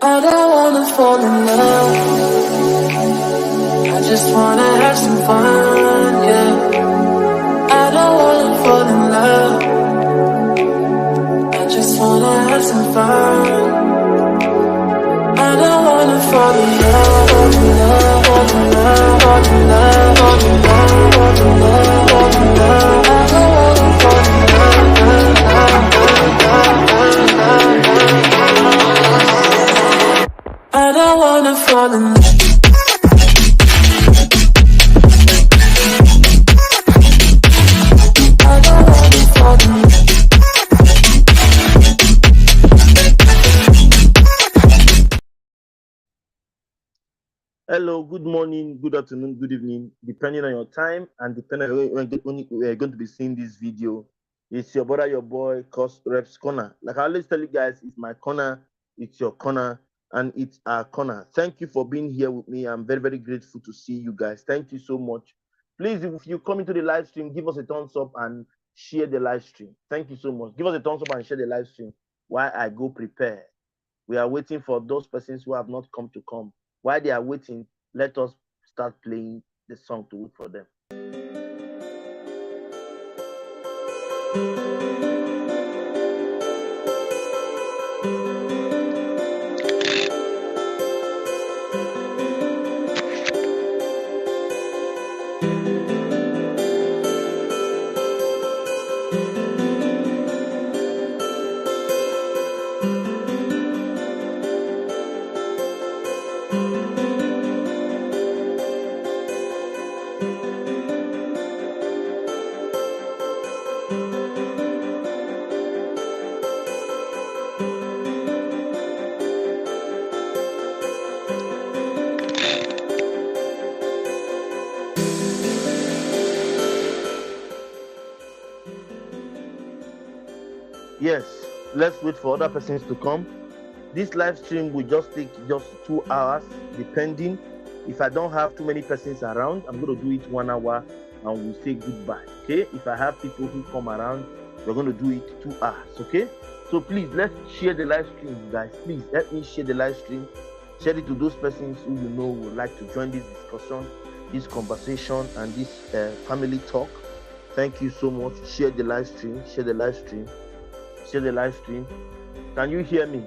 I don't wanna fall in love. I just wanna have some fun, yeah. I don't wanna fall in love. I just wanna have some fun. I don't wanna fall in love, fall in love, fall in love, fall in love, fall in love, fall in love, fall in love. I don't wanna fall in love. I don't wanna fall in love. Hello, good morning, good afternoon, good evening, depending on your time and depending on when we're going to be seeing this video. It's your brother, your boy, Reps Corner. Like I always tell you guys, it's my corner, it's your corner, and it's our corner. Thank you for being here with me. I'm very, very grateful to see you guys. Thank you so much. Please, if you come into the live stream, give us a thumbs up and share the live stream. Thank you so much. Give us a thumbs up and share the live stream while I go prepare. We are waiting for those persons who have not come to come. While they are waiting, let us start playing the song to wait for them. Yes, let's wait for other persons to come. This live stream will just take just 2 hours, depending. If I don't have too many persons around, I'm going to do it 1 hour and we'll say goodbye. Okay? If I have people who come around, we're going to do it 2 hours. Okay? So please, let's share the live stream, guys. Please help me share the live stream. Share it to those persons who you know would like to join this discussion, this conversation, and this family talk. Thank you so much. Share the live stream. Share the live stream. Share the live stream. Can you hear me?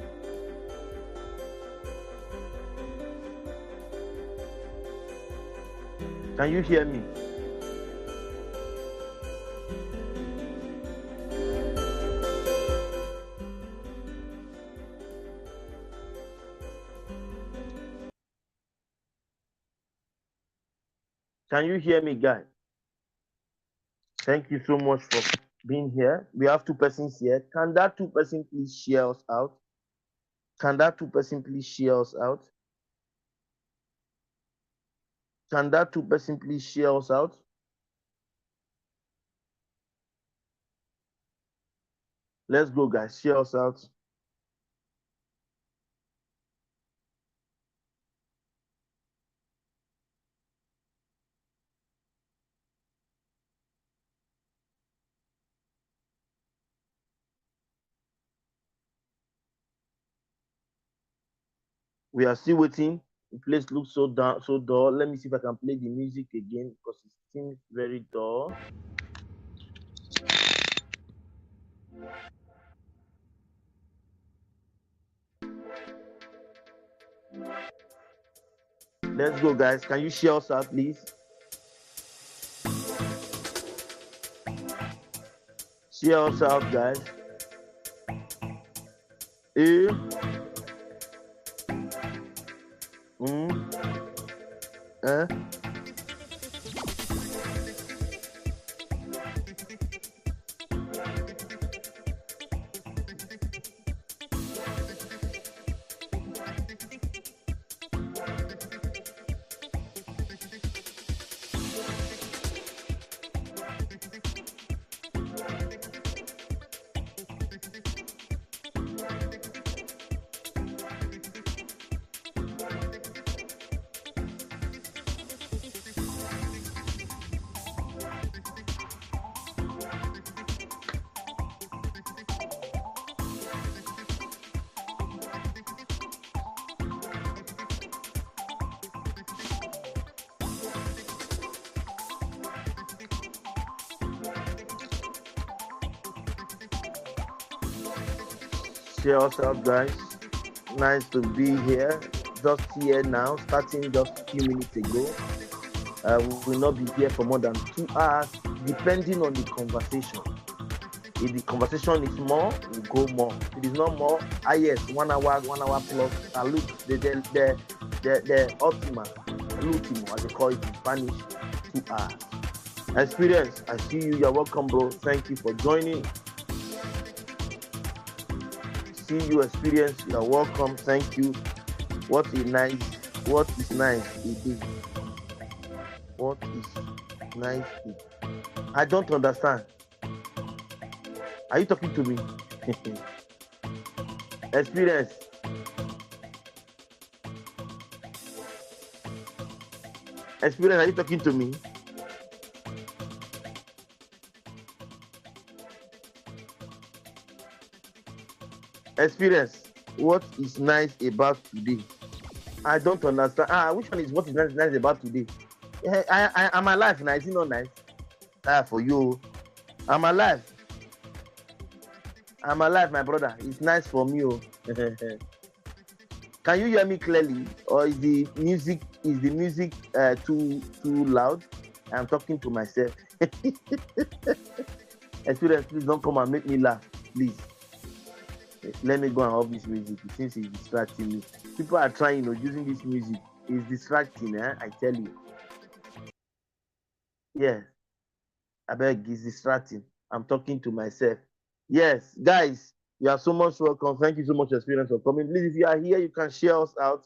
Can you hear me? Can you hear me, guys? Thank you so much for being here. We have 2 persons here. Can that 2 person please share us out? Can that 2 person please share us out? Can that 2 person please share us out? Let's go, guys. Share us out. We are still waiting. The place looks so dull. Let me see if I can play the music again because it seems very dull. Let's go, guys. Can you share us out, please? Share us out, guys. Share us out, guys. Nice to be here. Just here now, starting just a few minutes ago. We will not be here for more than 2 hours, depending on the conversation. If the conversation is more, we'll go more. If it is not more, yes, 1 hour, 1 hour plus. Look, the ultima, l'ultimo, as they call it in Spanish, 2 hours. Experience, I see you. You're welcome, bro. Thank you for joining. See you, Experience. You're welcome. Thank you. What is nice? What is nice? What is nice? I don't understand. Are you talking to me? Experience. Experience, are you talking to me? Experience, what is nice about today? I don't understand. Which one is what is nice about today? I'm alive now. Is it not nice? For you. I'm alive. I'm alive, my brother. It's nice for me. Can you hear me clearly, or is the music too loud? I'm talking to myself. Experience, please don't come and make me laugh, please. Let me go and off this music since it's distracting me. People are trying, using this music. It's distracting, I tell you. Yeah, I beg, it's distracting. I'm talking to myself. Yes, guys, you are so much welcome. Thank you so much, Experience, for coming. Please, if you are here, you can share us out.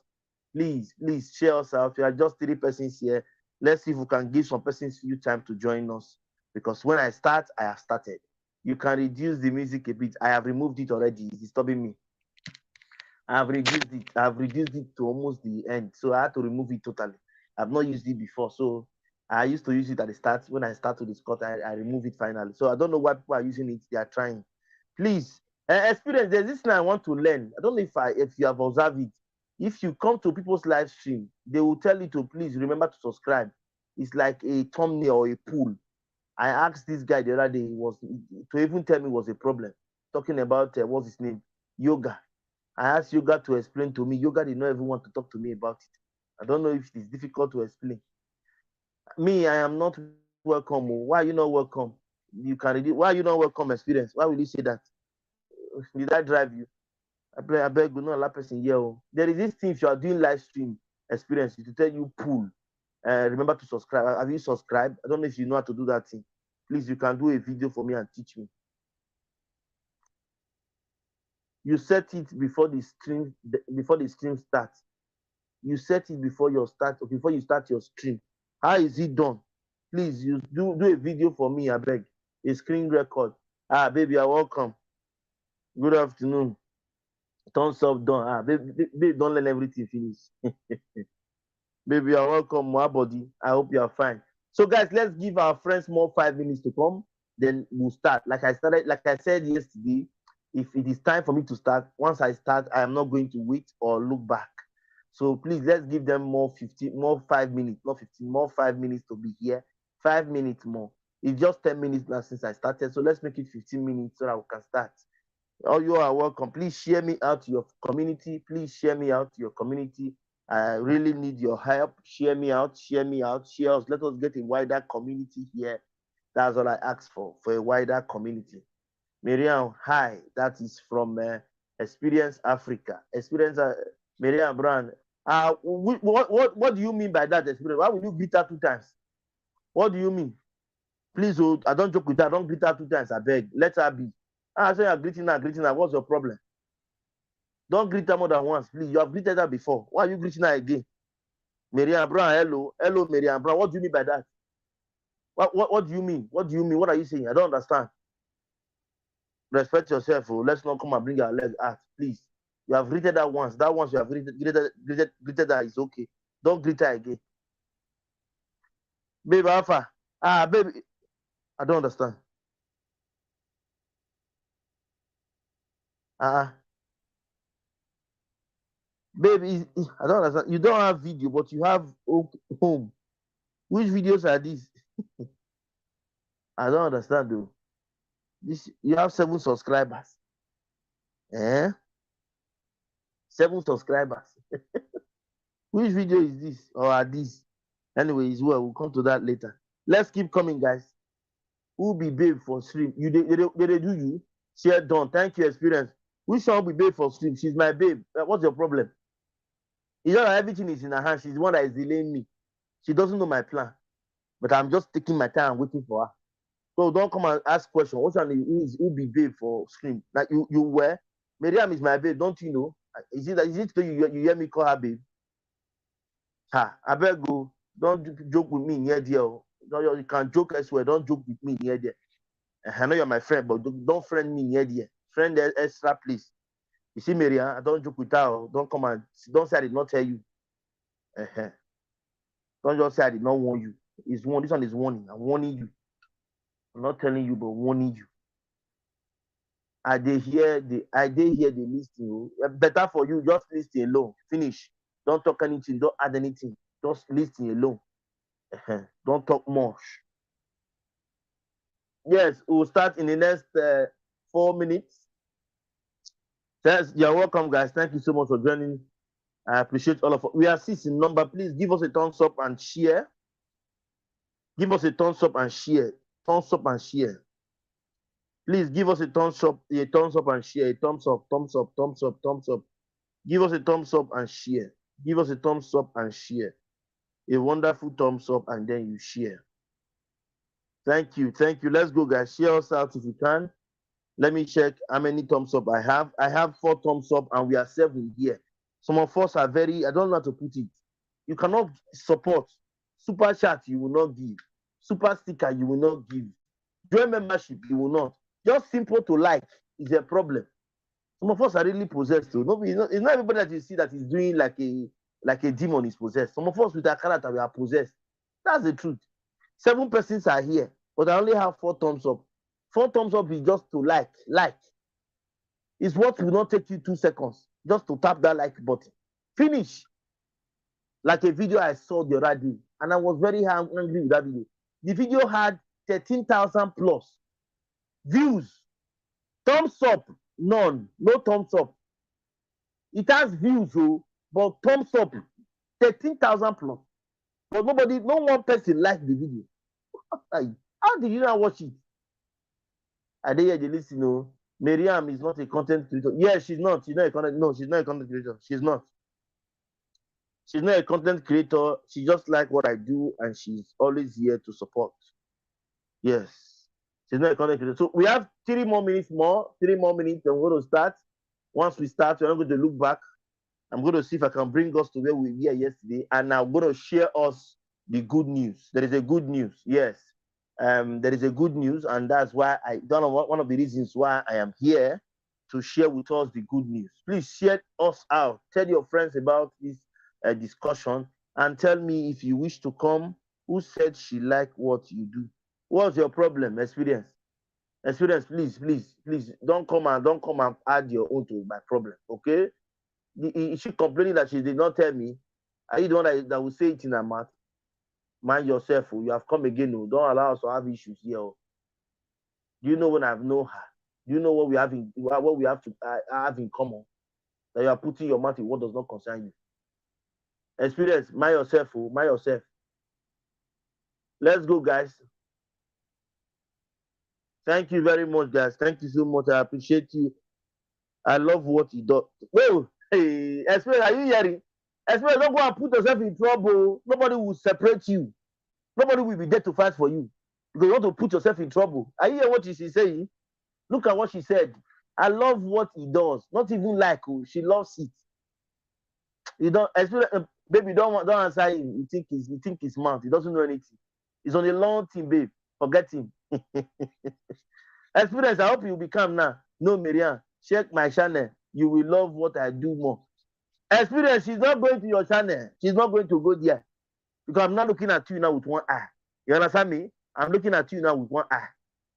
Please share us out. We are just 3 persons here. Let's see if we can give some persons few time to join us. Because when I start, I have started. You can reduce the music a bit. I have removed it already. It's disturbing me. I have reduced it to almost the end. So I had to remove it totally. I've not used it before. So I used to use it at the start. When I start to discuss, I remove it finally. So I don't know why people are using it. They are trying. Please, Experience. There's this thing I want to learn. I don't know if you have observed it. If you come to people's live stream, they will tell you to please remember to subscribe. It's like a thumbnail or a pool. I asked this guy the other day, to even tell me was a problem. Talking about, what's his name? Yoga. I asked Yoga to explain to me. Yoga did not even want to talk to me about it. I don't know if it's difficult to explain. Me, I am not welcome. Why are you not welcome? Why are you not welcome, Experience? Why will you say that? Did I drive you? I beg you, not allow person here. There is this thing if you are doing live stream Experience, to tell you pull. Remember to subscribe. Have you subscribed? I don't know if you know how to do that thing. Please, you can do a video for me and teach me. You set it before the stream starts. You set it before you start your stream. How is it done? Please, you do a video for me, I beg. A screen record. Baby, you're welcome. Good afternoon. Thumbs up done. Baby, don't let everything finish. Baby, you're welcome, my body. I hope you are fine. So, guys, let's give our friends more 5 minutes to come. Then we'll start. Like I said yesterday, if it is time for me to start, once I start, I am not going to wait or look back. So please, let's give them more 5 minutes, not 15, more 5 minutes to be here. 5 minutes more. It's just 10 minutes now since I started. So let's make it 15 minutes so that we can start. All you are welcome. Please share me out to your community. Please share me out to your community. I really need your help. Share me out. Share us. Let us get a wider community here. That's all I ask for a wider community. Miriam, hi. That is from Experience Africa. Miriam Brown. What do you mean by that, Experience? Why will you greet her 2 times? What do you mean? Please, I don't joke with her. Don't greet her 2 times. I beg. Let her be. I say you're greeting her. What's your problem? Don't greet her more than once, please. You have greeted her before. Why are you greeting her again? Miriam Brown, hello, Miriam Brown. What do you mean by that? What do you mean? What do you mean? What are you saying? I don't understand. Respect yourself. Let's not come and bring our leg out, please. You have greeted her once. That once you have greeted her is okay. Don't greet her again. Baby Alpha. Baby. I don't understand. Baby, I don't understand. You don't have video, but you have home. Which videos are these? I don't understand though. You have 7 subscribers. 7 subscribers. Which video is this or are these? Anyways, well, we'll come to that later. Let's keep coming, guys. Who be babe for stream? You they do you? Share done. Thank you, experience. Which one will be babe for stream? She's my babe. What's your problem? It's not that everything is in her hand. She's the one that is delaying me. She doesn't know my plan. But I'm just taking my time waiting for her. So don't come and ask questions. Which one is who be babe for stream? Like you were? Miriam is my babe, don't you know? Is it you hear me call her babe? Ha, I better go. Don't joke with me near there. You can joke elsewhere. Don't joke with me near there. I know you're my friend, but don't friend me near there. Friend extra, please. You see, Mary, I don't joke with her. Don't come and don't say I did not tell you. Don't just say I did not warn you. This one is warning. I'm warning you. I'm not telling you, but warning you. I did hear the listening. Better for you, just listen alone. Finish. Don't talk anything. Don't add anything. Just listen alone. Don't talk much. Yes, we'll start in the next 4 minutes. Yes, you're welcome, guys. Thank you so much for joining. I appreciate all of us. We are 6 in number. Please give us a thumbs up and share. Give us a thumbs up and share. Thumbs up and share. Please give us a thumbs up and share. A thumbs up, thumbs up, thumbs up, thumbs up. Give us a thumbs up and share. Give us a thumbs up and share. A wonderful thumbs up and then you share. Thank you. Thank you. Let's go, guys. Share us out if you can. Let me check how many thumbs up I have. I have 4 thumbs up and we are 7 here. Some of us are very, I don't know how to put it. You cannot support. Super chat, you will not give. Super sticker, you will not give. Join membership, you will not. Just simple to like is a problem. Some of us are really possessed too. Nobody, it's not everybody that you see that is doing like a demon is possessed. Some of us with our character, we are possessed. That's the truth. 7 persons are here, but I only have 4 thumbs up. 4 thumbs up is just to like. Like. It's what will not take you 2 seconds. Just to tap that like button. Finish. Like a video I saw the other day. And I was very angry with that video. The video had 13,000 plus views. Thumbs up, none. No thumbs up. It has views, but thumbs up, 13,000 plus. But no one person liked the video. How did you not watch it? I didn't hear the listen, Miriam is not a content creator. Yes, she's not. She's not a content. No, she's not a content creator. She's not. She's not a content creator. She just like what I do, and she's always here to support. Yes, she's not a content creator. So we have 3 more minutes more. 3 more minutes, and we're going to start. Once we start, we're not going to look back. I'm going to see if I can bring us to where we were yesterday, and I'm going to share us the good news. There is a good news. Yes. There is a good news, and that's why one of the reasons why I am here to share with us the good news. Please share us out. Tell your friends about this discussion and tell me if you wish to come. Who said she liked what you do? What's your problem? Experience, please don't come and add your own to my problem. Okay? Is she complaining that she did not tell me? Are you the one that will say it in her mouth? Mind yourself, you have come again. Don't allow us to have issues here. Do you know when I've known her? Do you know what we have to have in common? That you are putting your mouth in what does not concern you. Experience, mind yourself, mind yourself. Let's go, guys. Thank you very much, guys. Thank you so much. I appreciate you. I love what you do. Whoa, hey, Experience, are you hearing? Experience, don't go and put yourself in trouble. Nobody will separate you. Nobody will be there to fight for you. Because you want to put yourself in trouble. I hear what she's saying. Look at what she said. I love what he does. Not even like she loves it. You don't, baby, don't answer him. You think he's smart. He doesn't know anything. He's on a long team, babe. Forget him. Experience, I hope you will become now. No, Miriam, check my channel. You will love what I do more. Experience, she's not going to your channel. She's not going to go there. Because I'm not looking at you now with one eye. You understand me? I'm looking at you now with one eye.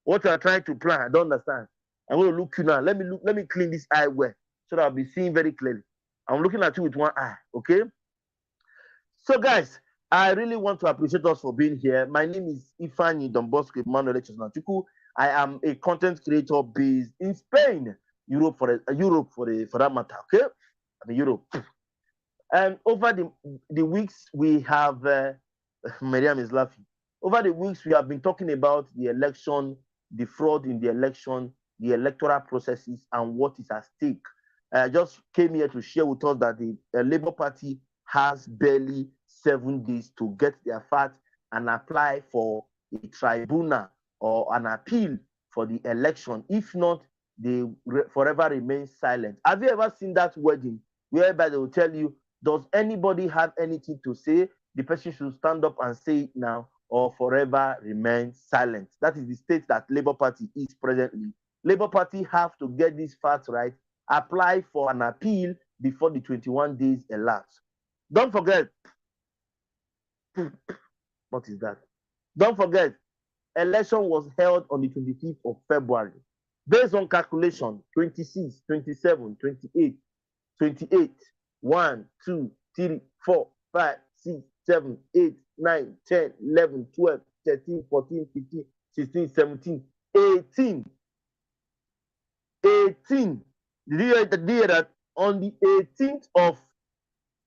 What you are trying to plan, I don't understand. I'm going to look you now. Let me clean this eye well so that I'll be seeing very clearly. I'm looking at you with one eye, okay? So, guys, I really want to appreciate us for being here. My name is Ifeanyi Dombosko Emmanuel Chesnachuku. I am a content creator based in Spain, Europe for that matter, okay? Europe. And over the weeks, we have, Miriam is laughing. Over the weeks, we have been talking about the election, the fraud in the election, the electoral processes, and what is at stake. I just came here to share with us that the Labour Party has barely 7 days to get their facts and apply for a tribunal or an appeal for the election. If not, they forever remain silent. Have you ever seen that wedding whereby they will tell you, does anybody have anything to say? The person should stand up and say it now or forever remain silent. That is the state that Labour Party is presently. Labour Party have to get these facts right, apply for an appeal before the 21 days elapse. Don't forget, what is that? Don't forget, election was held on the 25th of February. Based on calculation, 26, 27, 28, 28, 1, 2, 3, 4, 5, 6, 7, 8, 9, 10, 11, 12, 13, 14, 15, 16, 17, 18. 18. Did you hear that on the 18th of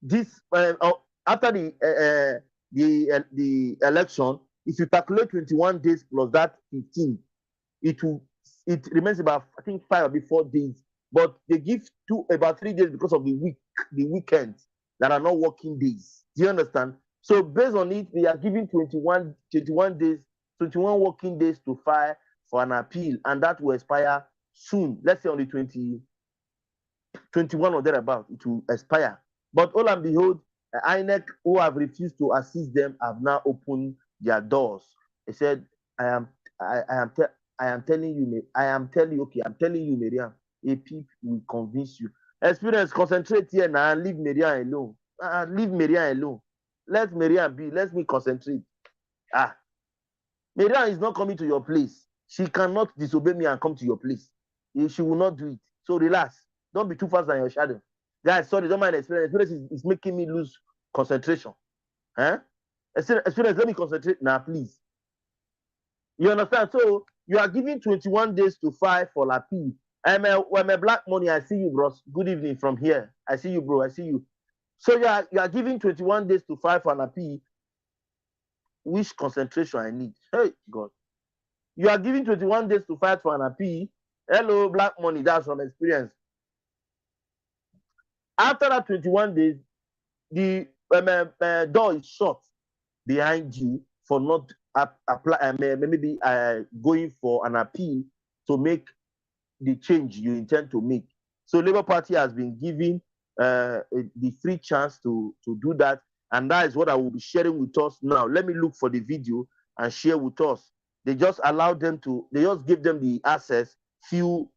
this, after the election, if you calculate 21 days plus that 15, it remains about, I think, 5 or 4 days. But they give about 3 days because of the weekends that are not working days. Do you understand? So based on it, they are giving 21 days, 21 working days to file for an appeal, and that will expire soon. Let's say on the 21 or thereabout, it will expire. But all and behold, INEC, who have refused to assist them, have now opened their doors. They said, I am telling you, Miriam, AP will convince you. Experience, concentrate here now and leave Miriam alone. Leave Miriam alone. Let Miriam be. Let me concentrate. Miriam is not coming to your place. She cannot disobey me and come to your place. She will not do it. So relax. Don't be too fast on your shadow. Guys, sorry, don't mind experience. Experience is making me lose concentration. Experience, let me concentrate now, please. You understand? So you are giving 21 days to file for appeal. I'm a black money. I see you, bros. Good evening from here. I see you, bro. I see you. So you are giving 21 days to file for an appeal. Which concentration I need? Hey, God. You are giving 21 days to fight for an appeal. Hello, black money. That's from experience. After that 21 days, the door is shut behind you for not going for an appeal to make the change you intend to make. So Labour Party has been given the free chance to do that, and that is what I will be sharing with us now. Let me look for the video and share with us. They just allowed them to, they just gave them the access few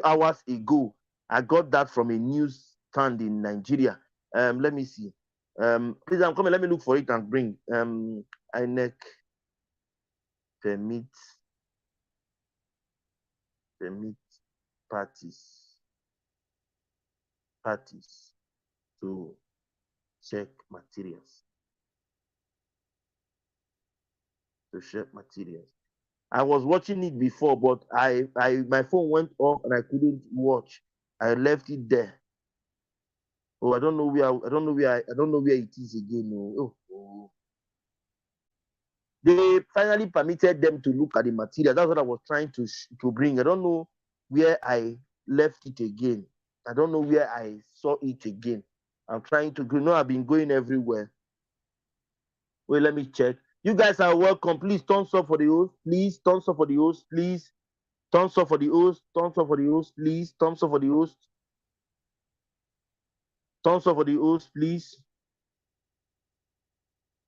hours ago. I got that from a news stand in Nigeria. Let me see. Please, I'm coming. Let me look for it and bring INEC permit parties to check materials. I was watching it before, but my phone went off and I couldn't watch. I left it there. Oh, I don't know where it is again. Oh. They finally permitted them to look at the material. That's what I was trying to bring. I don't know where I left it again. I don't know where I saw it again. I'm trying to go. No, I've been going everywhere. Wait, let me check. You guys are welcome. Please thumbs up for the host. Please thumbs up for the host. Please thumbs up for the host. Thumbs up for the host. Please thumbs up for the host. Thumbs up for the host, please.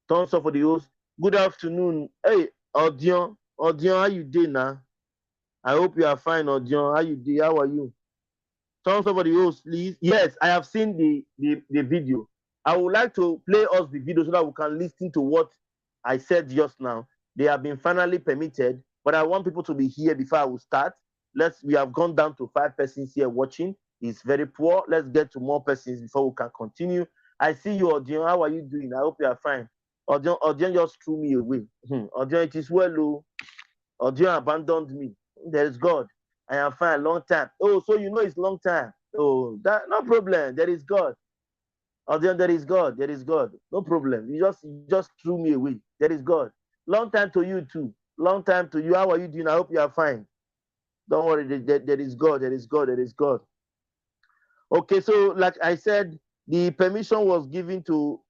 Thumbs up for the host. Good afternoon. Hey, Odion, how you doing now? I hope you are fine, Odion. How you doing? How are you? Thumbs up for the host, please. Yes, I have seen the video. I would like to play us the video so that we can listen to what I said just now. They have been finally permitted, but I want people to be here before I will start. We have gone down to 5 persons here watching. It's very poor. Let's get to more persons before we can continue. I see you, Odion. How are you doing? I hope you are fine. Odion just threw me away. Odion, it is well, oh. Odion abandoned me. There is God. I am fine. Long time. Oh, so you know it's long time. oh, that no problem. There is God. Oh, there is God. There is God. No problem. You just threw me away. There is God. Long time to you too. Long time to you. How are you doing? I hope you are fine. Don't worry. There is God. There is God. There is God. Okay, so like I said, the permission was given to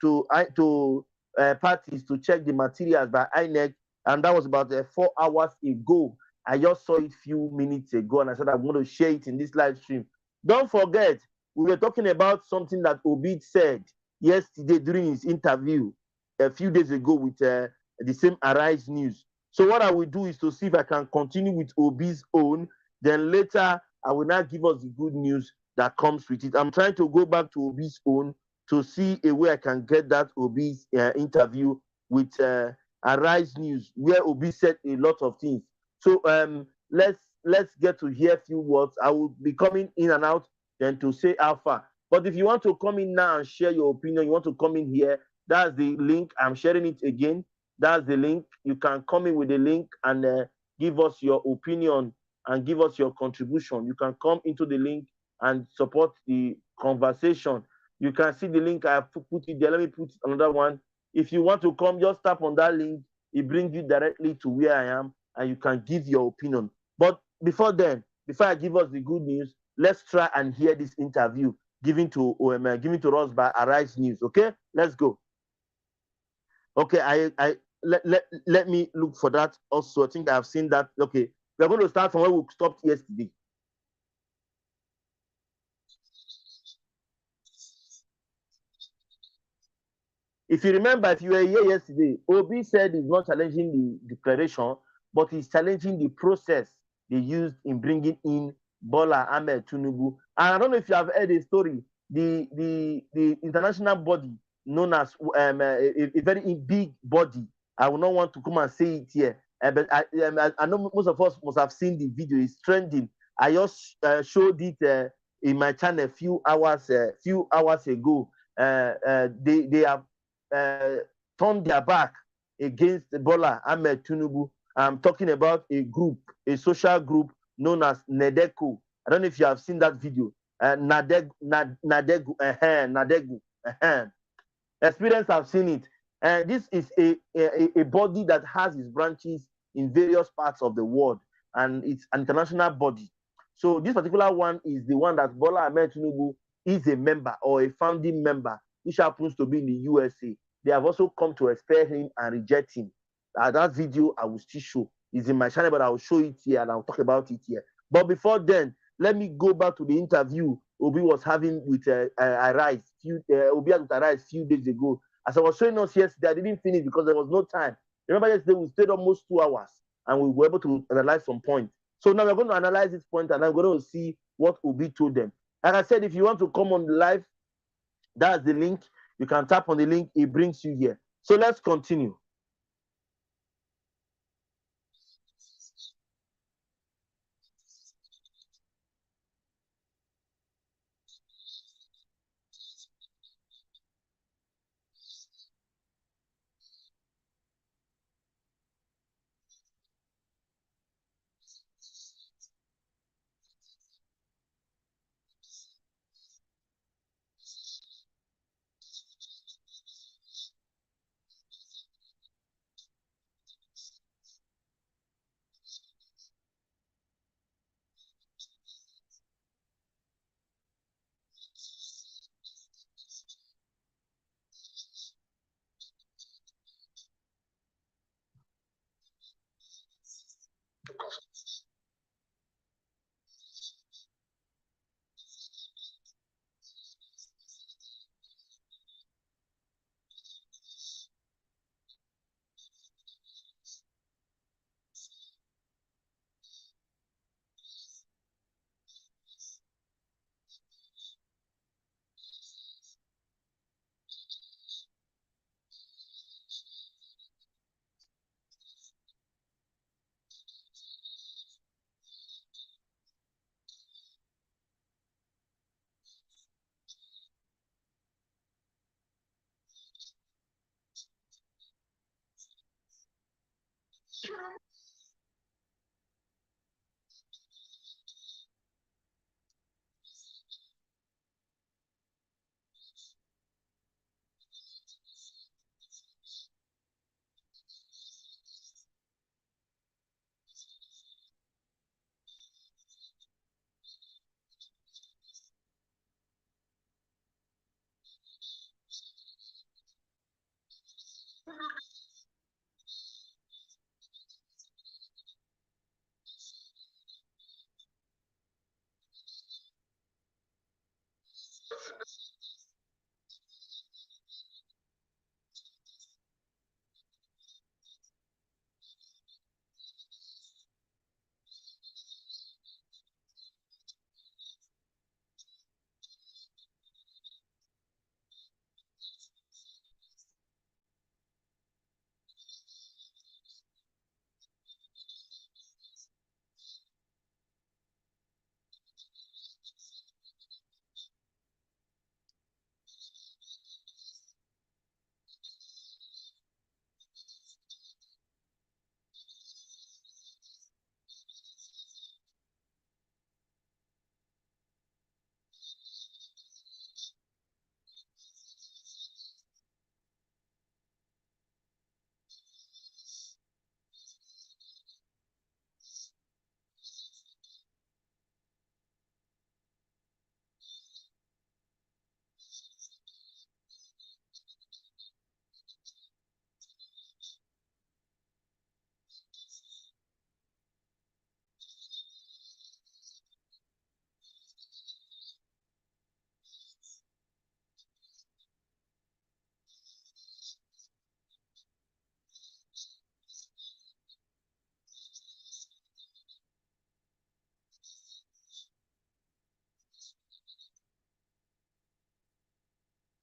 parties to check the materials by INEC, and that was about 4 hours ago. I just saw it few minutes ago, and I said I'm going to share it in this live stream. Don't forget, we were talking about something that Obi said yesterday during his interview a few days ago with the same Arise News. So what I will do is to see if I can continue with Obi's own. Then later I will now give us the good news that comes with it. I'm trying to go back to Obi's own to see a way I can get that Obi's interview with Arise News, where Obi said a lot of things. So let's get to hear a few words. I will be coming in and out then to say alpha. But if you want to come in now and share your opinion, you want to come in here, that's the link. I'm sharing it again. That's the link. You can come in with the link and give us your opinion and give us your contribution. You can come into the link and support the conversation. You can see the link I have put it there. Let me put another one. If you want to come, just tap on that link. It brings you directly to where I am, and you can give your opinion. But before then, before I give us the good news, let's try and hear this interview given to us by Arise News. Okay, let's go. Okay, let me look for that also. I think I've seen that. Okay, we're going to start from where we stopped yesterday. If you remember, if you were here yesterday, Obi said he's not challenging the declaration, but he's challenging the process they used in bringing in Bola Ahmed Tinubu. And I don't know if you have heard a story. The international body known as a very big body. I will not want to come and say it here, but I know most of us must have seen the video. It's trending. I just showed it in my channel a few hours ago. They have uh, turned their back against Bola Ahmed Tinubu. I'm talking about a group, a social group known as Nedeko. I don't know if you have seen that video. Nadegu. Experience have seen it. This is a body that has its branches in various parts of the world, and it's an international body. So this particular one is the one that Bola Ahmed Tinubu is a member or a founding member, which happens to be in the USA. They have also come to expel him and reject him. That video I will still show. It's in my channel, but I will show it here and I'll talk about it here. But before then, let me go back to the interview Obi was having with Arise. Obi had with Arise a few days ago. As I was showing us yesterday, I didn't finish because there was no time. Remember yesterday we stayed almost 2 hours and we were able to analyze some points. So now we're going to analyze this point and I'm going to see what Obi told them. Like I said, if you want to come on the live, that's the link. You can tap on the link, it brings you here. So let's continue.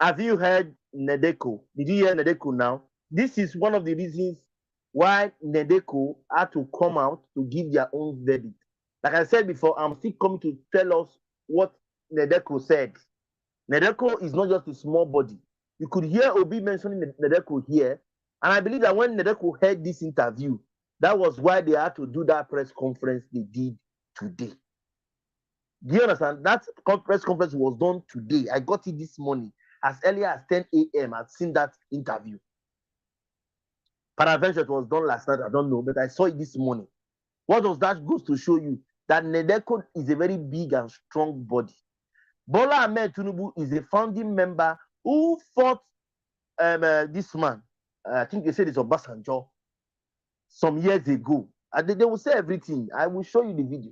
Have you heard Nedeko? Did you hear Nedeko now? This is one of the reasons why Nedeko had to come out to give their own verdict. Like I said before, I'm still coming to tell us what Nedeko said. Nedeko is not just a small body. You could hear Obi mentioning Nedeko here, and I believe that when Nedeko heard this interview, that was why they had to do that press conference they did today. Do you understand? That press conference was done today. I got it this morning. As early as 10 a.m., I'd seen that interview. Paraventure, it was done last night. I don't know, but I saw it this morning. What does that goes to show you? That Nedeko is a very big and strong body. Bola Ahmed Tinubu is a founding member who fought this man. I think they said it's Obasanjo some years ago. And they will say everything. I will show you the video.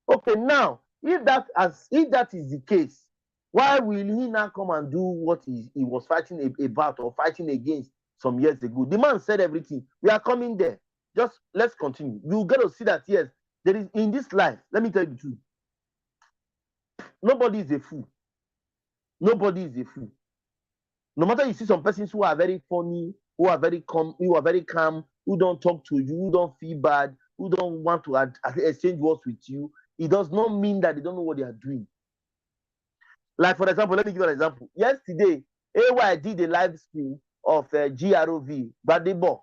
Okay, now, if that is the case, why will he now come and do what he was fighting about or fighting against some years ago? The man said everything. We are coming there. Just let's continue. You got to see that, yes, there is in this life, let me tell you the truth. Nobody is a fool. Nobody is a fool. No matter you see some persons who are very funny, who are very calm, who don't talk to you, who don't feel bad, who don't want to exchange words with you, it does not mean that they don't know what they are doing. Like, for example, let me give you an example. Yesterday, AY did a live stream of GROV, Badebo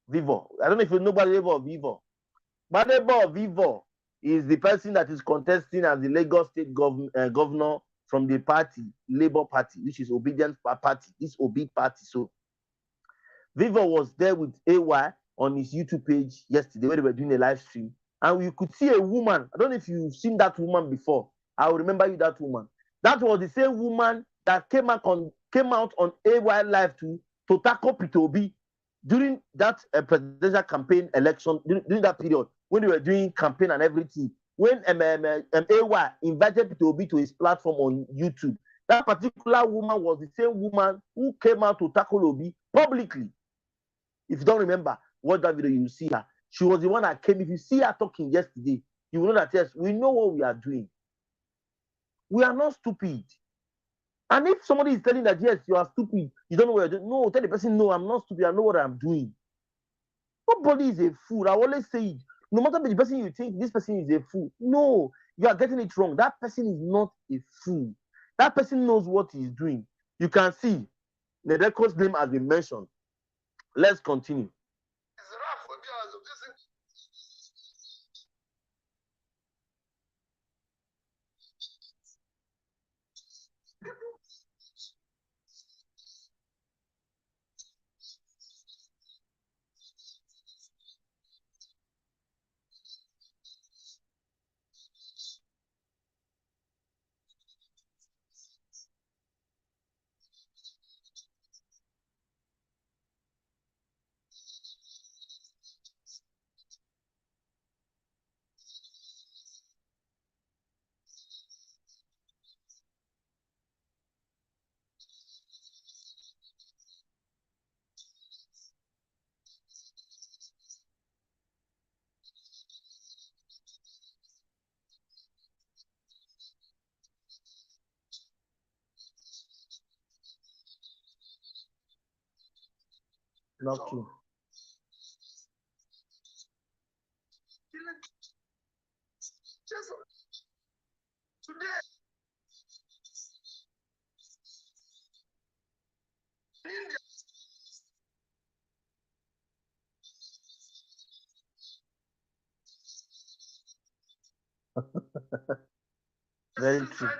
Vivo. I don't know if you know Badebo Vivo. Badebo Vivo is the person that is contesting as the Lagos State governor from the party, Labour Party, which is Obedient Party, this Obi Party. So, Vivo was there with AY on his YouTube page yesterday when they were doing a live stream. And you could see a woman. I don't know if you've seen that woman before. I will remember you, that woman. That was the same woman that came out on AY Live to tackle Peter Obi during that presidential campaign election, during that period, when they were doing campaign and everything. When AY invited Peter Obi to his platform on YouTube, that particular woman was the same woman who came out to tackle Obi publicly. If you don't remember, watch that video, you will see her. She was the one that came. If you see her talking yesterday, you will know that, yes, we know what we are doing. We are not stupid. And if somebody is telling that, yes, you are stupid, you don't know what you're doing, no, tell the person, no, I'm not stupid, I know what I'm doing. Nobody is a fool. I always say it. No matter the person you think this person is a fool, no, you are getting it wrong. That person is not a fool. That person knows what he's doing. You can see Nedeko's name has been mentioned. Let's continue. Not true. Very true.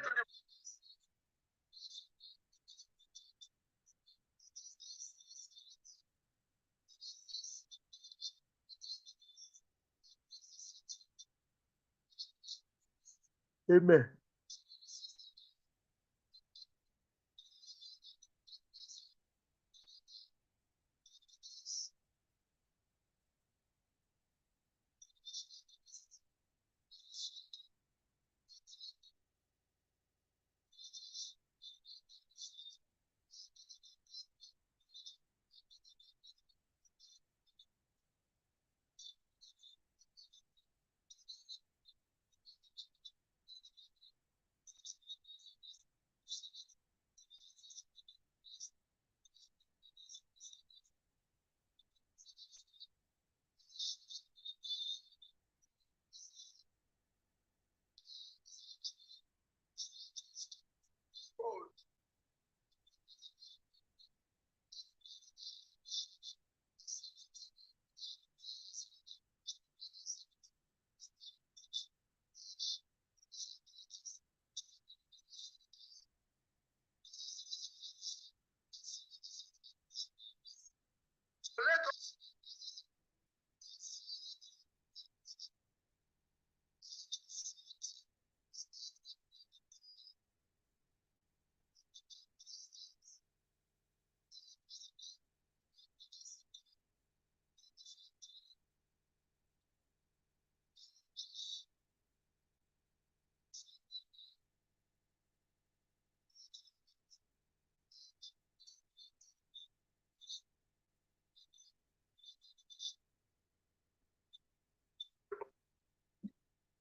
Amen.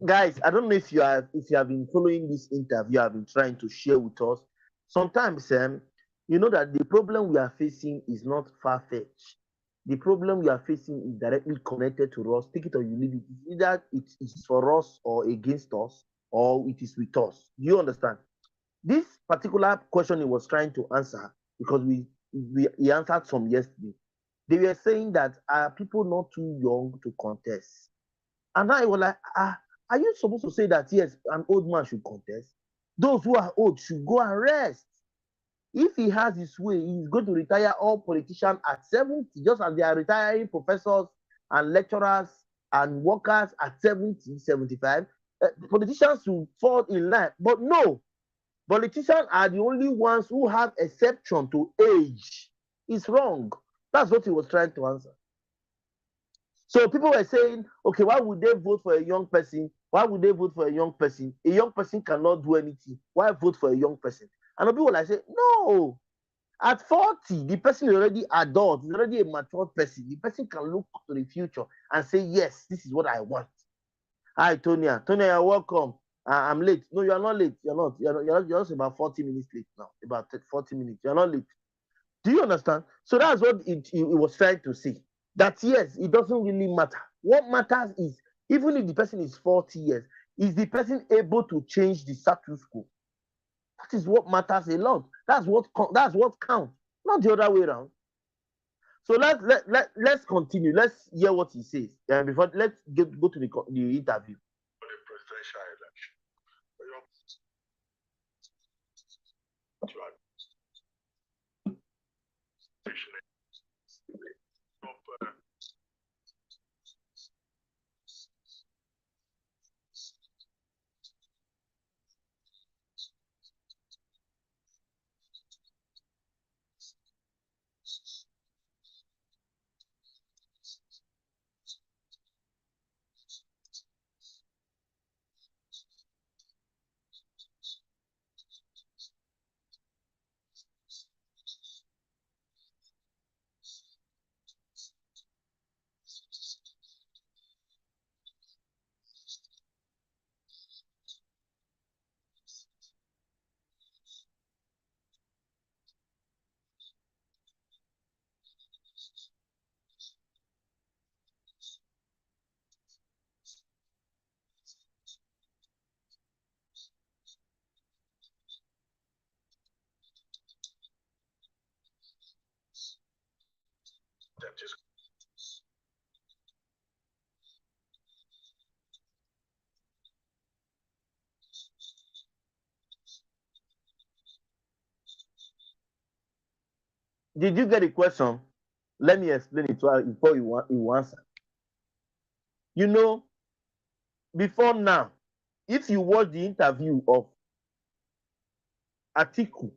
guys, I don't know if you have been following this interview I've been trying to share with us. Sometimes, you know that the problem we are facing is not far-fetched. The problem we are facing is directly connected to us. Take it or you leave it. Either it is for us or against us, or it is with us. Do you understand? This particular question he was trying to answer, because he answered some yesterday. They were saying that are people not too young to contest? And I was like, are you supposed to say that yes, an old man should contest? Those who are old should go and rest. If he has his way, he's going to retire all politicians at 70, just as they are retiring professors and lecturers and workers at 70, 75. Politicians will fall in line. But no, politicians are the only ones who have exception to age. It's wrong. That's what he was trying to answer. So people were saying, okay, why would they vote for a young person? Why would they vote for a young person? A young person cannot do anything. Why vote for a young person? And people were like, say, no. At 40, the person is already adult, is already a mature person. The person can look to the future and say, yes, this is what I want. Hi, Tonya. Tonya, you're welcome. I'm late. No, you're not late. You're not. You're just about 40 minutes late now. About 40 minutes. You're not late. Do you understand? So that's what it was trying to say. That yes, it doesn't really matter. What matters is, even if the person is 40 years, is the person able to change the status quo? That is what matters a lot. That's what counts, not the other way around. So let's continue. Let's hear what he says. Before let's go to the interview. For the presidential election, Did you get the question? Let me explain it to you before you answer. You know, before now, if you watch the interview of Atiku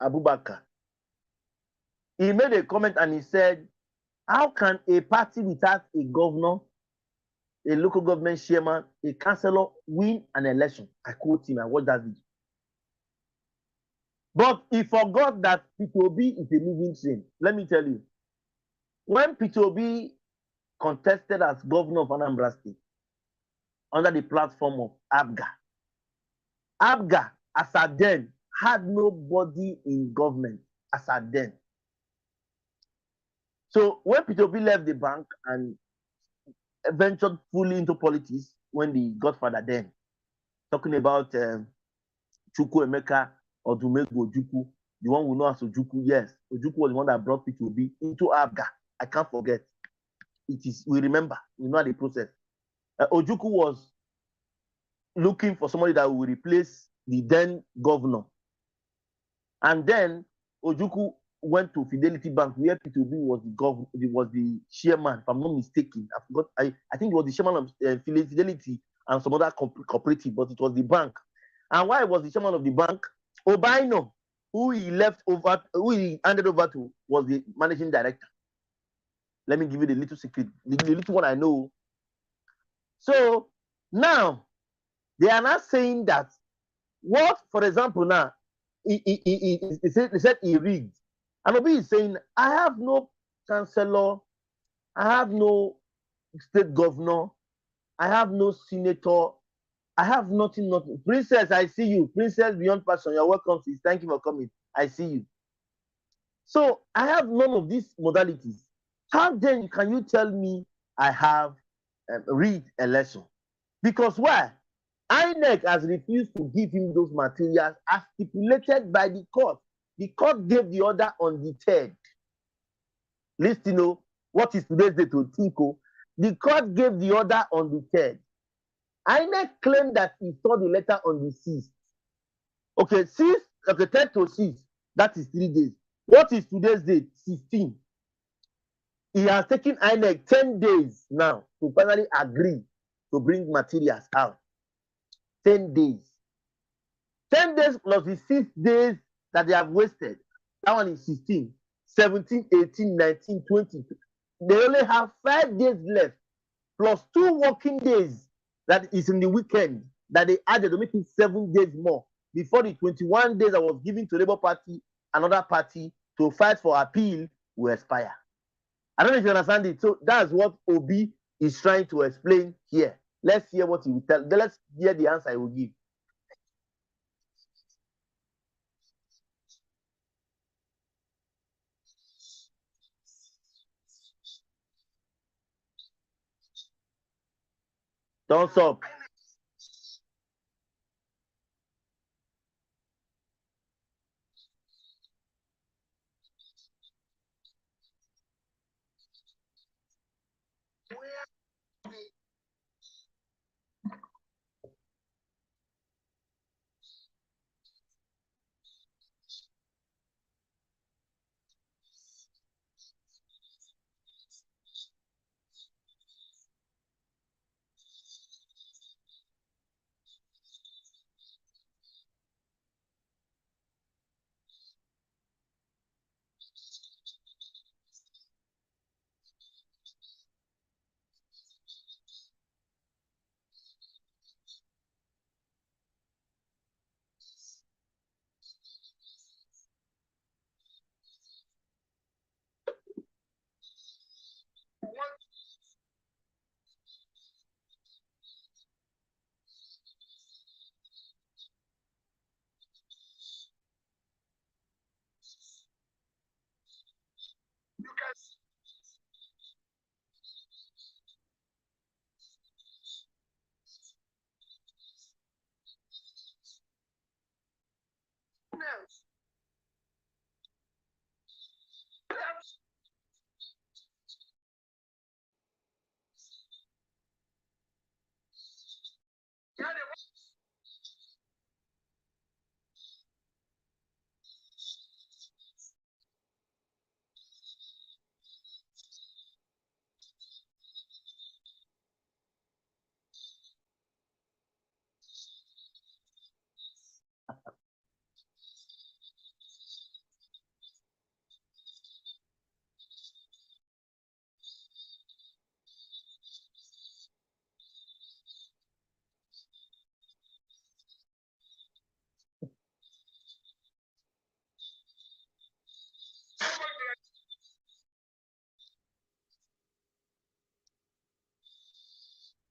Abubakar, he made a comment and he said, how can a party without a governor, a local government chairman, a councillor win an election? I quote him. I watched that video. But he forgot that P2B is a moving train. Let me tell you, when P2B contested as governor of Anambra State under the platform of ABGA as at then had nobody in government as at then. So when P2B left the bank and ventured fully into politics, when the godfather then, talking about Chukwu Emeka Odumegwu Ojukwu, the one we know as Ojukwu, yes, Ojukwu was the one that brought P2B into ABGA. I can't forget. We remember, we know the process. Ojukwu was looking for somebody that will replace the then governor. And then Ojukwu went to Fidelity Bank, where P2B was the chairman, if I'm not mistaken. I forgot. I think it was the chairman of Fidelity and some other cooperative, but it was the bank. And while he was the chairman of the bank, Obaino, who he handed over to, was the managing director. Let me give you the little secret, the little one I know. So now they are not saying that what, for example, now he said he rigged. And Obi is saying, I have no councillor, I have no state governor, I have no senator I have nothing. Princess, I see you. Princess Beyond Passion, you're welcome. Sis. Thank you for coming. I see you. So I have none of these modalities. How then can you tell me I have read election? Because why? INEC has refused to give him those materials as stipulated by the court. The court gave the order on the 3rd. Listen, what is today's date to Tinko? The court gave the order on the 3rd. INEC claimed that he saw the letter on the 6th. Okay, 6th, okay, 3rd to 6th, that is 3 days. What is today's date? 16. He has taken INEC 10 days now to finally agree to bring materials out. 10 days. 10 days plus the 6 days that they have wasted. That one is 16, 17, 18, 19, 20. They only have 5 days left, plus 2 working days that is in the weekend that they added to make it 7 days more before the 21 days that was given to Labour Party, another party, to fight for appeal will expire. I don't know if you understand it. So that's what Obi is trying to explain here. Let's hear what he will tell. Let's hear the answer he will give. Thumbs up.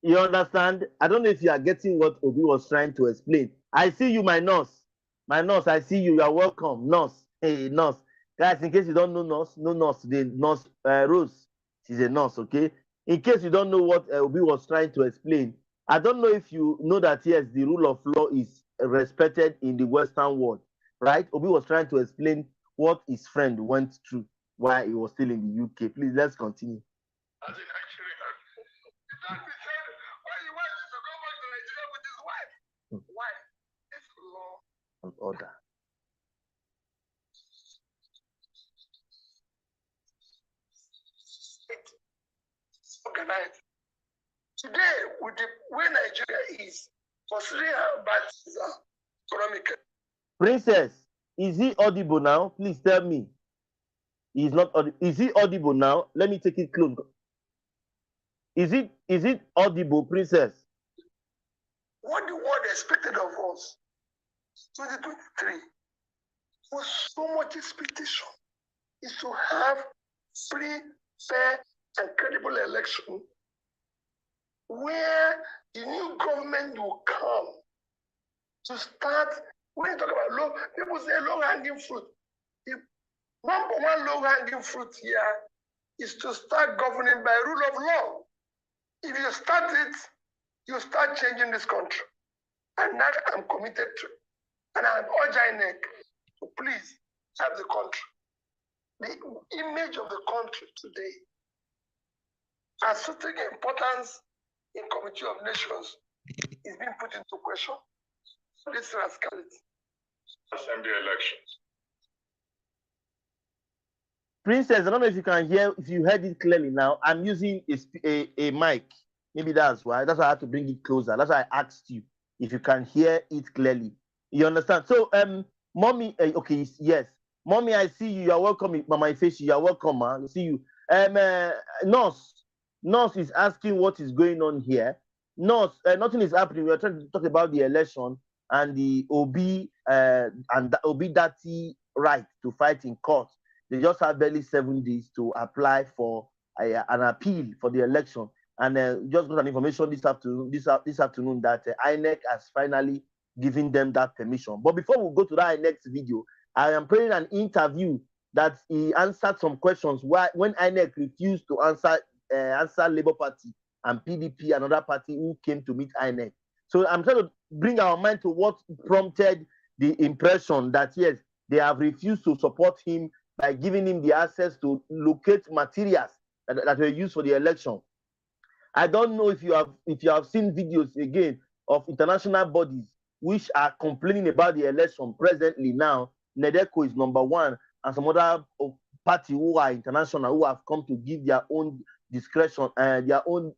You understand? I don't know if you are getting what Obi was trying to explain. I see you, my nurse. My nurse, I see you. You are welcome. Nurse. Hey, nurse. Guys, in case you don't know nurse, no nurse today. Nurse Rose. She's a nurse, okay? In case you don't know what Obi was trying to explain, I don't know if you know that, yes, the rule of law is respected in the Western world, right? Obi was trying to explain what his friend went through while he was still in the UK. Please, let's continue. As in Nigeria. That is said, why you want to go back to Nigeria with his wife? Why? It's law and order. It's organized. Today, with the way Nigeria is, considering how bad things are economically. Princess, is he audible now? Please tell me. He's not audible. Is he audible now? Let me take it close. Is it audible, Princess? What the world expected of us, 2023, was so much expectation, is to have free, fair, and credible election where the new government will come to start. When you talk about people say low-hanging fruit. The number one low-hanging fruit here is to start governing by rule of law. If you start it, you start changing this country. And that I'm committed to. And I'm urging INEC to please help the country. The image of the country today has such importance in Committee of Nations is being put into question. This rascality. Assembly elections. Princess, I don't know if you can hear, if you heard it clearly now. I'm using a mic. Maybe that's why. That's why I had to bring it closer. That's why I asked you if you can hear it clearly. You understand? So, mommy, okay, yes. Mommy, I see you. You are welcome. Mama Ifeshi, you are welcome, man. I see you. Nurse is asking what is going on here. Nurse, nothing is happening. We are trying to talk about the election and the OB and the OB Dati right to fight in court. They just have barely 7 days to apply for an appeal for the election. And just got an information this afternoon that INEC has finally given them that permission. But before we go to that next video, I am playing an interview that he answered some questions when INEC refused to answer Labour Party and PDP, another party who came to meet INEC. So I'm trying to bring our mind to what prompted the impression that yes, they have refused to support him by giving him the access to locate materials that were used for the election. I don't know if you have seen videos again of international bodies which are complaining about the election presently now. NEDECO is number one, and some other party who are international who have come to give their own discretion and their own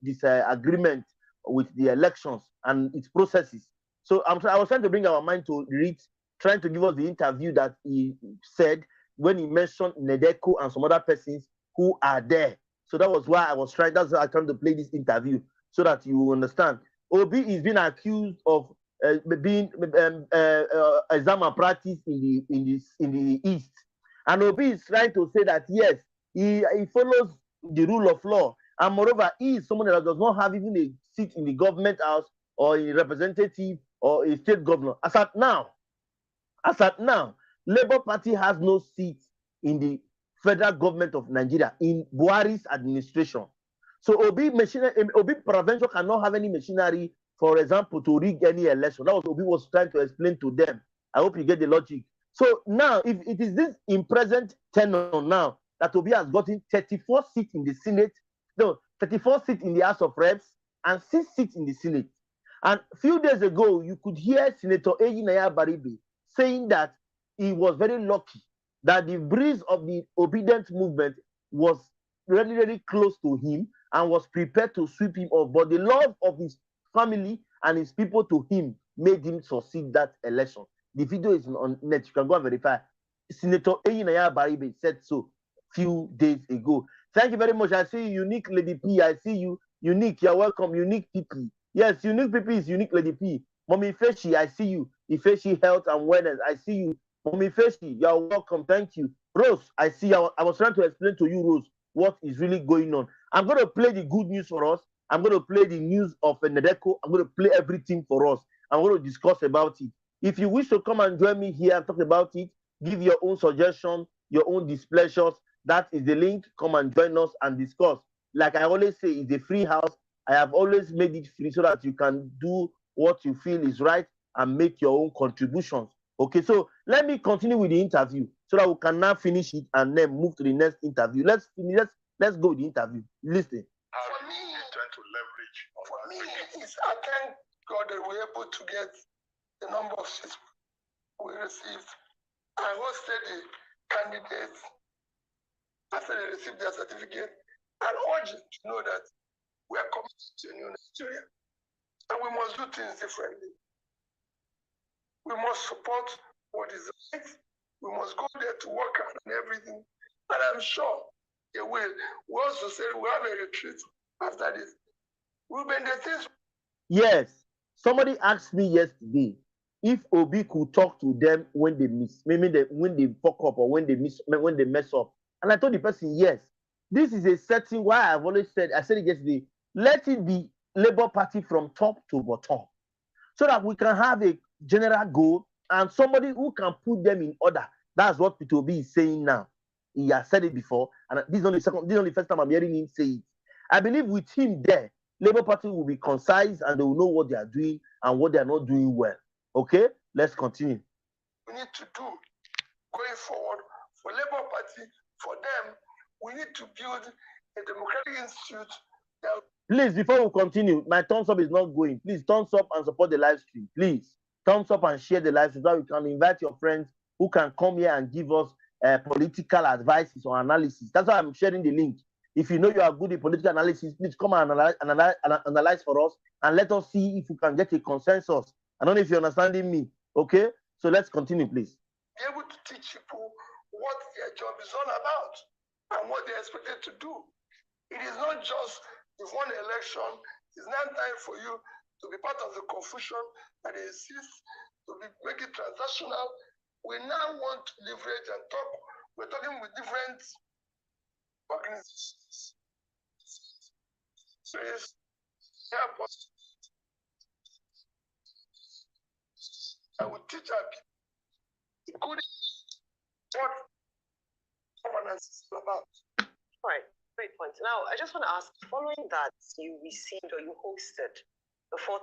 agreement with the elections and its processes. So I was trying to bring our mind to read, trying to give us the interview that he said when he mentioned NEDECO and some other persons who are there. So that was why that's why I tried to play this interview so that you understand. Obi is being accused of being exam practice in the East. And Obi is trying to say that yes, he follows the rule of law. And moreover, he is someone that does not have even a seat in the government house or a representative or a state governor. As at now, Labour Party has no seat in the federal government of Nigeria in Buhari's administration. So Obi Provincial cannot have any machinery, for example, to rig any election. That was Obi was trying to explain to them. I hope you get the logic. So now, if it is this in present tenor now that Obi has gotten 34 seats in the Senate, 34 seats in the House of Reps, and 6 seats in the Senate. And a few days ago, you could hear Senator Ejinaya Baribe saying that he was very lucky that the breeze of the obedient movement was really, really close to him and was prepared to sweep him off. But the love of his family and his people to him made him succeed that election. The video is on net. You can go and verify. Senator Ejinaya Baribe said so a few days ago. Thank you very much. I see you, Unique Lady P. I see you, Unique. You're welcome, Unique PP. Yes, Unique PP is Unique Lady P. Mommy Feshi, I see you. Ifeshi Health and Wellness, I see you. Mommy Feshi, you're welcome. Thank you. Rose, I see you. I was trying to explain to you, Rose, what is really going on. I'm going to play the good news for us. I'm going to play the news of NEDECO. I'm going to play everything for us. I'm going to discuss about it. If you wish to come and join me here and talk about it, give your own suggestion, your own displeasures. That is the link. Come and join us and discuss. Like I always say, it's a free house. I have always made it free so that you can do what you feel is right and make your own contributions. Okay, so let me continue with the interview so that we can now finish it and then move to the next interview. Let's go with the interview. Listen. For me, trying to leverage. For me, I thank God that we were able to get the number of seats we received. I hosted the candidates after they received their certificate and urged them to know that we are committed to a new Nigeria and we must do things differently. We must support what is right. We must go there to work hard and everything. And I'm sure they will. We also said we have a retreat after this. Ruben, the things. Yes. Somebody asked me yesterday if Obi could talk to them when they miss, maybe when they fuck up or when they mess up. And I told the person, yes. This is a setting why I've always said, I said it yesterday, let it be Labour Party from top to bottom, so that we can have a general goal and somebody who can put them in order. That's what Peter Obi is saying now. He has said it before, and this is only the first time I'm hearing him say it. I believe with him there, Labour Party will be concise and they will know what they are doing and what they are not doing well. Okay, let's continue. We need to do going forward for Labour Party, for them, we need to build a democratic institute that. Please, before we continue, my thumbs up is not going. Please, thumbs up and support the live stream. Please, thumbs up and share the live stream so that we can invite your friends who can come here and give us political advices or analysis. That's why I'm sharing the link. If you know you are good in political analysis, please come and analyze for us and let us see if we can get a consensus. I don't know if you're understanding me. Okay? So let's continue, please. Be able to teach people what their job is all about and what they're expected to do. It is not just you've won the election, it's now time for you to be part of the confusion that exists, to make it transactional. We now want to leverage and talk. We're talking with different organizations. So it's help us. I will teach our people the good what governance is about. All right, great point. Now, I just want to ask, following that you received or you hosted the 40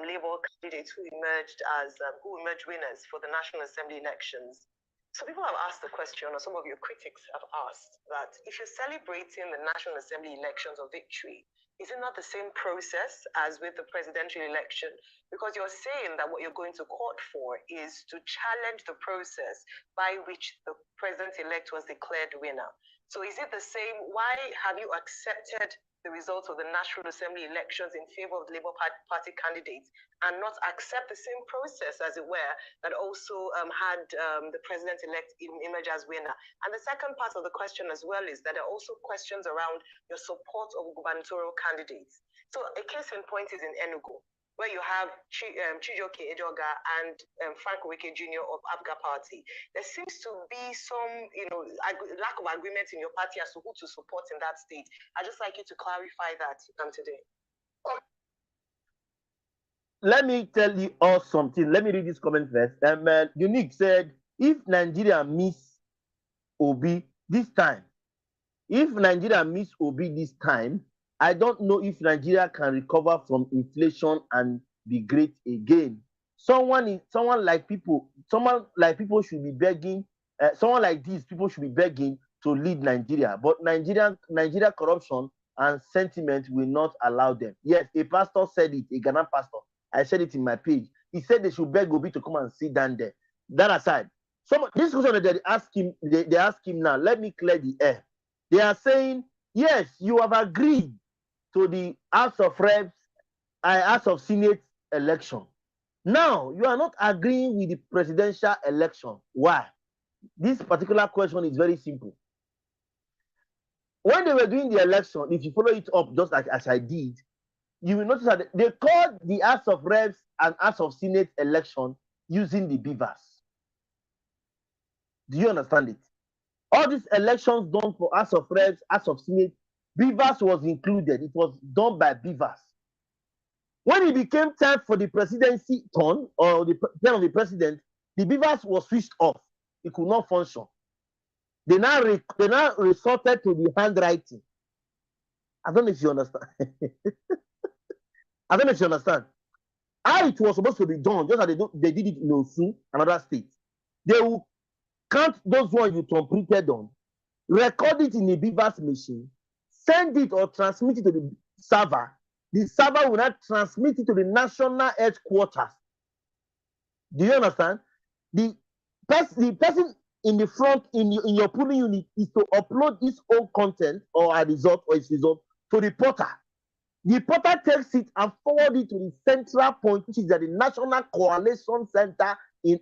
Labour candidates who emerged winners for the National Assembly elections. So people have asked the question, or some of your critics have asked, that if you're celebrating the National Assembly elections or victory, is it not the same process as with the presidential election? Because you're saying that what you're going to court for is to challenge the process by which the president-elect was declared winner. So is it the same? Why have you accepted the results of the National Assembly elections in favor of the Labour Party candidates and not accept the same process, as it were, that also had the president-elect emerge as winner? And the second part of the question as well is that there are also questions around your support of gubernatorial candidates. So a case in point is in Enugu, where you have Chijioke Ejoga and Frank Wike Jr. of Abga Party. There seems to be some, lack of agreement in your party as to who to support in that state. I'd just like you to clarify that today. Let me tell you all something. Let me read this comment first. Unique said, if Nigeria miss Obi this time, I don't know if Nigeria can recover from inflation and be great again. Someone like people should be begging. Someone like these people should be begging to lead Nigeria. But Nigeria corruption and sentiment will not allow them. Yes, a pastor said it, a Ghana pastor. I said it in my page. He said they should beg Obi to come and sit down there. That aside, this question that they ask him now. Let me clear the air. They are saying, yes, you have agreed to the House of Reps, House of Senate election. Now, you are not agreeing with the presidential election. Why? This particular question is very simple. When they were doing the election, if you follow it up just like as I did, you will notice that they called the House of Reps and House of Senate election using the beavers. Do you understand it? All these elections done for House of Reps, House of Senate, beavers was included. It was done by beavers. When it became time for the presidency turn, or the turn of the president, the beavers was switched off. It could not function. They now resorted to the handwriting. I don't know if you understand. I don't know if you understand. How it was supposed to be done, just as they did it in Osun, another state. They will count those ones you completed on, record it in a beavers machine, send it or transmit it to the server. The server will not transmit it to the national headquarters. Do you understand? The person in the front in your polling unit is to upload his own content or a result or its result to the portal. The portal takes it and forwards it to the central point, which is at the National Coalition Center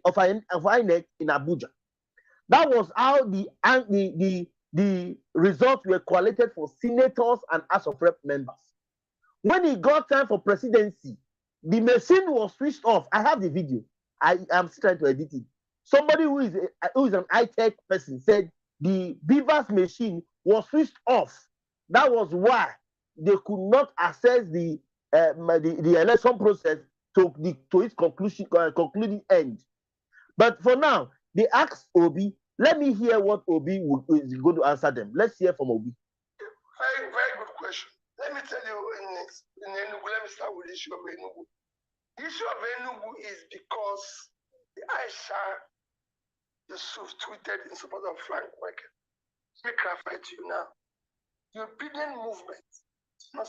of INEC in Abuja. That was how the results were collated for senators and House of Rep members. When it got time for presidency, the machine was switched off. I have the video. I am still trying to edit it. Somebody who is an high-tech person said the beavers machine was switched off. That was why they could not access the the election process to its concluding end. But for now, they asked Obi. Let me hear what Obi is going to answer them. Let's hear from Obi. Very, very good question. Let me tell you in Enugu, let me start with the issue of Enugu. The issue of Enugu is because the Aisha Yusuf tweeted in support of Frank Michael. Let me clarify to you now. The obedient movement is not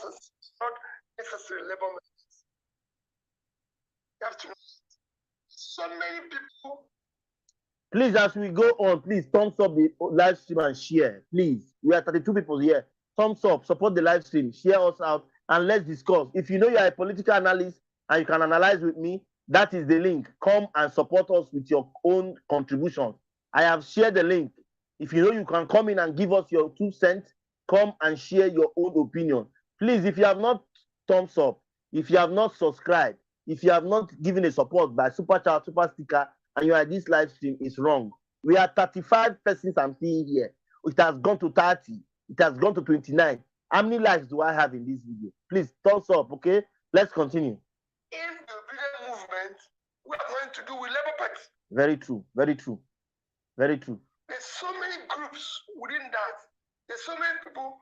necessarily labor movement. You have to know. So many people. Please, as we go on, please thumbs up the live stream and share. Please, we are 32 people here. Thumbs up, support the live stream, share us out, and let's discuss. If you know you are a political analyst and you can analyze with me, that is the link. Come and support us with your own contribution. I have shared the link. If you know you can come in and give us your 2 cents, come and share your own opinion. Please, if you have not thumbs up, if you have not subscribed, if you have not given a support by super chat, super sticker, and you are this live stream, is wrong. We are 35 persons I'm seeing here. It has gone to 30. It has gone to 29. How many likes do I have in this video? Please, thumbs up, okay? Let's continue. In the obedient movement, we are going to do with Labour Party. Very true, very true, very true. There's so many groups within that. There's so many people.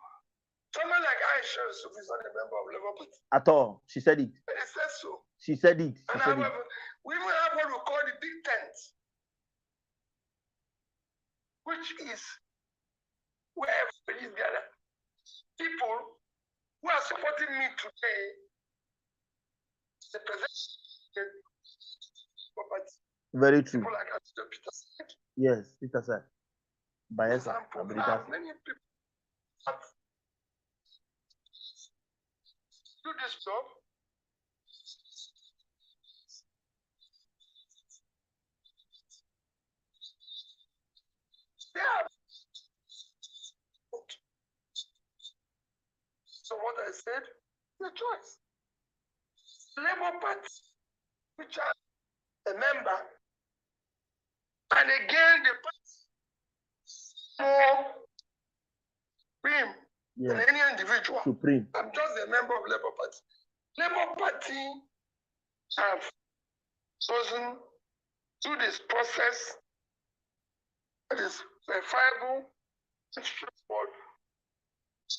Someone like Aisha Yusuf is not a member of Labour Party. At all. She said it. It says so. She said it. And however, we even have what we call the big tent, which is where everybody is gathered. People who are supporting me today, the president, very true. People like Peter said. Yes, Peter said. By example, many people have do this job. Yeah. So what I said, the choice. Labour Party, which are a member, and again the party more supreme than any individual. Supreme. I'm just a member of Labour Party. Labour Party have chosen through this process that is verifiable and straightforward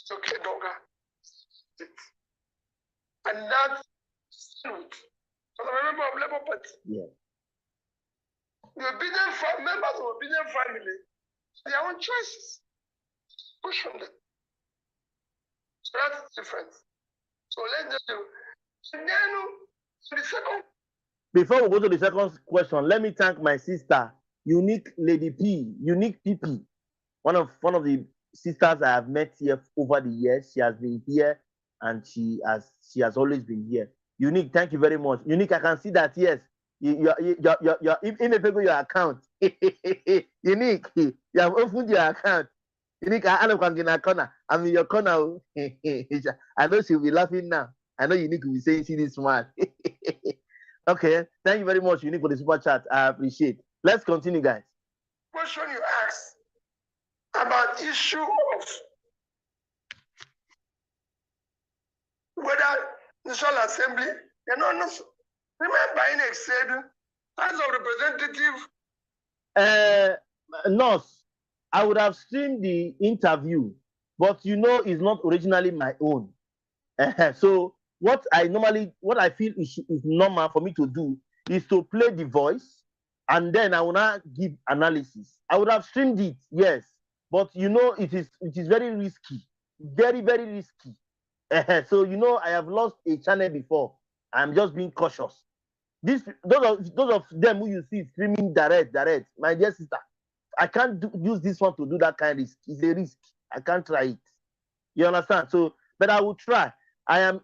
to Kedoga. And that's because I'm a member of Labour Party. Yeah. The obedient members of obedient family, their own choices. Push on them. So that's the difference. So let's just do. And then the second. Before we go to the second question, let me thank my sister, Unique Lady P, Unique PP, one of the sisters I have met here over the years. She has been here and she has always been here. Unique, thank you very much. Unique, I can see that, yes, you're in your account. Unique, you have opened your account. Unique, I'm in your corner. I know she'll be laughing now. I know Unique will be saying, see this man. Okay, thank you very much, Unique, for the super chat. I appreciate. Let's continue, guys. Question you asked about issue of whether National Assembly, remember INEC said, as a representative. Nurse, I would have streamed the interview, but it's not originally my own. So what I feel is normal for me to do is to play the voice, and then I will not give analysis. I would have streamed it, yes, but it is very risky, very, very risky. So I have lost a channel before. I'm just being cautious. Those of them who you see streaming direct, my dear sister, I can't use this one to do that kind of risk. It's a risk. I can't try it. You understand? So, but I will try. I am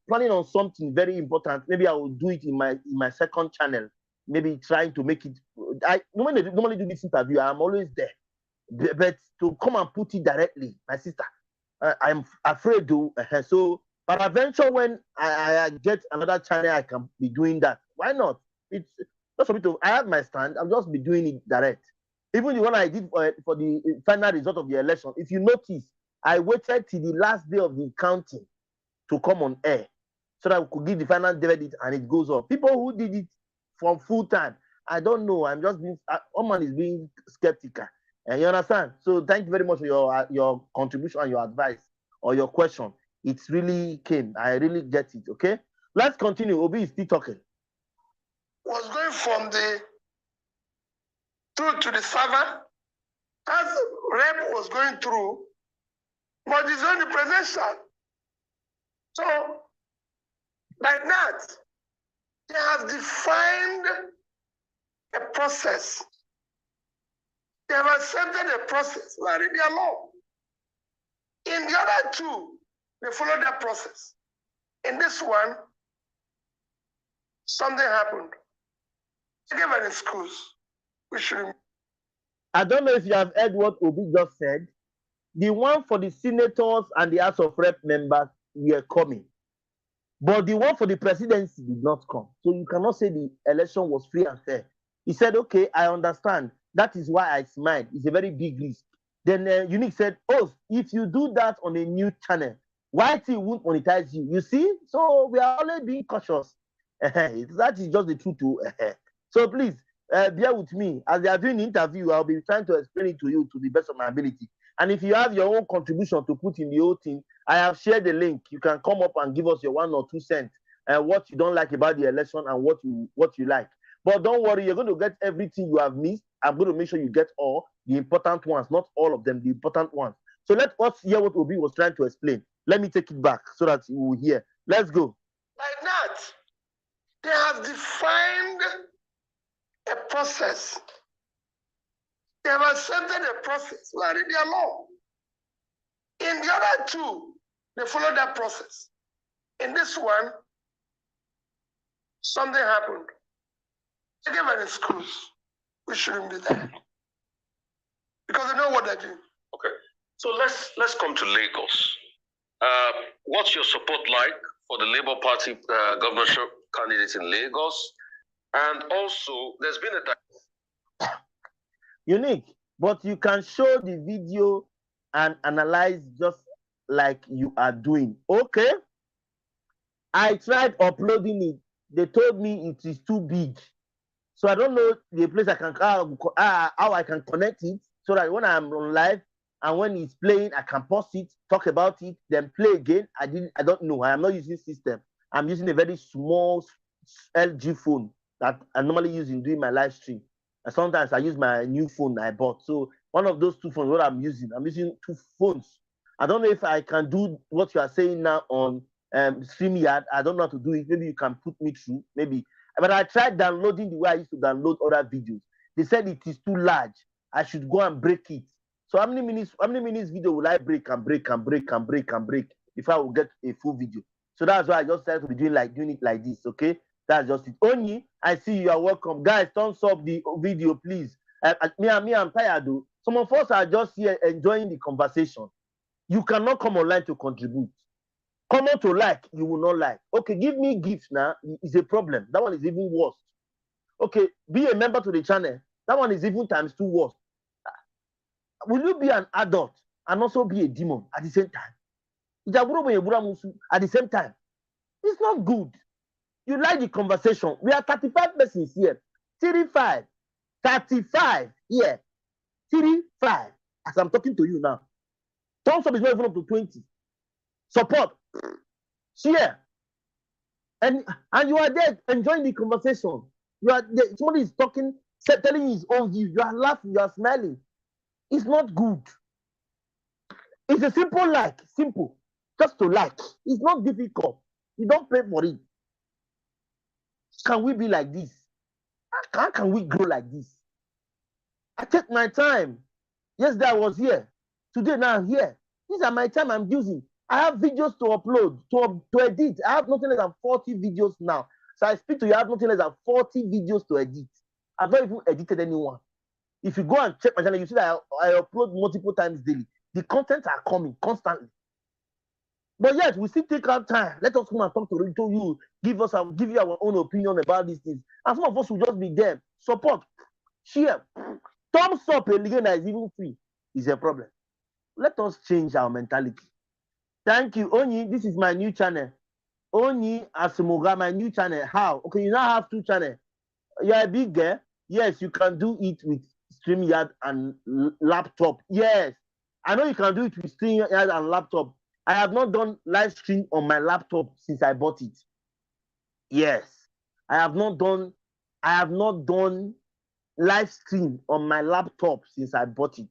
planning on something very important. Maybe I will do it in my second channel. Maybe trying to make it. I normally do this interview. I'm always there, but to come and put it directly, my sister, I'm afraid to. So, but eventually, when I get another channel, I can be doing that. Why not? It's just for me to. I have my stand. I'll just be doing it direct. Even the one I did for the final result of the election. If you notice, I waited till the last day of the counting to come on air. so that we could give the final verdict and it goes off. People who did it for full time, I don't know. I'm just being, Oman is being skeptical. And you understand? So thank you very much for your contribution and your advice or your question. It really came. I really get it. Okay, let's continue. Obi is still talking. Was going from the through to the server as rep was going through, but it's on the presidential. So like that, they have defined a process. They have accepted a process, like their law. In the other two, they follow that process. In this one, something happened. They gave an excuse. We should. I don't know if you have heard what Obi just said. The one for the senators and the House of Rep members were coming. But the one for the presidency did not come. So you cannot say the election was free and fair. He said, okay, I understand. That is why I smiled. It's a very big risk. Then Unique said, oh, if you do that on a new channel, YT won't monetize you. You see? So we are always being cautious. That is just the truth. So please, bear with me. As they are doing the interview, I'll be trying to explain it to you to the best of my ability. And if you have your own contribution to put in the whole thing, I have shared the link. You can come up and give us your 1 or 2 cents, what you don't like about the election and what you like. But don't worry, you're going to get everything you have missed. I'm going to make sure you get all the important ones, not all of them, the important ones. So let us hear what Obi was trying to explain. Let me take it back so that you will hear. Let's go. Like that, they have defined a process. They have accepted a process, like their law. In the other two, they follow that process. In this one, something happened. They gave an excuse. We shouldn't be there. Because they know what they're doing. Okay. So let's come to Lagos. What's your support like for the Labour Party governorship candidates in Lagos? And also, there's been a Unique, but you can show the video and analyze just like you are doing. Okay. I tried uploading it. They told me it is too big. So I don't know the place I can how I can connect it so that when I'm on live and when it's playing, I can pause it, talk about it, then play again. I don't know. I am not using system. I'm using a very small LG phone that I normally use in doing my live stream. And sometimes I use my new phone I bought. So one of those 2 phones, what I'm using 2 phones. I don't know if I can do what you are saying now on StreamYard. I don't know how to do it. Maybe you can put me through. Maybe. But I tried downloading the way I used to download other videos. They said it is too large. I should go and break it. So how many minutes video will I break if I will get a full video? So that's why I just started to be doing it like this. Okay, that's just it. Only I see you are welcome, guys. Thumbs up the video, please. I'm tired though. Some of us are just here enjoying the conversation. You cannot come online to contribute. Come on to like, you will not like. Okay, give me gifts now. It's a problem. That one is even worse. Okay, be a member to the channel. That one is even times 2 worse. Will you be an adult and also be a demon at the same time? At the same time. It's not good. You like the conversation. We are 35 persons here. 35 here. 35. As I'm talking to you now. Thumbs up is not even up to 20. Support. Share. And you are there enjoying the conversation. You are there, somebody is talking, telling you his own view. You are laughing, you are smiling. It's not good. It's a simple like. Simple. Just to like. It's not difficult. You don't pay for it. Can we be like this? How can we grow like this? I take my time. Yesterday I was here. Today now I'm here. These are my time I'm using. I have videos to upload, to edit. I have nothing less than 40 videos now. So I speak to you, I have nothing less than 40 videos to edit. I've not even edited anyone. If you go and check my channel, you see that I upload multiple times daily. The content are coming constantly. But yet, we still take our time. Let us come and talk to you, give you our own opinion about these things. And some of us will just be there. Support, share, thumbs up, again that is even free is a problem. Let us change our mentality. Thank you, Onyi. This is my new channel. Only Asimuga, my new channel. How? Okay, you now have 2 channels. You're a big girl. Yes, you can do it with StreamYard and laptop. Yes, I know you can do it with StreamYard and laptop. I have not done live stream on my laptop since I bought it. Yes, I have not done live stream on my laptop since I bought it.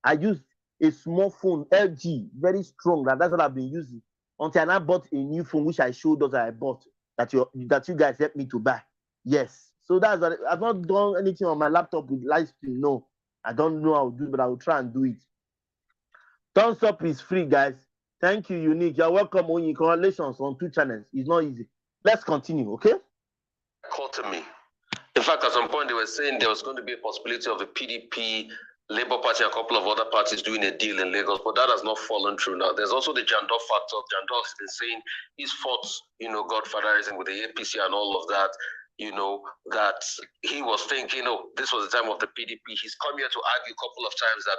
I used a small phone, LG, very strong. That's what I've been using until I now bought a new phone, which I showed us that I bought that you guys helped me to buy. Yes, so that's what I've not done anything on my laptop with live stream. No, I don't know how to do it, but I will try and do it. Thumbs up is free, guys. Thank you, Unique. You're welcome. On congratulations on 2 channels. It's not easy. Let's continue, okay? Called to me. In fact, at some point they were saying there was going to be a possibility of the PDP, Labour Party, and a couple of other parties doing a deal in Lagos, but that has not fallen through now. There's also the Jandor factor. Jandor has been saying he's fought, godfatherism with the APC and all of that, that he was thinking, this was the time of the PDP. He's come here to argue a couple of times that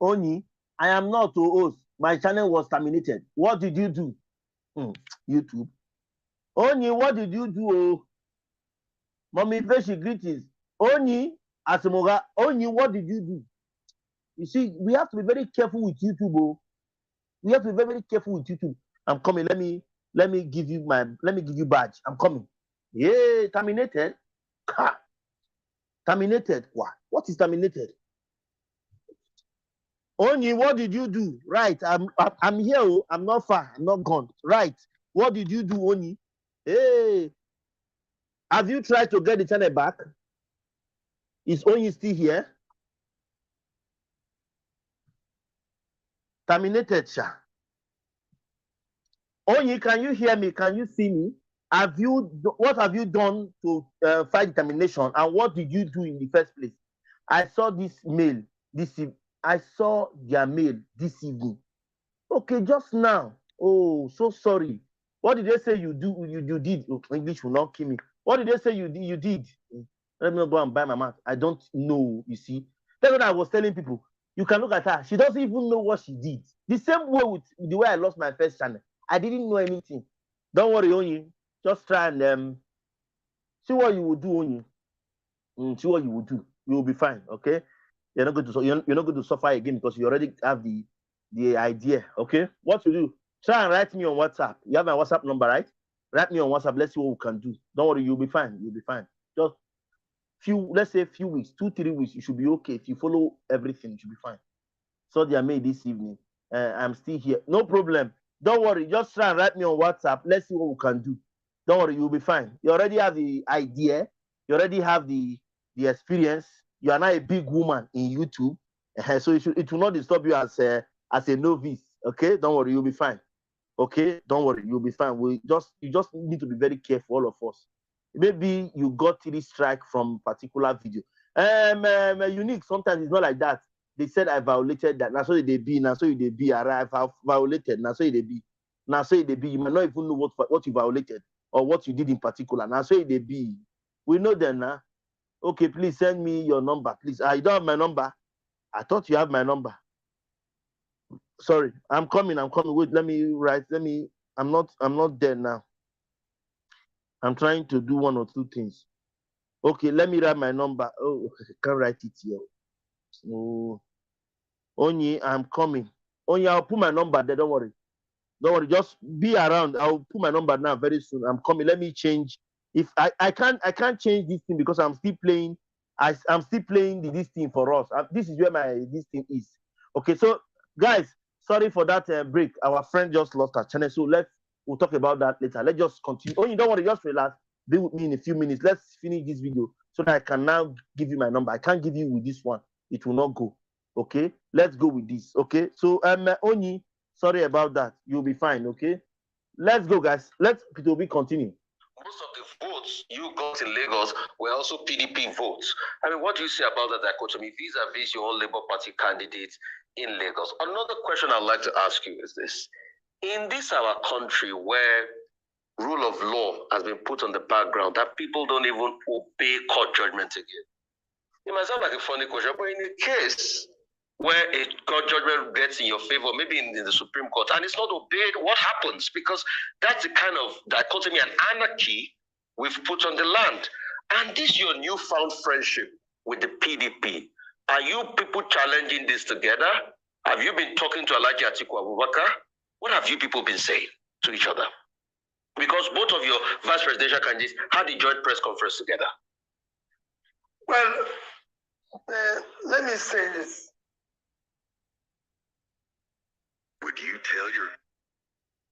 Oni, I am not to host. My channel was terminated. What did you do? YouTube. Oni, what did you do? Oh, Mommy Beshi, greetings. Oni, Asamoga, Oni, what did you do? You see, we have to be very careful with YouTube. Oh. We have to be very, very careful with YouTube. I'm coming. Let me give you badge. I'm coming. Yeah, terminated. Terminated. What is terminated? Oni, what did you do? Right, I'm here. Oh. I'm not far. I'm not gone. Right. What did you do, Oni? Hey, have you tried to get the channel back? Is Oni still here? Terminated, Sha. Oni, can you hear me? Can you see me? What have you done to fight termination? And what did you do in the first place? I saw this mail I saw their mail this evening. Okay, just now. Oh, so sorry. What did they say you did? Oh, English will not kill me. What did they say you did? Let me not go and buy my mouth. I don't know, you see. That's what I was telling people. You can look at her. She doesn't even know what she did. The same way with the way I lost my first channel. I didn't know anything. Don't worry, Onyi. Just try and see what you will do, Onyi. See what you will do. You will be fine, okay? You're not going to suffer again because you already have the idea, okay? What to do? Try and write me on WhatsApp. You have my WhatsApp number, right? Write me on WhatsApp. Let's see what we can do. Don't worry, you'll be fine. You'll be fine. Just let's say a few weeks, 2-3 weeks, you should be okay. If you follow everything, you should be fine. So they are made this evening. I'm still here. No problem. Don't worry. Just try and write me on WhatsApp. Let's see what we can do. Don't worry, you'll be fine. You already have the idea. You already have the experience. You are now a big woman in YouTube. So it will not disturb you as a novice. Okay? Don't worry, you'll be fine. Okay? Don't worry, you'll be fine. You just need to be very careful, all of us. Maybe you got 3 strikes from particular video. Unique, sometimes it's not like that. They said I violated that. Now so they be. Now so they be. I violated. Now so they be. Now so they be. You might not even know what you violated or what you did in particular. Now so they be. We know them now. Okay, please send me your number, please. You don't have my number. I thought you have my number. Sorry, I'm coming. Wait, let me write. I'm not there now. I'm trying to do 1 or 2 things. Okay, let me write my number. Oh, I can't write it here. Oh, Onyi, I'm coming. Onyi, I'll put my number there. Don't worry. Just be around. I'll put my number now very soon. I'm coming. Let me change. If I can't change this thing because I'm still playing. I'm still playing this thing for us. This is where this thing is. Okay, so guys, sorry for that break. Our friend just lost her channel, so we'll talk about that later. Let's just continue. Oh, you don't worry, just relax. Be with me in a few minutes. Let's finish this video so that I can now give you my number. I can't give you with this one. It will not go. Okay, let's go with this. Okay, so Onyi, sorry about that. You'll be fine. Okay, let's go, guys. Let's continue. Most of the votes you got in Lagos were also PDP votes. I mean, what do you say about that dichotomy vis-a-vis your own Labour Party candidates in Lagos? Another question I'd like to ask you is this. In this our country where rule of law has been put on the background, that people don't even obey court judgment again. It might sound like a funny question, but in a case where a court judgment gets in your favor, maybe in the Supreme Court, and it's not obeyed, what happens? Because that's the kind of dichotomy and anarchy we've put on the land. And this your newfound friendship with the PDP. Are you people challenging this together? Have you been talking to Alhaji Atiku Abubakar? What have you people been saying to each other? Because both of your vice presidential candidates had a joint press conference together. Well, let me say this. Would you tell your...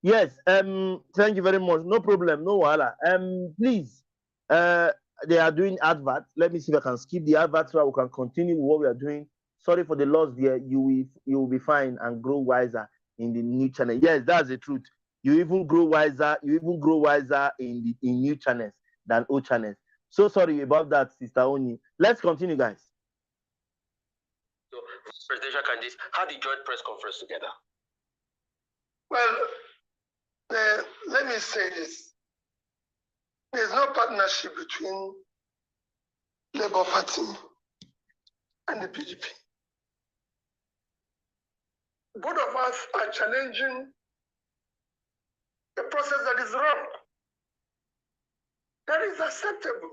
Yes, thank you very much. No problem, no wahala. Please, they are doing adverts. Let me see if I can skip the adverts so we can continue with what we are doing. Sorry for the loss there. You will be fine and grow wiser in the new channel. Yes, that's the truth. You even grow wiser. You even grow wiser in new channels than old channels. So sorry about that, Sister Oni. Let's continue, guys. So, presidential candidates had a joint press conference together. Well, let me say this. There's no partnership between Labour Party and the PDP. Both of us are challenging a process that is wrong. That is acceptable.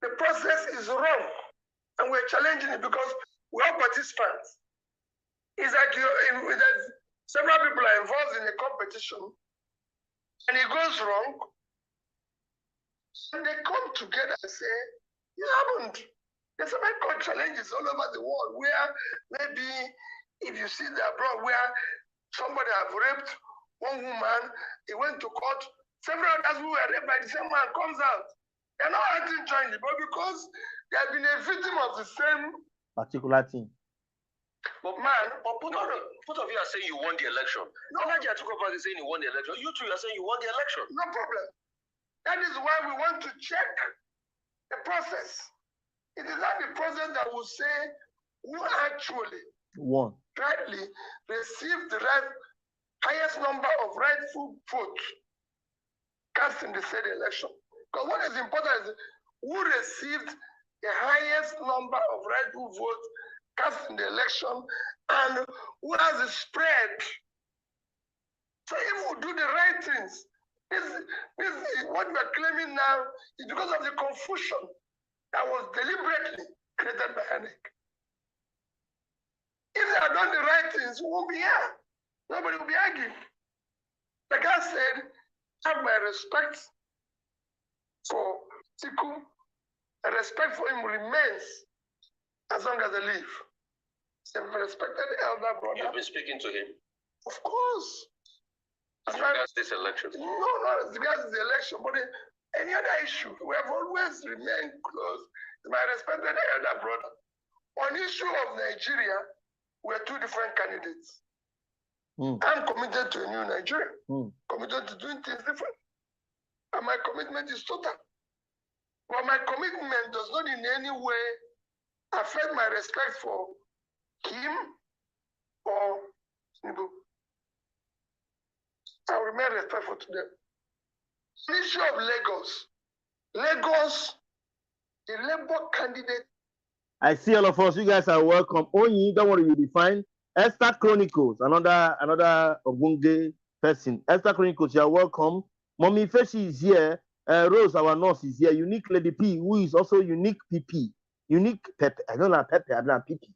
The process is wrong, and we're challenging it because we are participants. It's like several people are involved in a competition, and it goes wrong, and they come together and say, "You haven't." There's something called challenges all over the world where maybe if you see the abroad where somebody have raped one woman, he went to court, several others who were raped by the same man comes out. They're not acting jointly, but because they have been a victim of the same particular thing. But both of you are saying you won the election. No, Alhaji Atiku Abubakar is saying you won the election. You two are saying you won the election. No problem. That is why we want to check the process. It is not the process that will say who actually won, rightly received the highest number of rightful votes cast in the said election. Because what is important is who received the highest number of rightful votes cast in the election and who has the spread. So if we do the right things, this what we are claiming now is because of the confusion that was deliberately created by ANEC. If they had done the right things, we won't be here. Nobody will be arguing. Like I said, have my respect for Tiku. And respect for him remains as long as I live. He's a respected elder brother. You've been speaking to him? Of course. As regards this election? No, not as regards the election, but any other issue. We have always remained close. My respected elder brother. On the issue of Nigeria, we're two different candidates. I'm committed to a new Nigeria. Committed to doing things different. And my commitment is total. But my commitment does not in any way affect my respect for him or Tinubu. I will remain respectful to them. The issue of Lagos, the Labour candidate. I see all of us. You guys are welcome. Onyi, don't worry, you'll be fine. Esther Chronicles, another Obunge person. Esther Chronicles, you are welcome. Mommy Feshi is here. Rose, our nurse, is here. Unique Lady P, who is also Unique PP. Unique Pepe. I don't know Pepe, I don't know PP.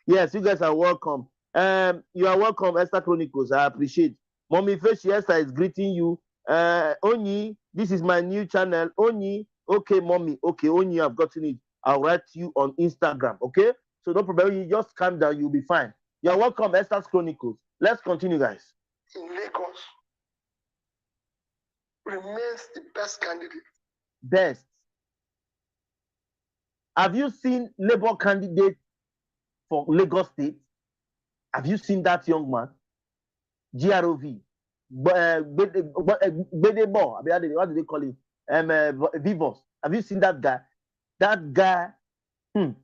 Yes, you guys are welcome. You are welcome, Esther Chronicles. I appreciate. Mommy Feshi Esther is greeting you. Onyi, this is my new channel. Onyi, okay, mommy. Okay, Onyi, I've gotten it. I'll write you on Instagram, okay? So no problem. You just calm down. You'll be fine. You're welcome, Esther's Chronicles. Let's continue, guys. In Lagos remains the best candidate. Best. Have you seen Labour candidate for Lagos State? Have you seen that young man? GROV. Bedebo. What do they call him? Vivos. Have you seen that guy? That guy, come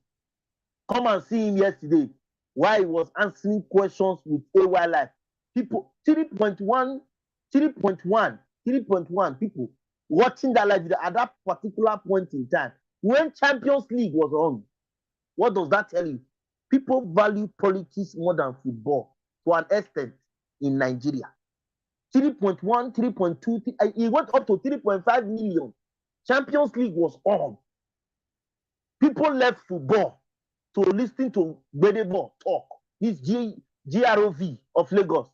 and see him yesterday while he was answering questions with AY Life. People, 3.1 people watching that live video at that particular point in time when Champions League was on. What does that tell you? People value politics more than football to an extent in Nigeria. 3.1, 3.2, it went up to 3.5 million. Champions League was on. People left football to listen to Gbedebo talk, this GROV of Lagos.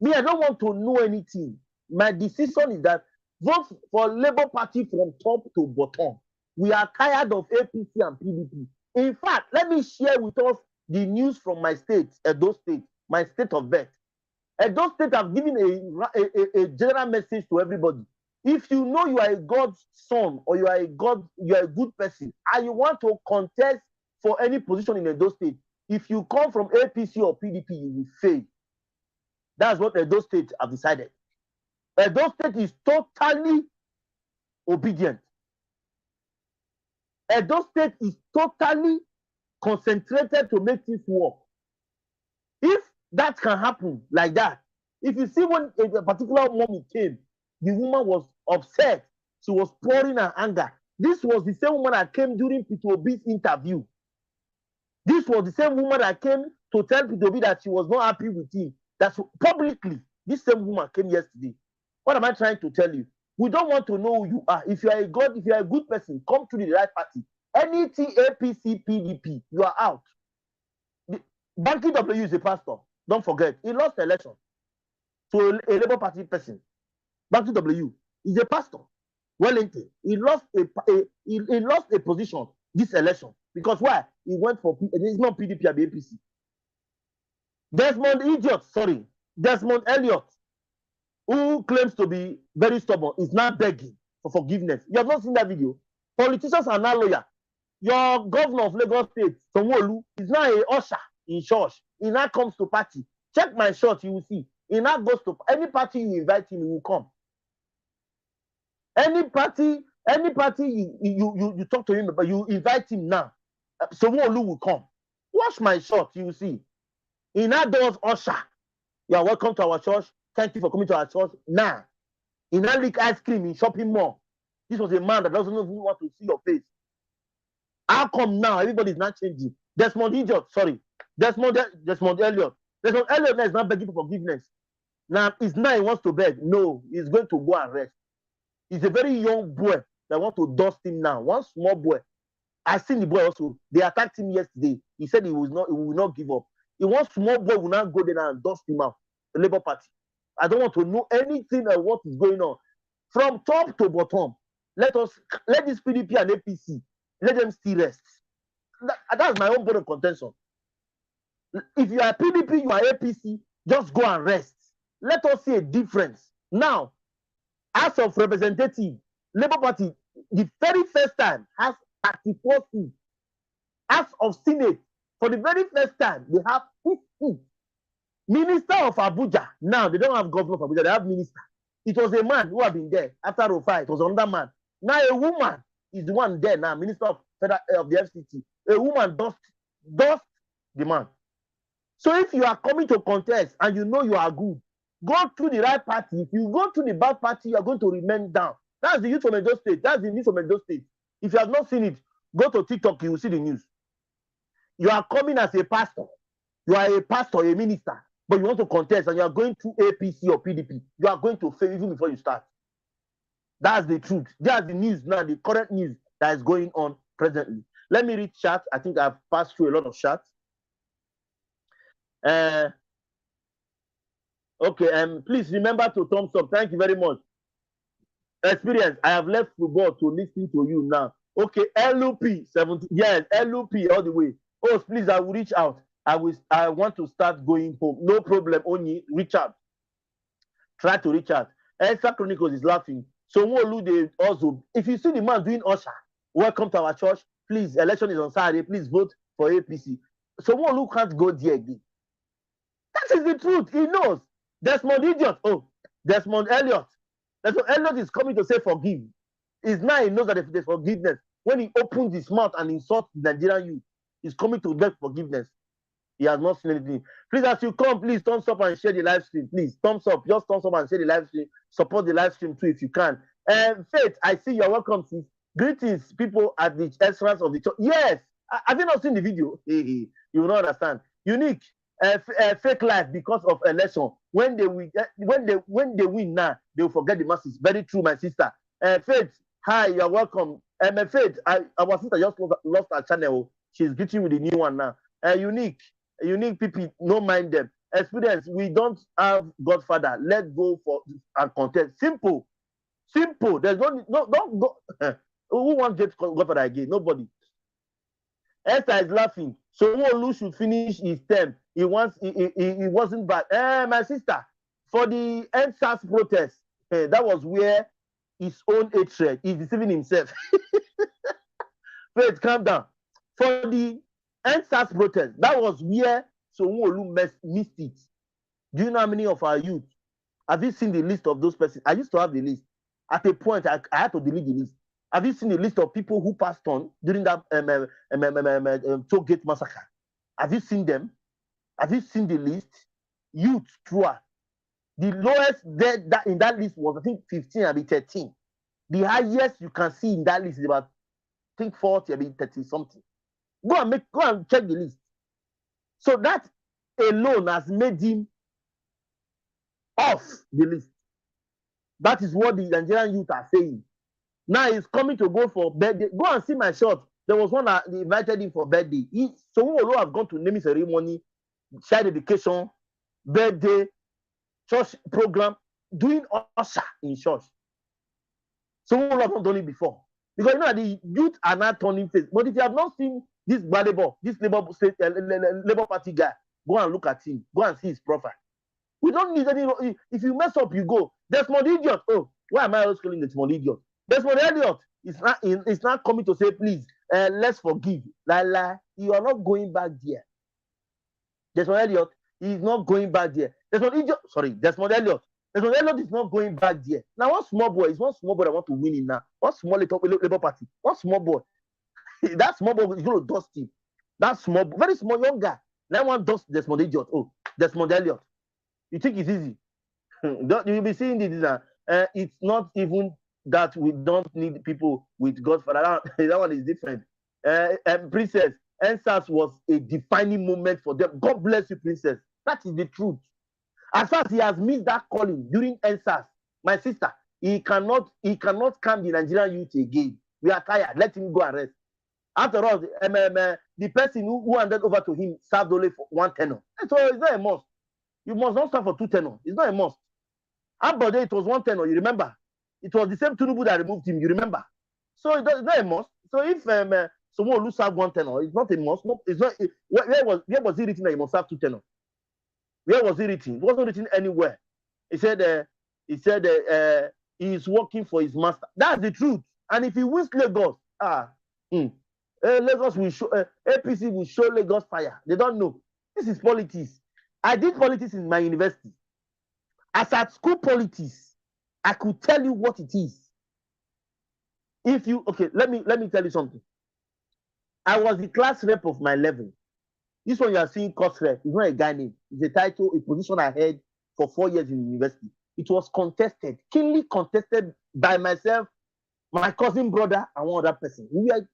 Me, I don't want to know anything. My decision is that vote for Labour Party from top to bottom. We are tired of APC and PDP. In fact, let me share with us the news from my state, Edo State, my state of birth. Edo State have given a general message to everybody. If you know you are a God's son or you are a good person and you want to contest for any position in Edo State, if you come from APC or PDP, you will fail. That's what Edo State have decided. Edo State is totally obedient. Edo State is totally concentrated to make things work. If that can happen like that, if you see when a particular mommy came, the woman was upset. She was pouring her anger. This was the same woman that came during Peter Obi's interview. This was the same woman that came to tell Peter Obi that she was not happy with him. That's publicly. This same woman came yesterday. What am I trying to tell you? We don't want to know who you are. If you are a good person, come to the right party. Anything APC, PDP, you are out. Banky W is a pastor. Don't forget, he lost the election to a Labour Party person. Banky W is a pastor. Wellington, he lost a position this election because why? He went for it's not PDP or the APC. Desmond Elliott, who claims to be very stubborn, is now begging for forgiveness. You have not seen that video. Politicians are now lawyers. Your governor of Lagos State, Sanwo-Olu, is now a usher in church. He now comes to party. Check my shot, you will see. He now goes to any party you invite him, he will come. Any party you talk to him, but you invite him now, Sanwo-Olu will come. Watch my shot, you will see. He now does usher. You are welcome to our church. Thank you for coming to our church. Now, he now lick ice cream in shopping mall. This was a man that doesn't even want to see your face. How come now everybody is not changing? Desmond Elliott. Desmond Elliott now is not begging for forgiveness. Now it's now he wants to beg. No, he's going to go and rest. He's a very young boy that want to dust him now. One small boy. I seen the boy also. They attacked him yesterday. He said he will not give up. He one small boy will not go there and dust him out. The Labour Party. I don't want to know anything of what is going on. From top to bottom, let this PDP and APC, let them still rest. That's my own bone of contention. If you are PDP, you are APC, just go and rest. Let us see a difference. Now, as of representative, Labour Party, the very first time, has 34 seats. As of Senate, for the very first time, they have 50. Minister of Abuja, now they don't have governor of Abuja, they have minister. It was a man who had been there after Rufai, it was another man. Now a woman is the one there now, minister of the FCT. A woman dust the man. So if you are coming to contest and you know you are good, go to the right party. If you go to the bad party, you are going to remain down. That's the youth from Edo State. That's the news from Edo State. If you have not seen it, go to TikTok, you will see the news. You are coming as a pastor. You are a pastor, a minister, but you want to contest and you are going to APC or PDP. You are going to fail even before you start. That's the truth. That's the news now, the current news that is going on presently. Let me read chat. I think I've passed through a lot of chats. Okay, please remember to thumbs up. Thank you very much. Experience. I have left football to listen to you now. Okay, LUP 70. Yes, LUP all the way. Oh, please, I will reach out. I want to start going home. No problem. Only reach out. Try to reach out. Extra Chronicles is laughing. So they also, if you see the man doing usher, welcome to our church. Please, election is on Saturday. Please vote for APC. So can't go there again. That is the truth. He knows. Desmond Elliott. Oh, Desmond Elliott. Desmond Elliott is coming to say forgive. It's now he knows that there's forgiveness. When he opens his mouth and insults the Nigerian youth, he's coming to beg forgiveness. He has not seen anything. Please, as you come, please thumbs up and share the live stream. Please, thumbs up. Just thumbs up and share the live stream. Support the live stream too if you can. Faith, I see you're welcome, sis. Greetings, people at the entrance of the church. Yes, Have you not seen the video? You will not understand. Unique, fake life because of election. When they win now, they will forget the masses. Very true, my sister. Faith, hi, you're welcome. Faith, our sister just lost her channel. She's greeting with the new one now. Unique people, no mind them. Experience, we don't have Godfather. Let's go for and contest. Simple. There's don't go. Who wants to get Godfather again? Nobody. Esther is laughing. So Olu should finish his term. He wasn't bad. My sister, for the NSAS protest, that was where his own hatred, he's deceiving himself. Faith, calm down. For the NSAS protest, that was where Olu missed it. Do you know how many of our youth? Have you seen the list of those persons? I used to have the list. At a point, I had to delete the list. Have you seen the list of people who passed on during that toll gate massacre? Have you seen them? Have you seen the list? Youth throughout. The lowest dead in that list was, I think, 15, I mean 13. The highest you can see in that list is about, I think, 40, I mean 30 something. Go and check the list. So that alone has made him off the list. That is what the Nigerian youth are saying. Now he's coming to go for birthday. Go and see my shot. There was one that they invited him for birthday. So we all have gone to naming ceremony, child education, birthday, church program, doing usher in church. So we all have not done it before. Because you know the youth are not turning face. But if you have not seen this Gbadebo, this Labour Party guy, go and look at him. Go and see his profile. We don't need any. If you mess up, you go. Desmond Idiot. Oh, why am I always calling Desmond Idiot? Desmond Elliot is not coming to say, please, let's forgive. You are not going back there. Desmond Elliot is not going back there. Desmond Elliot. Desmond Elliot is not going back there. Now, one small boy that want to win it now. One small little Labour Party. One small boy. That small boy is going to dust him. That small, very small young guy. Now one dust Desmond Idiot. Oh, Desmond Elliot. You think it's easy? You'll be seeing this. It's not even that we don't need people with Godfather. That one is different. Princess, NSAS was a defining moment for them. God bless you, Princess. That is the truth. As far as he has missed that calling during NSAS, my sister, he cannot calm the Nigerian youth again. We are tired. Let him go and rest. After all, the person who handed over to him served only for one tenor. So it's not a must. You must not serve for 2 tenors. It's not a must. Ambode, it was 1 tenor. You remember? It was the same Tinubu that removed him. You remember? So it's not a must. So if someone will serve 1 tenor, it's not a must. No, it's not. Where was it written that you must serve 2 tenors? Where was it written? It wasn't written anywhere. He said he is working for his master. That's the truth. And if he wins Lagos, Lagos will show, APC will show Lagos fire. They don't know. This is politics. I did politics in my university. As at school politics, I could tell you what it is. If you let me tell you something. I was the class rep of my level. This one you are seeing, course rep, is not a guy name. It's a title, a position I had for 4 years in the university. It was contested, keenly contested by myself, my cousin brother, and one other person.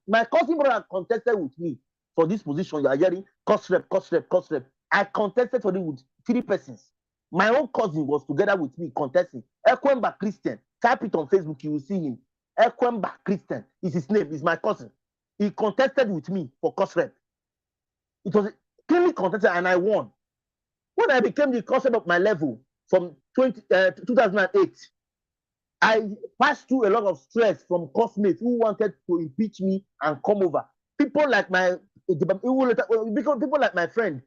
My cousin brother contested with me for this position. You are hearing course rep. I contested for it with 3 persons. My own cousin was together with me contesting. Ekwemba Christian. Type it on Facebook, you will see him. Ekwemba Christian is his name, is my cousin. He contested with me for course rep. It was clearly contested and I won. When I became the course rep of my level from 2008, I passed through a lot of stress from classmates who wanted to impeach me and come over. People like my friend,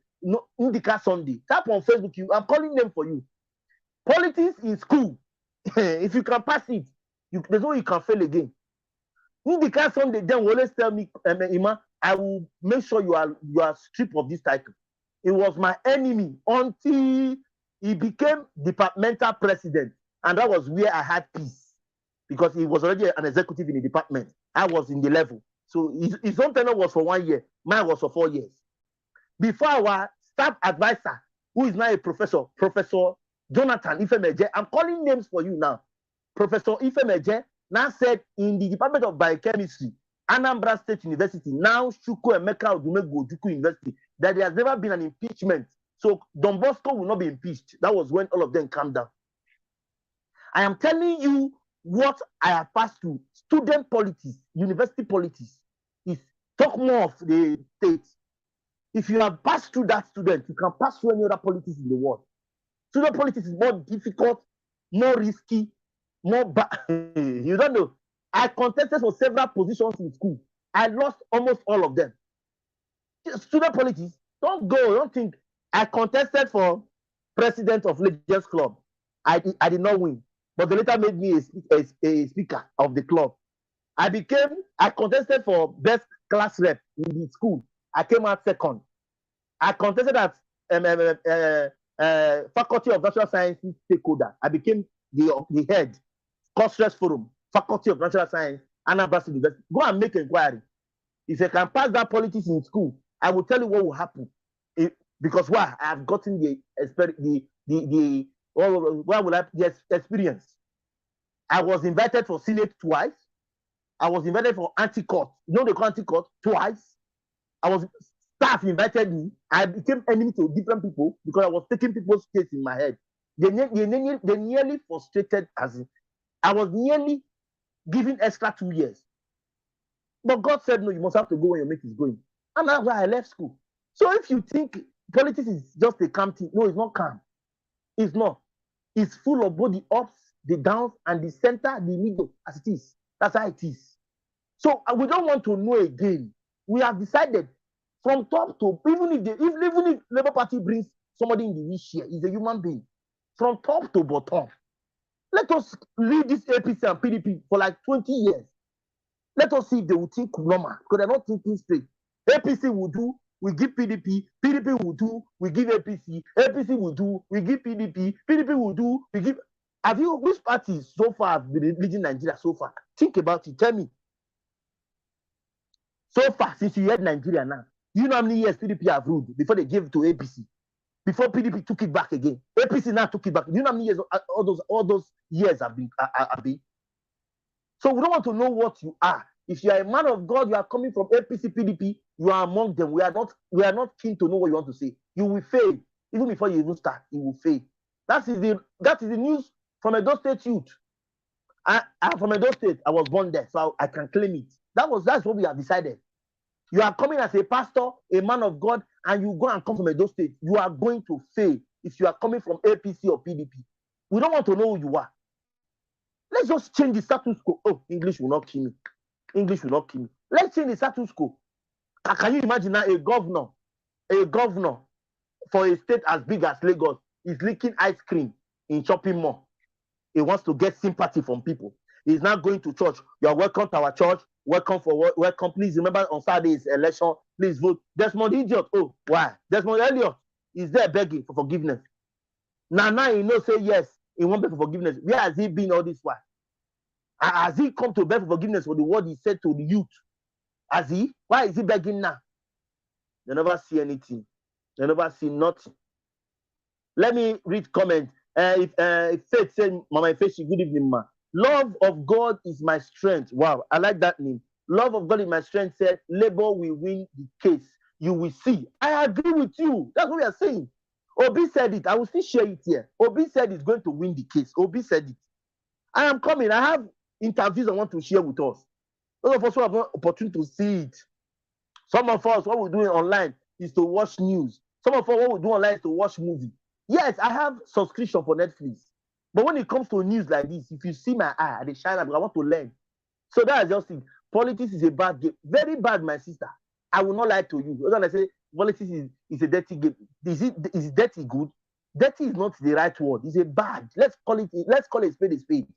Indika Sunday. Tap on Facebook, I'm calling them for you. Politics in school, if you can pass it, there's no way you can fail again. Indika Sunday then will always tell me, Ima, I will make sure you are stripped of this title. It was my enemy until he became departmental president. And that was where I had peace. Because he was already an executive in the department. I was in the level. So his own tenure was for 1 year. Mine was for 4 years. Before our staff advisor, who is now a professor, Professor Jonathan Ifemeje, I'm calling names for you now. Professor Ifemeje now said in the Department of Biochemistry, Anambra State University, now Shuko Emeka Odumegwu Ojukwu University, that there has never been an impeachment. So Don Bosco will not be impeached. That was when all of them calmed down. I am telling you what I have passed through. Student politics, university politics, is talk more of the state. If you have passed through that student, you can pass through any other politics in the world. Student politics is more difficult, more risky, more you don't know. I contested for several positions in school. I lost almost all of them. Student politics, don't think. I contested for president of Legends Club. I did not win, but they later made me a speaker of the club. I contested for best class rep in the school. I came out second. I contested at Faculty of Natural Sciences stakeholder. I became the head, Costress Forum, Faculty of Natural Science, Anambra University. Go and make inquiry. If you can pass that politics in school, I will tell you what will happen. Because why? I have gotten the experience. I was invited for Senate twice. I was invited for anti-court. You know they call anti-court twice. Staff invited me. I became enemy to different people because I was taking people's case in my head. They nearly frustrated I was nearly given extra 2 years. But God said, no, you must have to go when your mate is going. And that's why I left school. So if you think politics is just a calm thing, no, it's not calm. It's not. It's full of both the ups, the downs, and the center, the middle, as it is. That's how it is. So we don't want to know again. We have decided from top to, even if Labour Party brings somebody in the wheelchair, he's a human being. From top to bottom. Let us leave this APC and PDP for like 20 years. Let us see if they will think normal, because they're not thinking straight. APC will do, we give PDP, PDP will do, we give APC, APC will do, we give PDP, PDP will do, we give. Which parties so far have been leading Nigeria so far? Think about it, tell me. So far, since you had Nigeria now, you know how many years PDP have ruled before they gave it to APC? Before PDP took it back again. APC now took it back. You know how many years all those years have been? So we don't want to know what you are. If you are a man of God, you are coming from APC, PDP, you are among them. We are not keen to know what you want to say. You will fail. Even before you even start, you will fail. That is the news from Edo State youth. I'm from Edo State. I was born there, so I can claim it. That's what we have decided. You are coming as a pastor, a man of God, and you go and come from Edo State. You are going to fail if you are coming from APC or PDP. We don't want to know who you are. Let's just change the status quo. Oh, English will not kill me. English will not kill me. Let's change the status quo. Can you imagine now a governor for a state as big as Lagos is licking ice cream in shopping mall? He wants to get sympathy from people. He's not going to church. You are welcome to our church. Welcome. Please remember on Saturday's election. Please vote. Desmond Idiot. Oh, why? Desmond Elliott is there begging for forgiveness. Now he knows say yes. He won't beg for forgiveness. Where has he been all this while? Has he come to beg for forgiveness for the word he said to the youth? Has he? Why is he begging now? They never see anything. They never see nothing. Let me read comment. If Faith said, Mama Ifeshi, good evening, ma. Love of God is my strength. Wow, I like that name. Love of God is my strength said, Labour will win the case. You will see. I agree with you. That's what we are saying. Obi said it. I will still share it here. Obi said he's going to win the case. Obi said it. I am coming. I have interviews I want to share with us. Those of us who have an opportunity to see it. Some of us, what we're doing online is to watch news. Some of us, what we do online is to watch movies. Yes, I have subscription for Netflix. But when it comes to news like this, if you see my eye, I shine because I want to learn. So that's just it. Politics is a bad game. Very bad, my sister. I will not lie to you. When I say politics is a dirty game, is dirty good? Dirty is not the right word. It's a bad. Let's call it a spade a spade.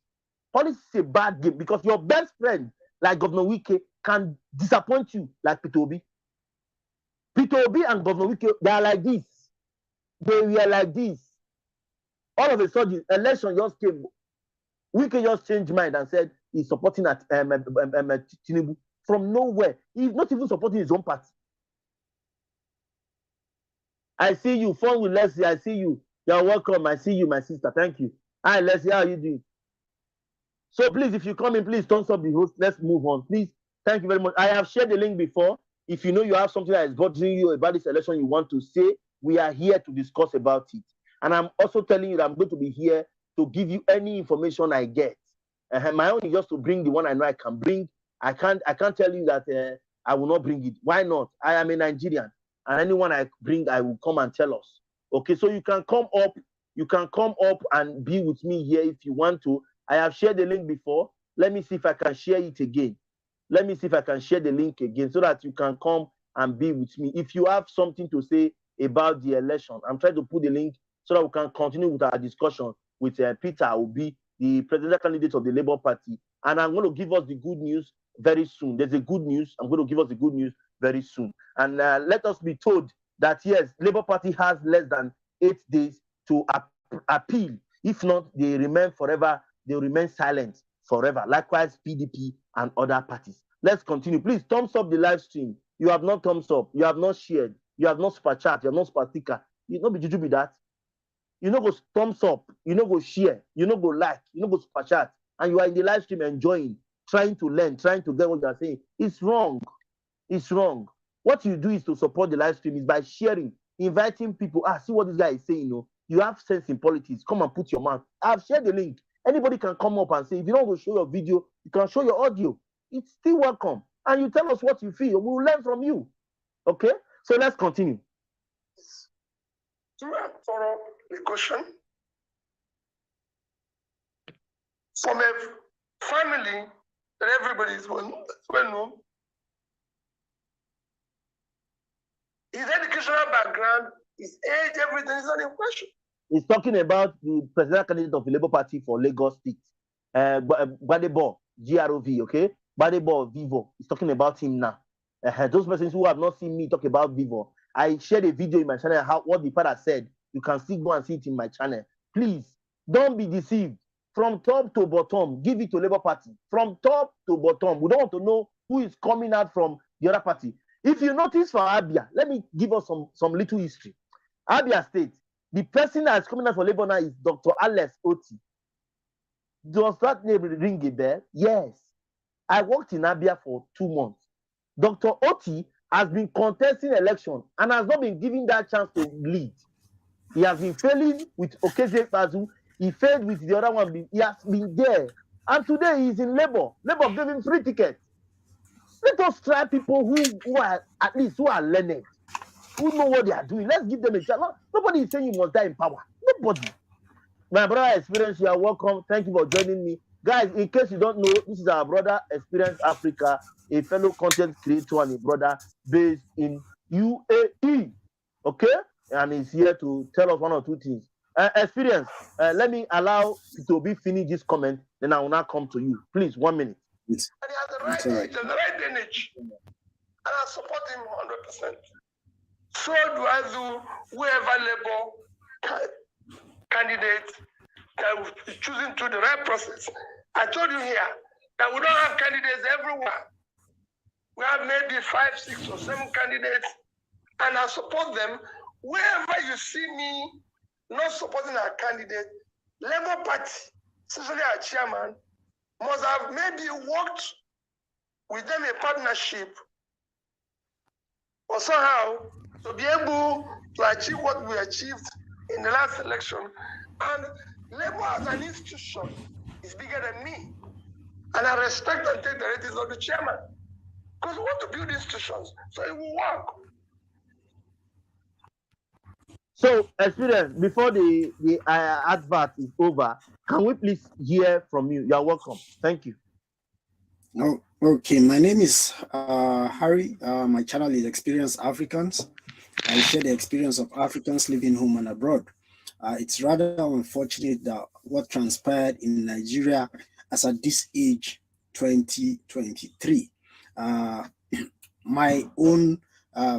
Politics is a bad game because your best friend, like Governor Wike, can disappoint you like Peter Obi. Peter Obi and Governor Wike, they are like this. They were like this. All of a sudden, election just came. Wike just changed mind and said he's supporting Tinubu from nowhere. He's not even supporting his own party. I see you. Phone with Leslie. I see you. You're welcome. I see you, my sister. Thank you. Hi, Leslie. How are you doing? So please, if you come in, please don't stop the host. Let's move on. Please, Thank you very much. I have shared the link before. If you know you have something that is bothering you about this election you want to say, we are here to discuss about it. And I'm also telling you that I'm going to be here to give you any information I get. My own is just to bring the one I know I can bring. I can't tell you that I will not bring it. Why not? I am a Nigerian, and anyone I bring, I will come and tell us. Okay, so you can come up. You can come up and be with me here if you want to. I have shared the link before. Let me see if I can share it again. Let me see if I can share the link again so that you can come and be with me. If you have something to say about the election, I'm trying to put the link so that we can continue with our discussion with Peter Obi, the presidential candidate of the Labour Party. And I'm going to give us the good news very soon. There's a good news. I'm going to give us the good news very soon. And let us be told that, yes, Labour Party has less than 8 days to appeal. If not, they remain forever. They remain silent forever. Likewise, PDP and other parties. Let's continue. Please thumbs up the live stream. You have not thumbs up. You have not shared. You have not super chat. You have not super sticker. You know, be juju be that. You know, go thumbs up. You know, go share. You know, go like. You know, go super chat. And you are in the live stream enjoying, trying to learn, trying to get what you are saying. It's wrong. It's wrong. What you do is to support the live stream is by sharing, inviting people. See what this guy is saying. You know, you have sense in politics. Come and put your mouth. I've shared the link. Anybody can come up and say, if you don't want to show your video, you can show your audio. It's still welcome. And you tell us what you feel. We will learn from you. Okay? So let's continue. To thorough discussion from a family that everybody is well known. His educational background, his age, everything is not in question. He's talking about the presidential candidate of the Labour Party for Lagos State, Gbadebo, GROV, okay? Gbadebo Vivo. He's talking about him now. Those persons who have not seen me talk about Vivo, I shared a video in my channel, what the father said. You can still go and see it in my channel. Please, don't be deceived. From top to bottom, give it to Labour Party. From top to bottom. We don't want to know who is coming out from the other party. If you notice for Abia, let me give us some little history. Abia State, the person that is coming out for Labour now is Dr. Alex Oti. Does that name ring a bell? Yes. I worked in Abia for 2 months. Dr. Oti has been contesting election and has not been given that chance to lead. He has been failing with Okeze Bazu. He failed with the other one. He has been there. And today he is in Labour. Labour gave him free tickets. Let us try people who are at least who are learned, who know what they are doing. Let's give them a chance. Nobody is saying you must die in power. Nobody. My brother Experience, you are welcome. Thank you for joining me. Guys, in case you don't know, this is our brother Experience Africa, a fellow content creator and a brother based in UAE. Okay? And he's here to tell us 1 or 2 things. Experience, let me allow to be finish this comment, then I will now come to you. Please, 1 minute. And he has the right age, the right lineage. And I support him 100%. So do I do whoever Labour candidate that is choosing through the right process. I told you here that we don't have candidates everywhere. We have maybe 5, 6, or 7 candidates, and I support them. Wherever you see me not supporting our candidate, Labour Party, especially our chairman, must have maybe worked with them a partnership or somehow to be able to achieve what we achieved in the last election. And Labour as an institution is bigger than me. And I respect and take the ratings of the chairman. Because we want to build institutions, so it will work. So, Experience, before the advert is over, can we please hear from you? You are welcome. Thank you. Oh, okay, my name is Harry. My channel is Experience Africans. I share the experience of Africans living home and abroad. It's rather unfortunate that what transpired in Nigeria as at this age, 2023. My own,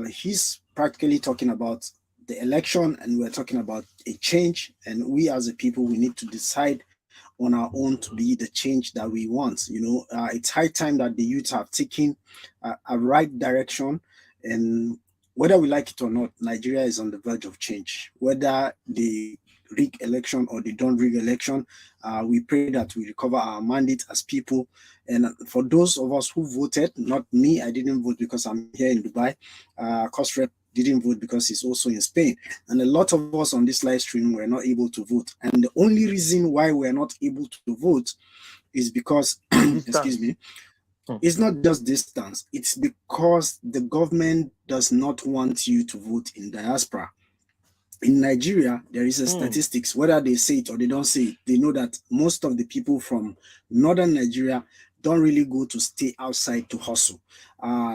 he's practically talking about the election, and we're talking about a change, and we as a people, we need to decide on our own to be the change that we want. You know, it's high time that the youth have taken a right direction, and whether we like it or not, Nigeria is on the verge of change. Whether they rig election or they don't rig election. We pray that we recover our mandate as people. And for those of us who voted, not me, I didn't vote because I'm here in Dubai. Cost Rep didn't vote because he's also in Spain. And a lot of us on this live stream were not able to vote. And the only reason why we're not able to vote is because, excuse me, it's not just distance. It's because the government does not want you to vote in diaspora. In Nigeria, there is a statistics, whether they say it or they don't say it, they know that most of the people from northern Nigeria don't really go to stay outside to hustle.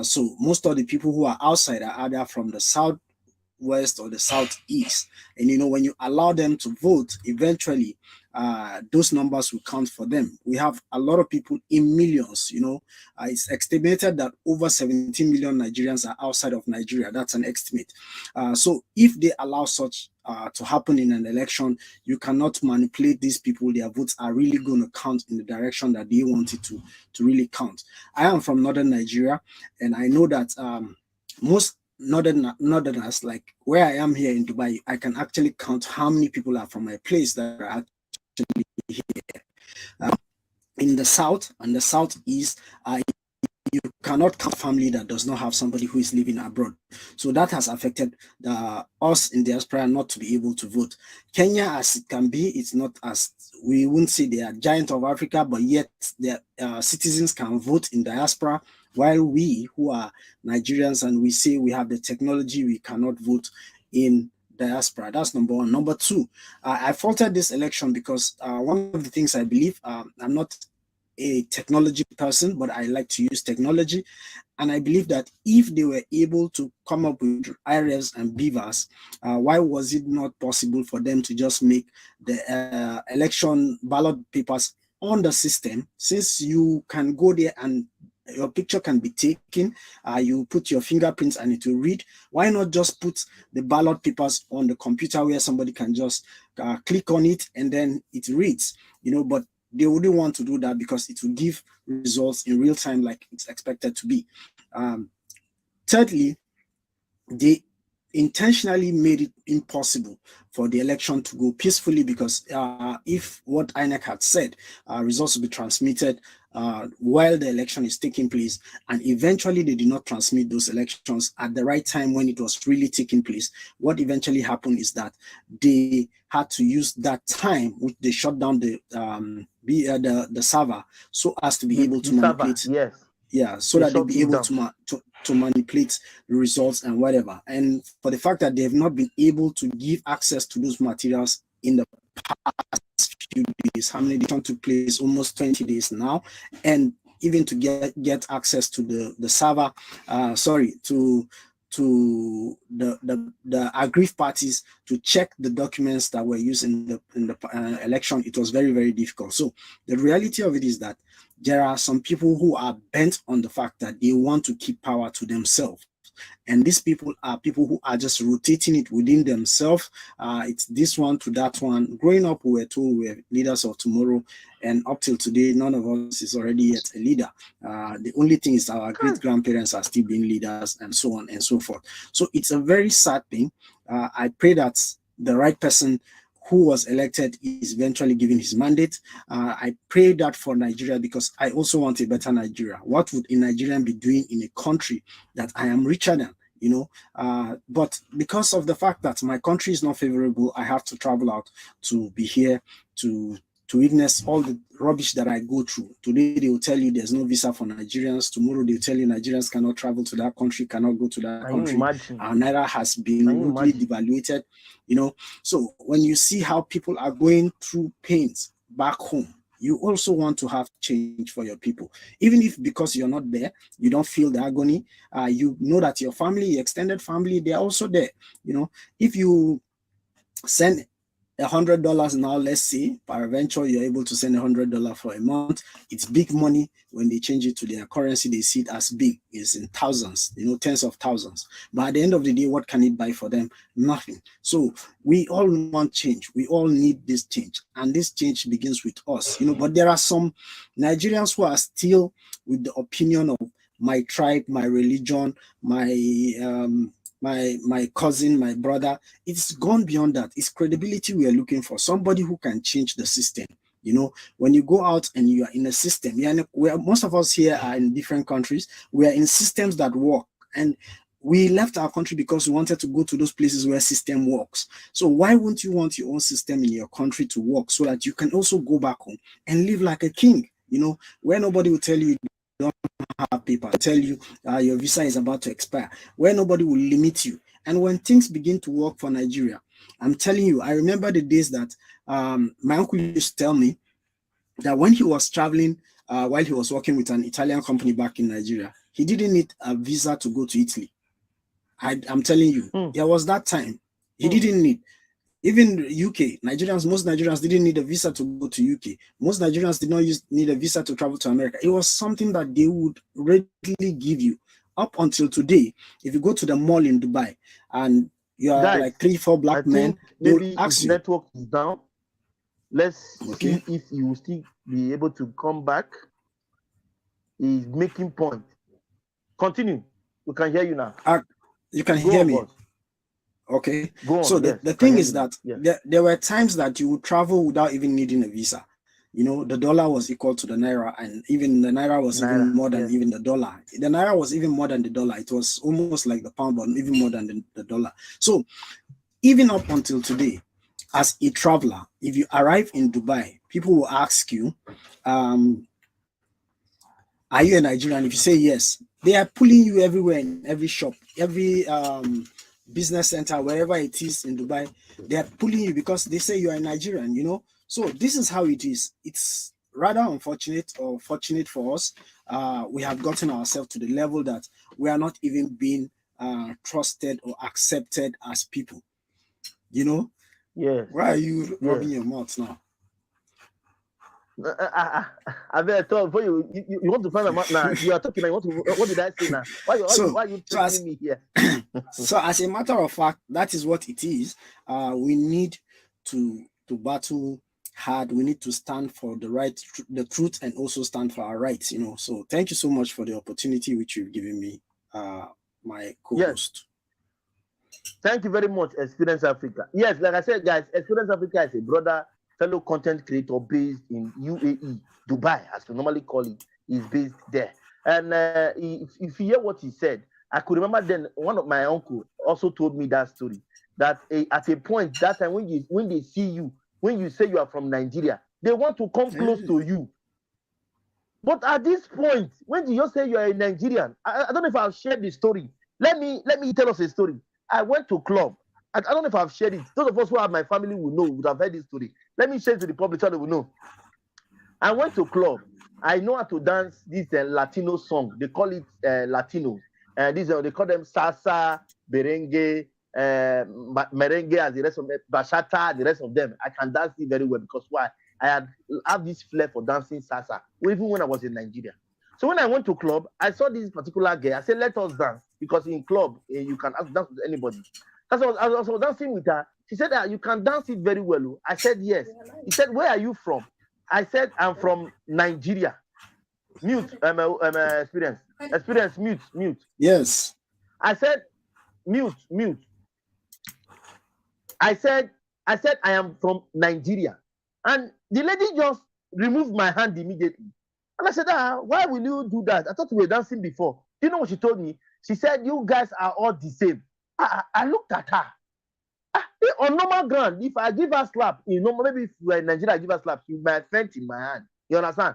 So most of the people who are outside are either from the southwest or the southeast. And you know, when you allow them to vote, eventually those numbers will count for them. We have a lot of people in millions, you know. It's estimated that over 17 million Nigerians are outside of Nigeria. That's an estimate. So if they allow such to happen in an election, you cannot manipulate these people. Their votes are really going to count in the direction that they want it to really count. I am from northern Nigeria, and I know that most northerners, like where I am here in Dubai, I can actually count how many people are from my place that are actually here. In the south and the southeast, you cannot count family that does not have somebody who is living abroad. So that has affected us in diaspora not to be able to vote. Kenya, as it can be, it's not as, we wouldn't say they are giant of Africa, but yet their citizens can vote in diaspora, while we who are Nigerians and we say we have the technology, we cannot vote in diaspora. That's number one. Number two, I faulted this election because one of the things I believe, I'm not a technology person, but I like to use technology. And I believe that if they were able to come up with IRFs and beavers, why was it not possible for them to just make the election ballot papers on the system? Since you can go there and your picture can be taken, you put your fingerprints and it will read. Why not just put the ballot papers on the computer where somebody can just click on it and then it reads, you know, but they wouldn't want to do that because it will give results in real time like it's expected to be. Thirdly, they intentionally made it impossible for the election to go peacefully because if what INEC had said, results will be transmitted while the election is taking place, and eventually they did not transmit those elections at the right time when it was really taking place. What eventually happened is that they had to use that time, which they shut down the server, so as to be able to manipulate. Yes. Yeah, so that they'll be able to manipulate the results and whatever. And for the fact that they have not been able to give access to those materials in the past few days, how many days took place? Almost 20 days now. And even to get access to the server, to the aggrieved parties to check the documents that were used in the election, it was very, very difficult. So the reality of it is that there are some people who are bent on the fact that they want to keep power to themselves. And these people are people who are just rotating it within themselves. It's this one to that one. Growing up, we were told we are leaders of tomorrow. And up till today, none of us is already yet a leader. The only thing is our great-grandparents are still being leaders and so on and so forth. So it's a very sad thing. I pray that the right person who was elected is eventually given his mandate. I pray that for Nigeria because I also want a better Nigeria. What would a Nigerian be doing in a country that I am richer than? You know, but because of the fact that my country is not favorable, I have to travel out to be here to witness all the rubbish that I go through. Today, they will tell you there's no visa for Nigerians. Tomorrow, they'll tell you Nigerians cannot travel to that country, cannot go to that country. Our naira has been rudely devaluated, you know. So when you see how people are going through pains back home, you also want to have change for your people. Even if because you're not there, you don't feel the agony, you know that your family, your extended family, they're also there. You know, if you send $100 now, let's say, peradventure you're able to send $100 for a month. It's big money. When they change it to their currency, they see it as big. It's in thousands, you know, tens of thousands. But at the end of the day, what can it buy for them? Nothing. So we all want change. We all need this change. And this change begins with us, you know. But there are some Nigerians who are still with the opinion of my tribe, my religion, my my cousin, my brother. It's gone beyond that. It's credibility we are looking for. Somebody who can change the system. You know, when you go out and you are in a system, most of us here are in different countries. We are in systems that work, and we left our country because we wanted to go to those places where system works. So why wouldn't you want your own system in your country to work so that you can also go back home and live like a king? You know, where nobody will tell you don't have paper, tell you your visa is about to expire, where nobody will limit you. And when things begin to work for Nigeria, I'm telling you, I remember the days that my uncle used to tell me that when he was traveling, while he was working with an Italian company back in Nigeria, he didn't need a visa to go to Italy. I'm telling you, there was that time he didn't need. Even UK, most Nigerians didn't need a visa to go to UK. Most Nigerians did not need a visa to travel to America. It was something that they would readily give you. Up until today, if you go to the mall in Dubai and you are Guys, like 3-4 black men, they will maybe ask his you. network is down. Let's Okay. see if you will still be able to come back. He's making point. Continue. We can hear you now. You can hear me. Boss. Okay. Go on. So yes, the thing is that yes. there were times that you would travel without even needing a visa. You know, the dollar was equal to the naira, and even the naira was even more than even the dollar. The naira was even more than the dollar. It was almost like the pound, but even more than the dollar. So even up until today, as a traveler, if you arrive in Dubai, people will ask you, are you a Nigerian? If you say yes, they are pulling you everywhere, in every shop, every business center, wherever it is in Dubai, they are pulling you because they say you are a Nigerian, you know. So this is how it is. It's rather unfortunate or fortunate for us. We have gotten ourselves to the level that we are not even being trusted or accepted as people. You know? Yes. Why are you rubbing your mouth now? I better talk for you. You want to find out now? You are talking. What did I say now? Why are you telling me here? So as a matter of fact, that is what it is. We need to battle hard. We need to stand for the truth, and also stand for our rights. You know. So thank you so much for the opportunity which you've given me, my co-host. Yes. Thank you very much, Experience Africa. Yes, like I said, guys, Experience Africa is a brother, fellow content creator based in UAE, Dubai, as we normally call it. He's based there. And if you hear what he said, I could remember then one of my uncle also told me that story. That at a point, that time when they see you, when you say you are from Nigeria, they want to come close to you. But at this point, when you just say you are a Nigerian, I don't know if I've shared the story. Let me tell us a story. I went to club. I don't know if I've shared it. Those of us who have my family will know, would have heard this story. Let me share it to the public so they will know. I went to club. I know how to dance this Latino song. They call it Latinos. They call them salsa, merengue, merengue, and the rest of them, bachata, the rest of them. I can dance it very well because why? I have this flair for dancing salsa, even when I was in Nigeria. So when I went to club, I saw this particular girl. I said, let us dance, because in club, you can dance with anybody. As I was dancing with her, she said, you can dance it very well. I said, yes. He said, where are you from? I said, I'm from Nigeria. Mute, experience. Experience, mute. Yes. I said, mute. I said, I am from Nigeria. And the lady just removed my hand immediately. And I said, why will you do that? I thought we were dancing before. Do you know what she told me? She said, you guys are all the same. I looked at her. On normal ground, if I give her slap, maybe if we're in Nigeria, I give her slap, she might faint in my hand. You understand?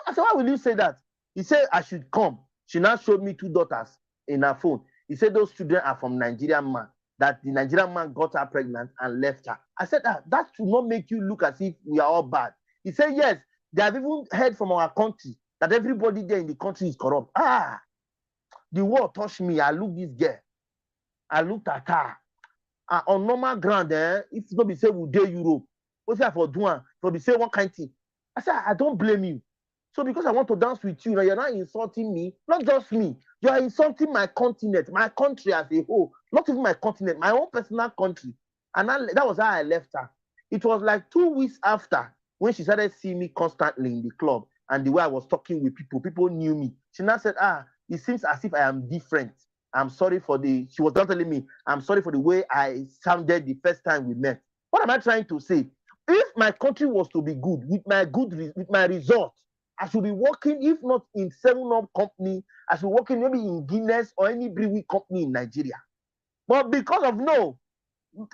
I said, why will you say that? He said, I should come. She now showed me 2 daughters in her phone. He said, those children are from Nigerian man, that the Nigerian man got her pregnant and left her. I said, that should not make you look as if we are all bad. He said, yes, they have even heard from our country that everybody there in the country is corrupt. The word touched me. I looked this girl. I looked at her. On normal ground, if not be say we dey Europe, what's that for doing? For be say one kind of thing. I said, I don't blame you. So because I want to dance with you, you're not insulting me, not just me. You are insulting my continent, my country as a whole. Not even my continent, my own personal country. And that was how I left her. It was like 2 weeks after when she started seeing me constantly in the club and the way I was talking with people, people knew me. She now said, it seems as if I am different. I'm sorry for the, she was not telling me, I'm sorry for the way I sounded the first time we met. What am I trying to say? If my country was to be good, with my result, I should be working, if not in 7-Up company, I should be working maybe in Guinness or any brewery company in Nigeria. But because of no,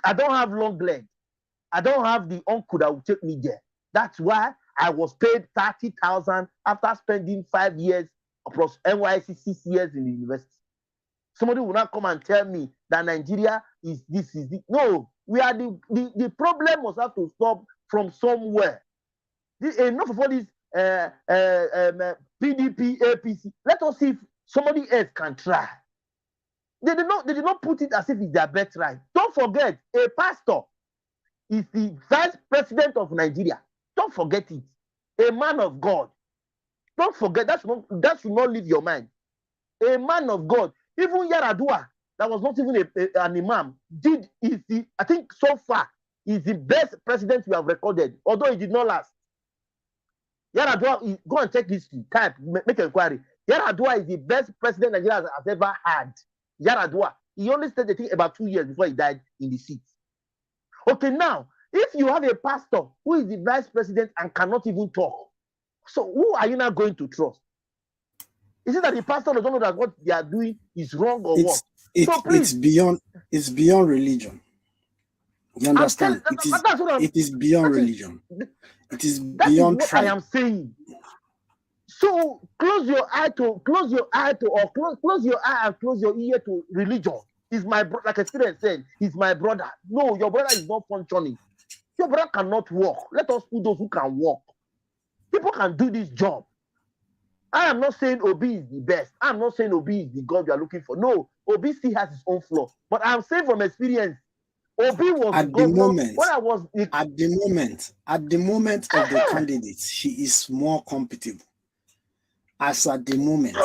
I don't have long legs. I don't have the uncle that will take me there. That's why I was paid 30,000 after spending 5 years plus NYC 6 years in the university. Somebody will not come and tell me that Nigeria is this, is this. No, we are the problem must have to stop from somewhere. Enough of all this PDP, APC. Let us see if somebody else can try. They did not put it as if it's their birthright. Don't forget, a pastor is the vice president of Nigeria. Don't forget it. A man of God. Don't forget, that should not leave your mind. A man of God. Even Yaradua, that was not even an imam, I think so far, is the best president we have recorded, although it did not last. Yaradua, go and check history, type, make an inquiry. Yaradua is the best president Nigeria has ever had. Yaradua. He only stayed, I think, about 2 years before he died in the seat. Okay, now, if you have a pastor who is the vice president and cannot even talk, so who are you now going to trust? Is it that the pastor doesn't know that what they are doing is wrong or what? So please, it's beyond religion. You understand? It is beyond religion. It is beyond what I am saying. So close your eye and close your ear to religion. Is my like a student said, he's my brother. No, your brother is not functioning. Your brother cannot walk. Let us put those who can walk. People can do this job. I am not saying Obi is the best. I'm not saying Obi is the God you are looking for. No, Obi still has his own flaw. But I'm saying from experience, Obi was at the moment. When I was at the moment of the candidates, she is more competitive. As at the moment,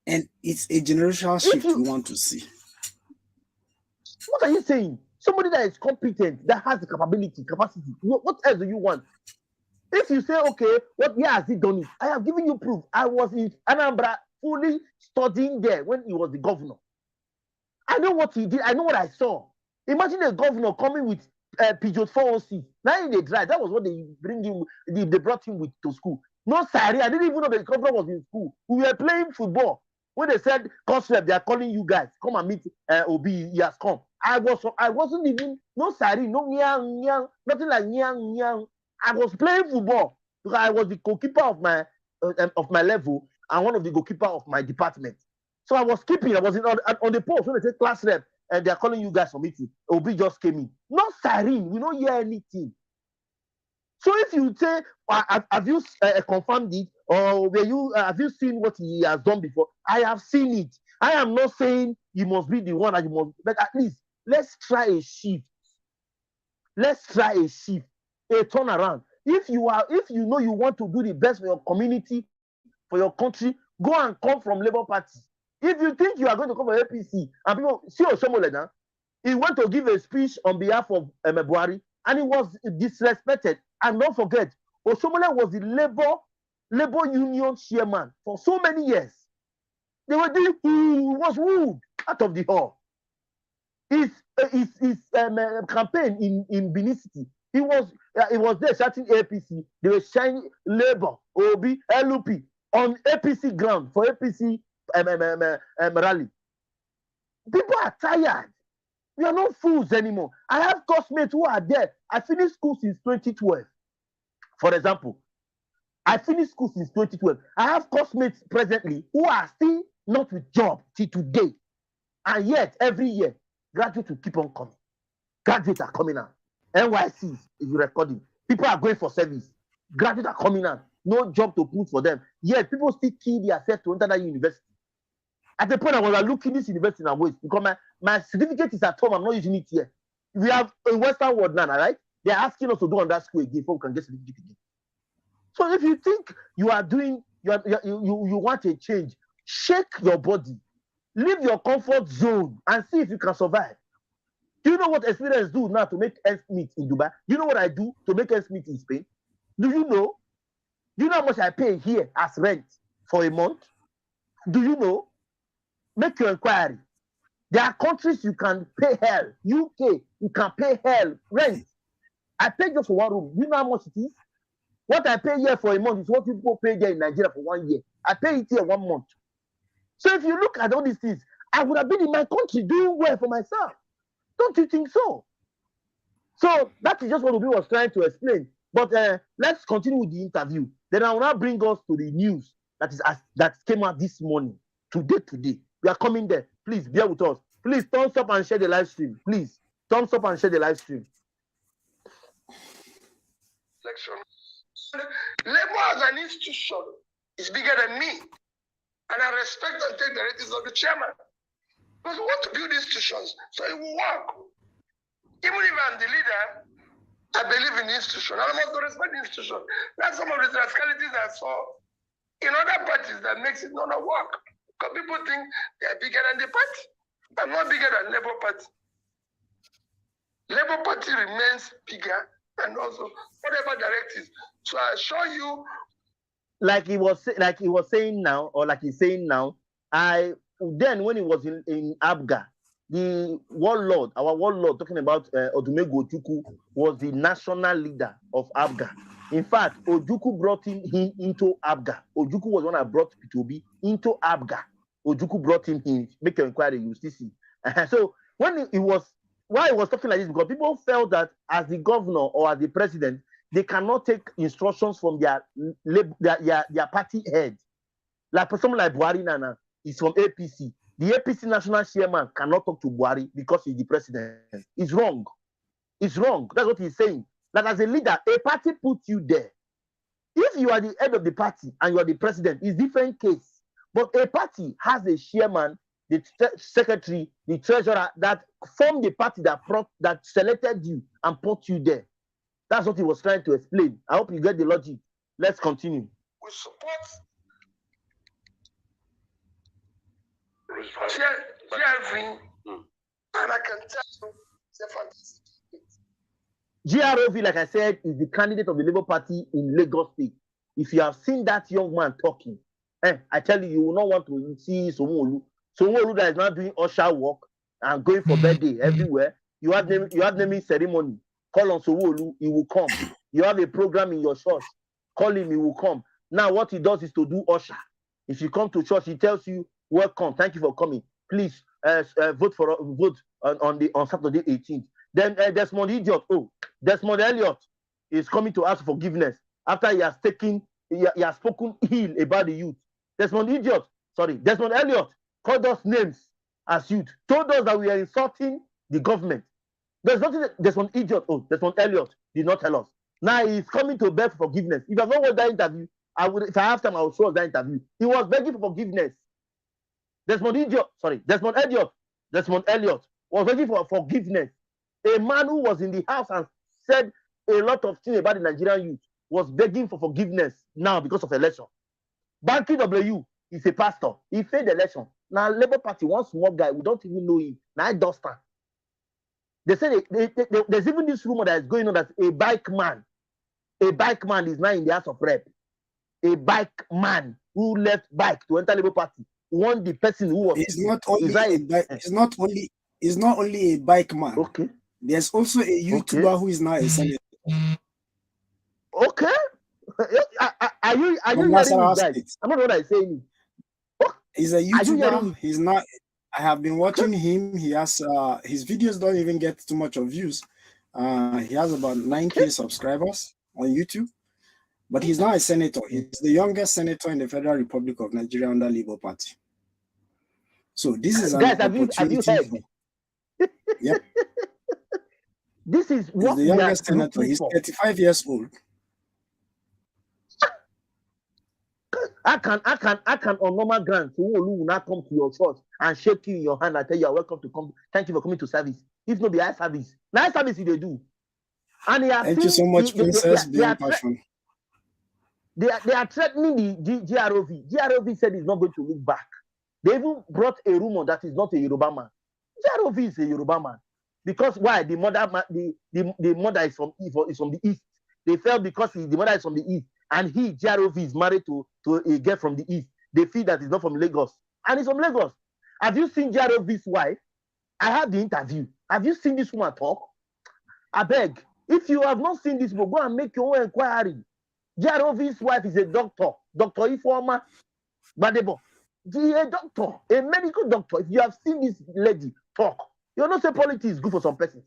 and it's a generational shift we want to see. What are you saying? Somebody that is competent, that has the capacity. What else do you want? If you say, okay, what year has he done it? I have given you proof. I was in Anambra fully studying there when he was the governor. I know what he did. I know what I saw. Imagine a governor coming with Peugeot 406. Now they drive. That was what they bring him. They brought him with to school. No, sorry, I didn't even know the governor was in school. We were playing football. When they said, Concept, they are calling you guys. Come and meet Obi. He has come. I wasn't even, no sorry, no nyang, nothing like nyang. I was playing football because I was the goalkeeper of my level and one of the goalkeeper of my department. So I was keeping. I was on the post when they say class rep and they are calling you guys for meeting. Obi just came in. No siren. We don't hear anything. So if you say, have you confirmed it, or have you seen what he has done before? I have seen it. I am not saying you must be the one that you must, but at least let's try a shift. Let's try a shift. A turnaround. If you know you want to do the best for your community, for your country, go and come from Labour Party. If you think you are going to come from APC, and people see Osomole now, he went to give a speech on behalf of Buhari, and he was disrespected. And don't forget, Osomole was the Labour Union chairman for so many years. They were doing, he was rude out of the hall. His campaign in Benin City, he was there shouting APC. They were shining Labour, Obi, LUP on APC ground for APC rally. People are tired. We are not fools anymore. I have classmates who are there. I finished school since 2012. For example, I finished school since 2012. I have classmates presently who are still not with job till today. And yet, every year, graduates will keep on coming. Graduates are coming out. NYCs is recording. People are going for service. Graduates are coming out. No job to put for them. Yet, people still kill themselves to enter that university. At the point I was looking this university in a waste because my certificate is at home. I'm not using it here. We have a Western world now, right? They're asking us to do on that school again before we can get certificate again. So if you think you are doing, you want a change, shake your body, leave your comfort zone, and see if you can survive. Do you know what experience do now to make ends meet in Dubai? Do you know what I do to make ends meet in Spain? Do you know? Do you know how much I pay here as rent for a month? Do you know? Make your inquiry. There are countries you can pay hell. UK, you can pay hell rent. I pay just for one room. You know how much it is? What I pay here for a month is what people pay there in Nigeria for 1 year. I pay it here 1 month. So if you look at all these things, I would have been in my country doing well for myself. Don't you think so? So that is just what Obi was trying to explain. But let's continue with the interview. Then I will now bring us to the news that came out this morning, today. We are coming there. Please bear with us. Please thumbs up and share the live stream. Please thumbs up and share the live stream. Labour as an institution is bigger than me. And I respect and take the ratings of the chairman. Because we want to build institutions so it will work. Even if I'm the leader, I believe in the institution. I must respect the institution. That's some of the rascalities I saw in other parties that makes it not work. Because people think they're bigger than the party. I'm not bigger than Labour Party. Labour Party remains bigger and also whatever directives. So I assure you, like he was saying now, when he was in Abga, the our warlord talking about Odumegwu Ojukwu was the national leader of Abga. In fact, Ojukwu brought him into Abga. Ojukwu was one that brought P2B into Abga. Ojukwu brought him in, make an inquiry, you see. So when why he was talking like this, because people felt that as the governor or as the president, they cannot take instructions from their party head. Like someone like Buhari Nana is from APC. The APC national chairman cannot talk to Buhari because he's the president. It's wrong. It's wrong. That's what he's saying. That as a leader, a party puts you there. If you are the head of the party and you are the president, it's different case. But a party has a chairman, the secretary, the treasurer that formed the party that selected you and put you there. That's what he was trying to explain. I hope you get the logic. Let's continue. We support GRV, and I can tell you, it's a fantastic. GROV, like I said, is the candidate of the Labour Party in Lagos State. If you have seen that young man talking, I tell you, you will not want to see Somo-Olu. Somo-Olu that is now doing usher work and going for birthday everywhere. You have naming ceremony. Call on Somo-Olu, he will come. You have a program in your church. Call him, he will come. Now what he does is to do usher. If you come to church, he tells you, welcome, thank you for coming. Please vote on Saturday 18th. Then Desmond Idiot, Desmond Elliott is coming to ask forgiveness after he has spoken ill about the youth. Desmond Elliott called us names as youth, told us that we are insulting the government. There's nothing that Desmond Elliott did not tell us. Now he's coming to beg for forgiveness. If I've not watched that interview, if I have time, I will show us that interview. He was begging for forgiveness. Desmond Elliott was begging for forgiveness. A man who was in the house and said a lot of things about the Nigerian youth was begging for forgiveness now because of election. Banky W is a pastor. He failed the election. Now Labour Party, one small guy, we don't even know him. Now Duster. They say there's even this rumor that is going on that a bike man is now in the House of Rep. A bike man who left bike to enter Labour Party. One the person who was it's not only a bike man. Okay. There's also a YouTuber who is now a senator. Okay. Are you hearing this, guys? I'm not what I'm saying. He's a YouTuber. He's not. I have been watching him. He has his videos don't even get too much of views. He has about 9,000 subscribers on YouTube. But he's now a senator. He's the youngest senator in the Federal Republic of Nigeria under Labour Party. So this is an opportunity. Have you heard? Yep. This is what he's the youngest senator. He's 35 years old. I can on normal grounds, who will not come to your church and shake you in your hand and tell you are welcome to come. Thank you for coming to service. If not be high service. Now service they do. And thank you so much, Princess. They are threatening the GROV. GROV said he's not going to look back. They even brought a rumor that he's not a Yoruba man. GROV is a Yoruba man. Because why? The mother is from the east. They felt because the mother is from the east and GROV is married to a girl from the east. They feel that he's not from Lagos. And he's from Lagos. Have you seen GROV's wife? I had the interview. Have you seen this woman talk? I beg. If you have not seen this, go and make your own inquiry. Jarovi's wife is a doctor, Dr. Ifeoma Badebo. A doctor, a medical doctor. If you have seen this lady talk, you not say politics is good for some persons.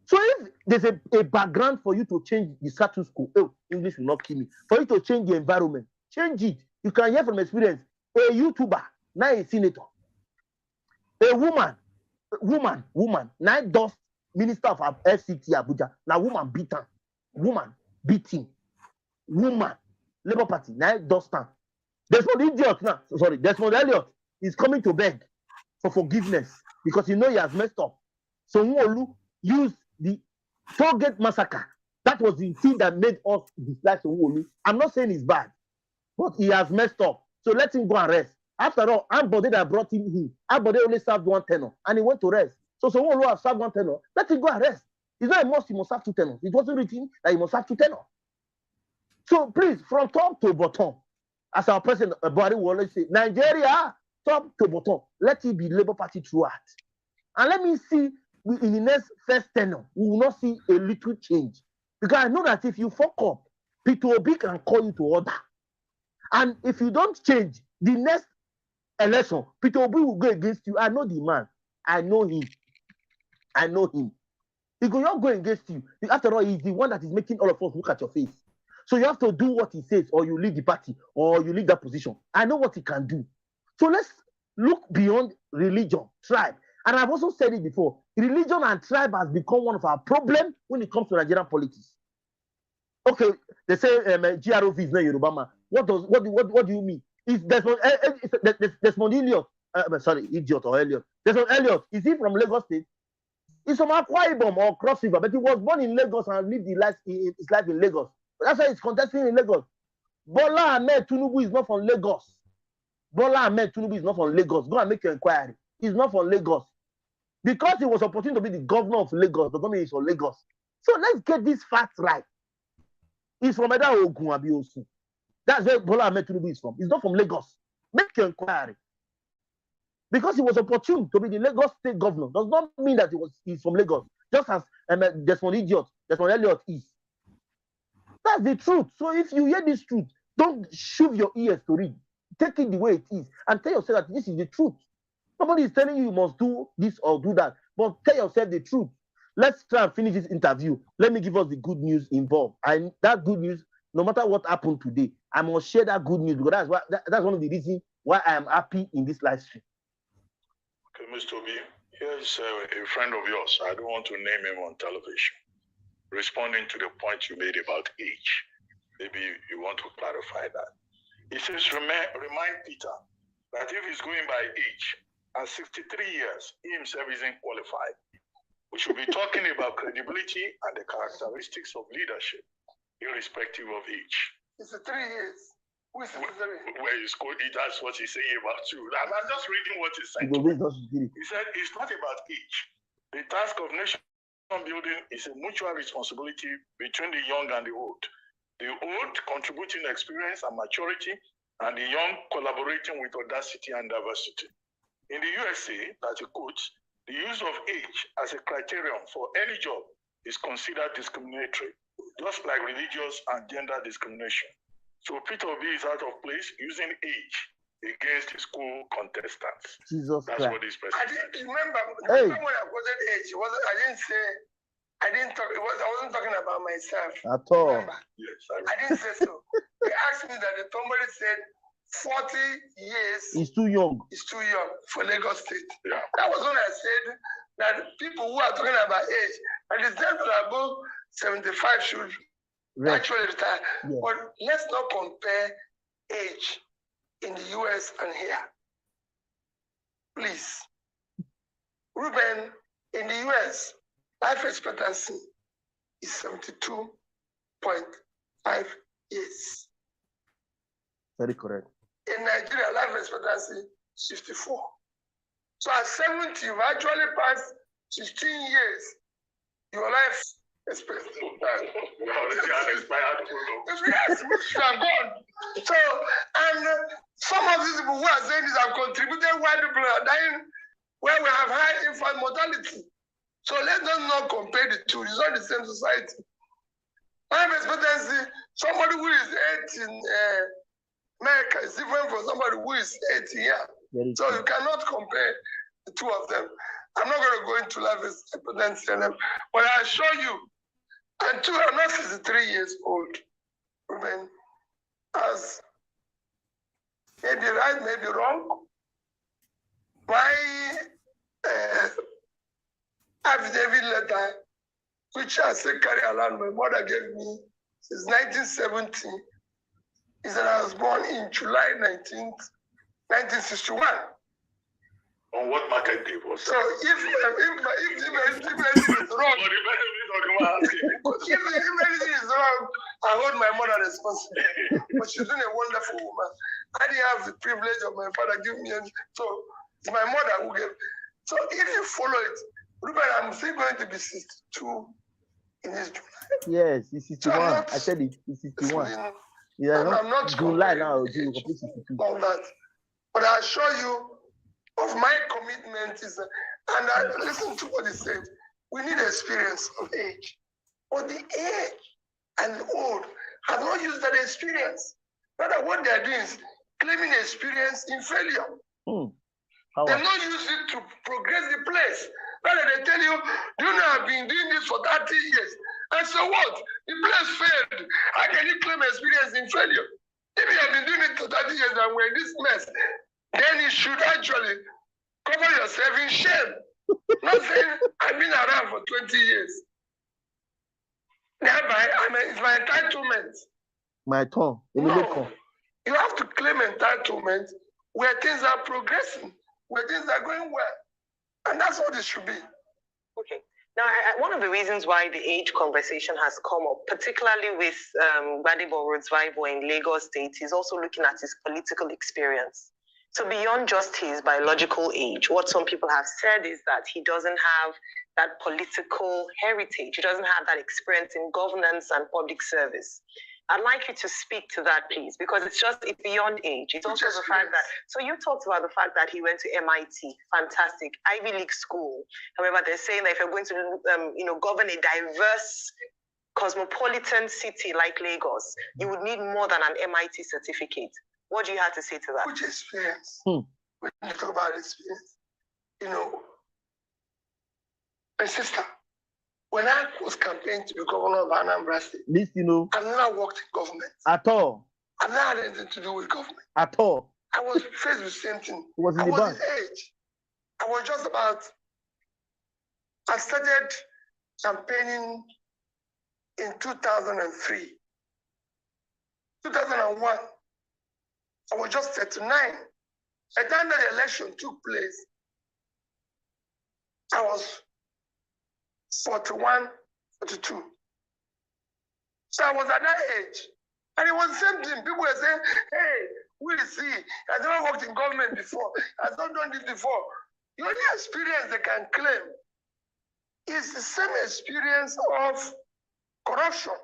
So if there's a background for you to change the status quo, oh, English will not kill me. For you to change the environment, change it. You can hear from experience. A YouTuber, now a senator. A woman, now does minister of FCT Abuja. Now woman beat her. Woman beating. Woman. Labour Party, now does stand. There's one idiot now. Sorry, there's one Elliot. He's coming to beg for forgiveness because he knows he has messed up. So Nwolu used the Tollgate massacre. That was the thing that made us dislike Nwolu. I'm not saying it's bad, but he has messed up. So let him go and rest. After all, Ambode that brought him in. Ambode only served 1 tenure and he went to rest. So Nwolu has served 1 tenure. Let him go and rest. It's not a must, he must have 2 tenures. It wasn't written that he must have 2 tenures. So please, from top to bottom, as our president Buhari will always say, Nigeria, top to bottom, let it be Labour Party throughout. And let me see, in the next first tenure, we will not see a little change. Because I know that if you fuck up, Peter Obi can call you to order. And if you don't change, the next election, Peter Obi will go against you. I know the man. I know him. I know him. He will not go against you. After all, he's the one that is making all of us look at your face. So you have to do what he says, or you leave the party, or you leave that position. I know what he can do. So let's look beyond religion, tribe. And I've also said it before. Religion and tribe has become one of our problems when it comes to Nigerian politics. Okay, they say GROV is not Yoruba man. What do you mean? Is Desmond Elliot? Sorry, idiot or Elliot. Desmond Elliot, is he from Lagos State? He's from Akwa Ibom or Cross River, but he was born in Lagos and lived his life in Lagos. That's why he's contesting in Lagos. Bola Ahmed Tinubu is not from Lagos. Bola Ahmed Tinubu is not from Lagos. Go and make your inquiry. He's not from Lagos. Because he was opportune to be the governor of Lagos, doesn't mean he's from Lagos. So let's get this fact right. He's from Eda Ogun Abiosu. That's where Bola Ahmed Tinubu is from. He's not from Lagos. Make your inquiry. Because he was opportune to be the Lagos state governor does not mean that he's from Lagos. Just as Desmond Elliot is. That's the truth. So if you hear this truth, don't shove your ears to read. Take it the way it is and tell yourself that this is the truth. Nobody is telling you must do this or do that, but tell yourself the truth. Let's try and finish this interview. Let me give us the good news involved. And that good news, no matter what happened today, I must share that good news because that's one of the reasons why I am happy in this live stream. Okay, Mr. Obi, here's a friend of yours. I don't want to name him on television. Responding to the point you made about age. Maybe you want to clarify that. He says, remind Peter that if he's going by age, at 63 years, he himself isn't qualified. We should be talking about credibility and the characteristics of leadership, irrespective of age. 63 years. Who is 63? Where is Cody? That's what he's saying about you. I'm just reading what he's saying. He said it's not about age. The task of nation building is a mutual responsibility between the young and the old. The old contributing experience and maturity, and the young collaborating with audacity and diversity. In the USA, that he quotes, the use of age as a criterion for any job is considered discriminatory, just like religious and gender discrimination. So Peter Obi is out of place using age against his co-contestants. Jesus That's Christ. what this person said. Remember when I wasn't age, I wasn't talking about myself. At all. Remember? Yes, I didn't say so. They asked me that somebody said 40 years He's too young. is too young for Lagos State. Yeah. That was when I said that people who are talking about age, and it's them that are above 75 should actually retire. Yeah. But let's not compare age in the US and here. Please. Ruben, in the US, life expectancy is 72.5 years. Very correct. In Nigeria, life expectancy is 54. So at 70, you've actually passed 16 years. Your life expectancy. Yes, you are gone. So, and some of these people who are saying this have contributed while people are dying where we have high infant mortality. So let us not compare the two. It's not the same society. Life expectancy, somebody who is 8 in America is different from somebody who is 80 here. So you cannot compare the two of them. I'm not going to go into life expectancy, but I assure you, and two, I'm not 63 years old, Ruben, as maybe right, maybe wrong. My affidavit letter, which I still carry around, my mother gave me since 1970, is that I was born in July 19th, 1961. On what market day was So if anything is wrong, if anything is wrong, I hold my mother responsible. But she's been a wonderful woman. I didn't have the privilege of my father giving me anything. So it's my mother who gave. So if you follow it, Ruben, I'm still going to be 62 in this July. Yes, it's 61. So I said it. It's 61. I'm not July now. All that. But I assure you of my commitment is, and I listen to what he said. We need experience of age. But the age and the old have not used that experience. Rather, what they are doing is claiming experience in failure. They've not used it to progress the place. Rather, they tell you, you know, I've been doing this for 30 years. And so what? The place failed. How can you claim experience in failure? If you have been doing it for 30 years and we're in this mess, then you should actually cover yourself in shame. Not saying I've been around for 20 years. Thereby, it's my entitlement. My turn. No. You have to claim entitlement where things are progressing, where things are going well. And that's what it should be. Okay. Now, one of the reasons why the age conversation has come up, particularly with Gbadebo Rodsvivo in Lagos State, is also looking at his political experience. So beyond just his biological age, what some people have said is that he doesn't have that political heritage. He doesn't have that experience in governance and public service. I'd like you to speak to that, please, because it's beyond age. It's also the fact that, so you talked about the fact that he went to MIT, fantastic, Ivy League school. However, they're saying that if you're going to, govern a diverse, cosmopolitan city like Lagos, you would need more than an MIT certificate. What do you have to say to that? Which experience? When you talk about experience, my sister, when I was campaigning to be governor of Anambra State, I never worked in government. At all. I never had anything to do with government. At all. I was faced with the same thing. I was his age. I was just about, I started campaigning in 2003. 2001, I was just 39. At the time that the election took place, I was 41, 42. So I was at that age. And it was the same thing. People were saying, hey, who is he? I've never worked in government before. I've not done this before. The only experience they can claim is the same experience of corruption,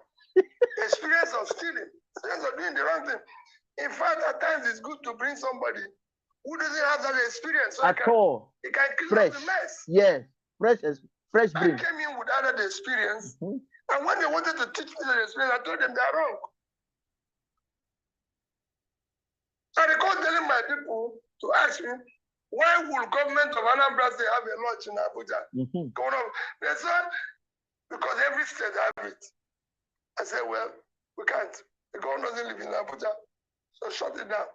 experience of stealing, experience of doing the wrong thing. In fact, at times it's good to bring somebody who doesn't have that experience. So at all. He can clean up the mess. Yes, fresh brain. I came in without that experience. And when they wanted to teach me that experience, I told them they're wrong. I recall telling my people to ask me, why will government of Anambra State have a lodge in Abuja? They said, because every state has it. I said, well, we can't. The government doesn't live in Abuja, so shut it down.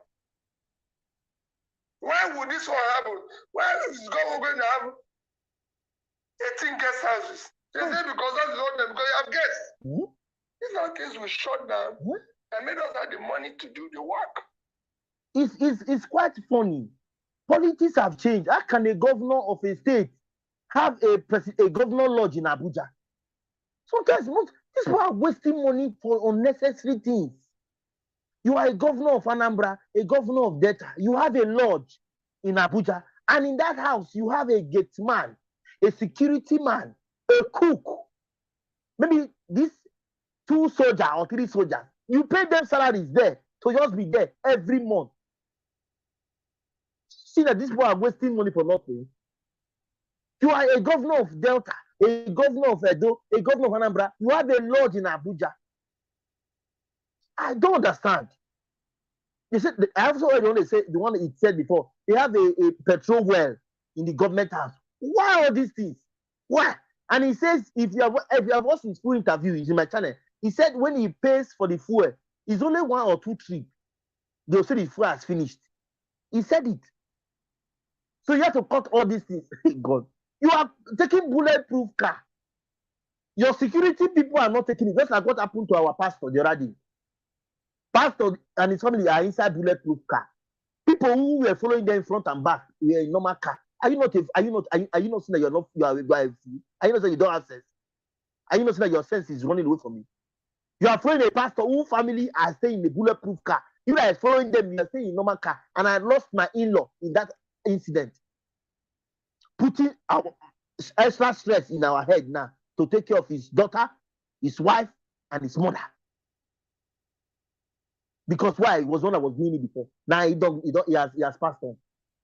Why would this one happen? Why is the government going to have 18 guest houses? They say because that's the order, because you have guests. If our case was shut down and made us have the money to do the work. It's quite funny. Politics have changed. How can a governor of a state have a governor lodge in Abuja? Sometimes these people are wasting money for unnecessary things. You are a governor of Anambra, a governor of Delta. You have a lodge in Abuja, and in that house you have a gate man, a security man, a cook, maybe these 2 soldiers or 3 soldiers. You pay them salaries there to just be there every month. See that these people are wasting money for nothing. You are a governor of Delta, a governor of Edo, a governor of Anambra. You have a lodge in Abuja. I don't understand. They said, I also heard the one it said before, they have a petrol well in the government house. Why all these things? Why? And he says, if you have watched his full interview, it's in my channel. He said when he pays for the fuel, it's only 1 or 2 trips. They'll say the fuel has finished. He said it. So you have to cut all these things. God, you are taking bulletproof car. Your security people are not taking it. Just like what happened to our pastor, the other day. Pastor and his family are inside bulletproof car. People who were following them front and back were in normal car. Are you not saying that you are not you are Are you not saying you don't have sense? Are you not saying that your sense is running away from you? You are following a pastor whose family are staying in a bulletproof car. You are following them, you are staying in normal car. And I lost my in-law in that incident. Putting our extra stress in our head now to take care of his daughter, his wife, and his mother. Because why? He was one that was doing it before. Now he has passed on.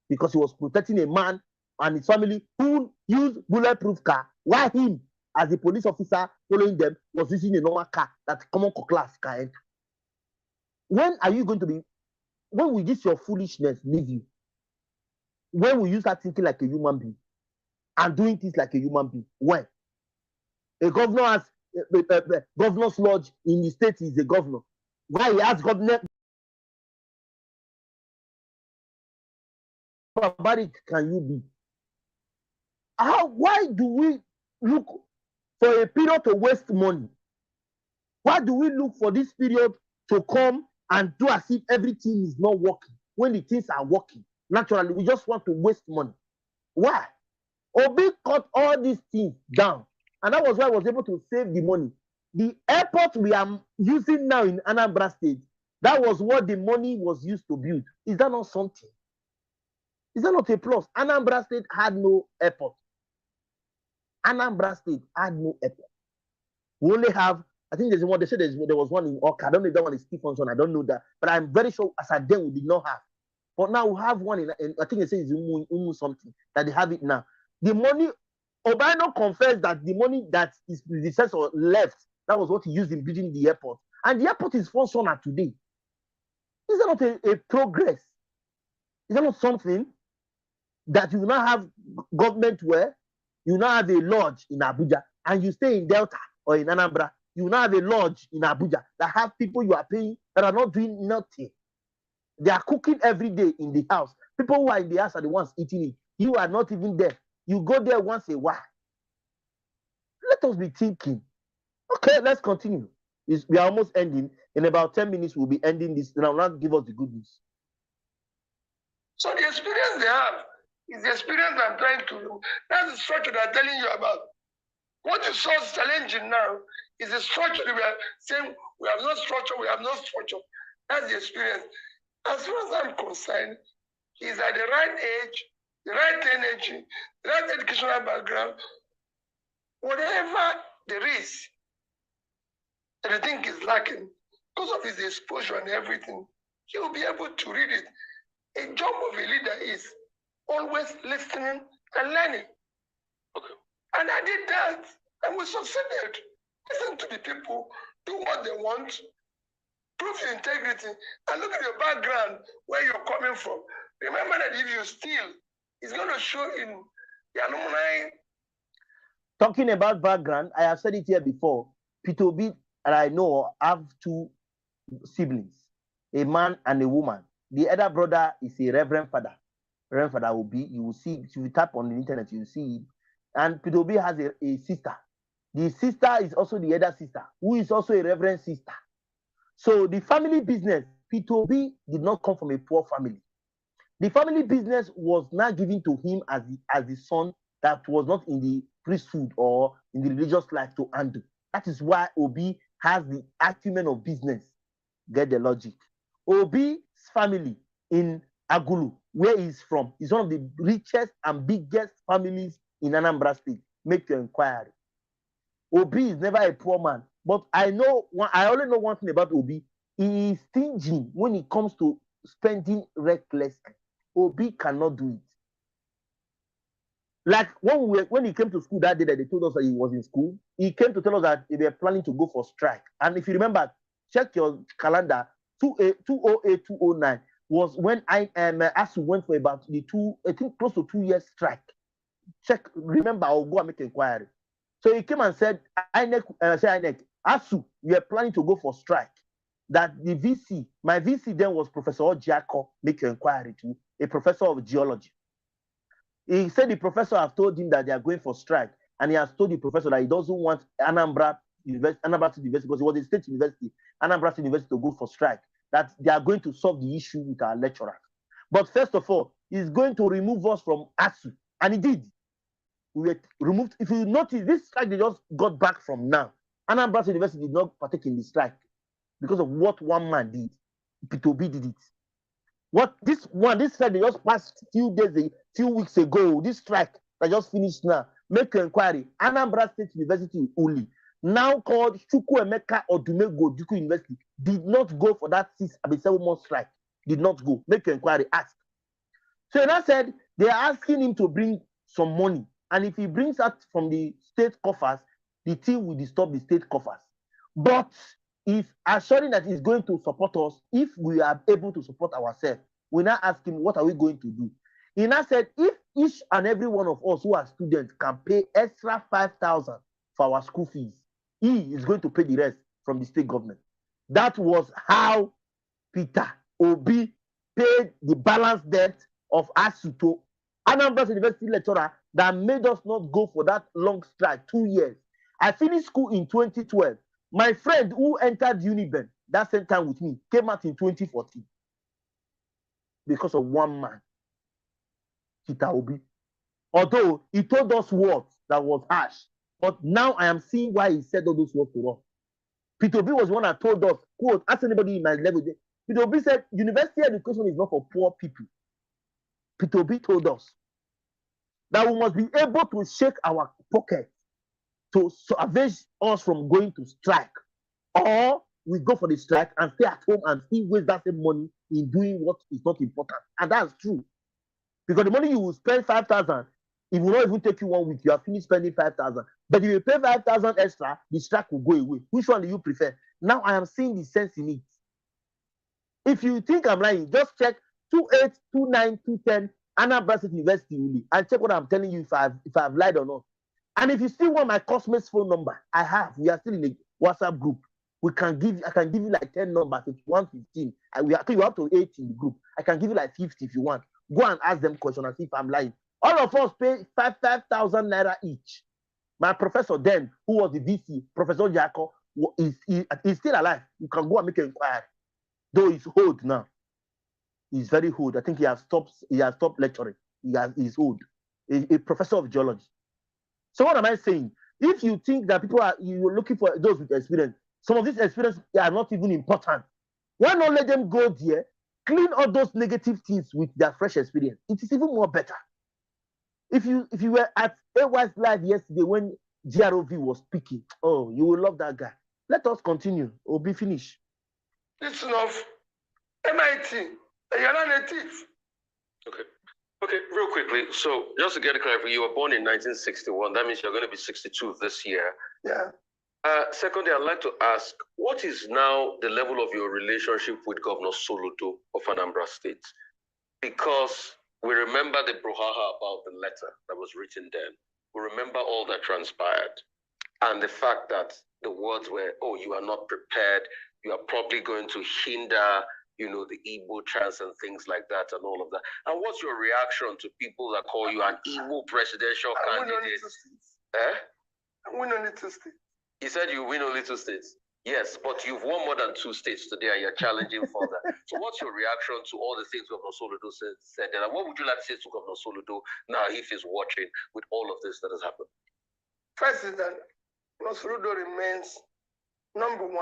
Because he was protecting a man and his family who used bulletproof car, while him, as a police officer following them, was using a normal car that common class can enter. When are you going to be? When will this your foolishness leave you? When will you start thinking like a human being and doing things like a human being? When? A governor has governor's lodge in the state is a governor. Why he has governor? Barbaric can you be? Why do we look for a period to waste money? Why do we look for this period to come and do as if everything is not working when the things are working? Naturally, we just want to waste money. Why? Obi cut all these things down, and that was why I was able to save the money. The airport we are using now in Anambra State, that was what the money was used to build. Is that not something? Is that not a plus? Anambra State had no airport. Anambra State had no airport. We only have, I think there's one, they said there was one in Oka. I don't know if that one is still function. I don't know that. But I'm very sure as at then we did not have. But now we have one in I think they say it's Umu something, that they have it now. The money, Obano confessed that the money that his predecessor left, that was what he used in building the airport. And the airport is functional today. Is that not a progress? Is that not something that you now have government where you now have a lodge in Abuja and you stay in Delta or in Anambra, you now have a lodge in Abuja that have people you are paying that are not doing nothing. They are cooking every day in the house. People who are in the house are the ones eating it. You are not even there. You go there once a while. Let us be thinking. Okay, let's continue. We are almost ending. In about 10 minutes, we'll be ending this. Now, give us the good news. So the experience they have is the experience I'm trying to do. That's the structure that I'm telling you about. What you saw is challenging now is the structure that we are saying we have no structure, we have no structure. That's the experience. As far as I'm concerned, he's at the right age, the right energy, the right educational background. Whatever there is that I think is lacking, because of his exposure and everything, he will be able to read it. A job of a leader is always listening and learning. Okay. And I did that, and we succeeded. Listen to the people, do what they want, prove your integrity, and look at your background, where you're coming from. Remember that if you steal, it's going to show in the alumni. Talking about background, I have said it here before. P2B, and I know, have 2 siblings, a man and a woman. The other brother is a reverend father. Reverend Father will be, you will see, if you tap on the internet, you will see it. And P2B has a sister. The sister is also the other sister, who is also a reverend sister. So the family business, P2B did not come from a poor family. The family business was not given to him as the son that was not in the priesthood or in the religious life to handle. That is why Obi has the acumen of business. Get the logic. Obi's family in Agulu, where he's from, is one of the richest and biggest families in Anambra State. Make your inquiry. Obi is never a poor man, but I only know one thing about Obi. He is stingy when it comes to spending recklessly. Obi cannot do it. Like when he came to school that day that they told us that he was in school, he came to tell us that they were planning to go for strike. And if you remember, check your calendar, 208, 209 was when ASU went for about I think close to 2 years strike. Check, remember, I'll go and make inquiry. So he came and said, INEC, ASU, we are planning to go for strike. That the VC, my VC then was Professor Ojiako, make an inquiry to, a professor of geology. He said the professor has told him that they are going for strike, and he has told the professor that he doesn't want Anambra University, because it was a state university, Anambra State University, to go for strike, that they are going to solve the issue with our lecturers. But first of all, he's going to remove us from ASU, and he did. We were removed. If you notice, this strike they just got back from now. Anambra State University did not partake in the strike because of what one man did. P2B did it. This strike they just passed few weeks ago, this strike that just finished now, make an inquiry. Anambra State University Uli, now called Chukwuemeka Odumegwu Ojukwu University, did not go for that 7-month strike. Did not go. Make an inquiry, ask. So that said, they are asking him to bring some money. And if he brings that from the state coffers, the thing will disturb the state coffers. But if assuring that he's going to support us, if we are able to support ourselves, we now ask him, what are we going to do? He now said, if each and every one of us who are students can pay extra 5,000 for our school fees, he is going to pay the rest from the state government. That was how Peter Obi paid the balance debt of ASU to Anambra University lecturer that made us not go for that long strike, 2 years. I finished school in 2012. My friend who entered Uniben that same time with me came out in 2014 because of one man, Peter Obi. Although he told us words that was harsh, but now I am seeing why he said all those words to us. Peter Obi was the one that told us, quote, ask anybody in my level. Peter Obi said, university education is not for poor people. Peter Obi told us that we must be able to shake our pocket to avenge us from going to strike, or we go for the strike and stay at home and still waste that same money in doing what is not important. And that's true, because the money you will spend 5,000, it will not even take you 1 week. You have finished spending 5,000, but if you pay 5,000 extra, the strike will go away. Which one do you prefer? Now I am seeing the sense in it. If you think I'm lying, just check 28, 29, 210 Anambra State University and check what I'm telling you if I've lied or not. And if you still want my classmate's phone number, I have. We are still in a WhatsApp group. I can give you like 10 numbers if you want 15. You have to 8 in the group. I can give you like 50 if you want. Go and ask them questions and see if I'm lying. All of us pay 5,000 naira each. My professor then, who was the VC, Professor Jacob, is still alive. You can go and make an inquiry. Though he's old now. He's very old. I think he has stopped lecturing. He's old. A professor of geology. So what am I saying? If you think that you're looking for those with experience, some of these experiences are not even important. Why not let them go there, clean all those negative things with their fresh experience? It is even more better. If you were at AY's live yesterday when GROV was speaking, oh, you will love that guy. Let us continue or be finished. Listen of MIT, you're not a thief. Okay, real quickly. So just to get it clear, you were born in 1961. That means you're going to be 62 this year. Yeah. Secondly, I'd like to ask, what is now the level of your relationship with Governor Soludo of Anambra State? Because we remember the brouhaha about the letter that was written then. We remember all that transpired. And the fact that the words were, oh, you are not prepared. You are probably going to hinder, the Igbo chance and things like that and all of that. And what's your reaction to people that call you an Igbo presidential candidate? I win only 2 states. He said you win only 2 states. Yes, but you've won more than 2 states today and you're challenging for that. So what's your reaction to all the things Governor Soludo said? And what would you like to say to Governor Soludo now if he's watching with all of this that has happened? First is that Governor Soludo remains number 1.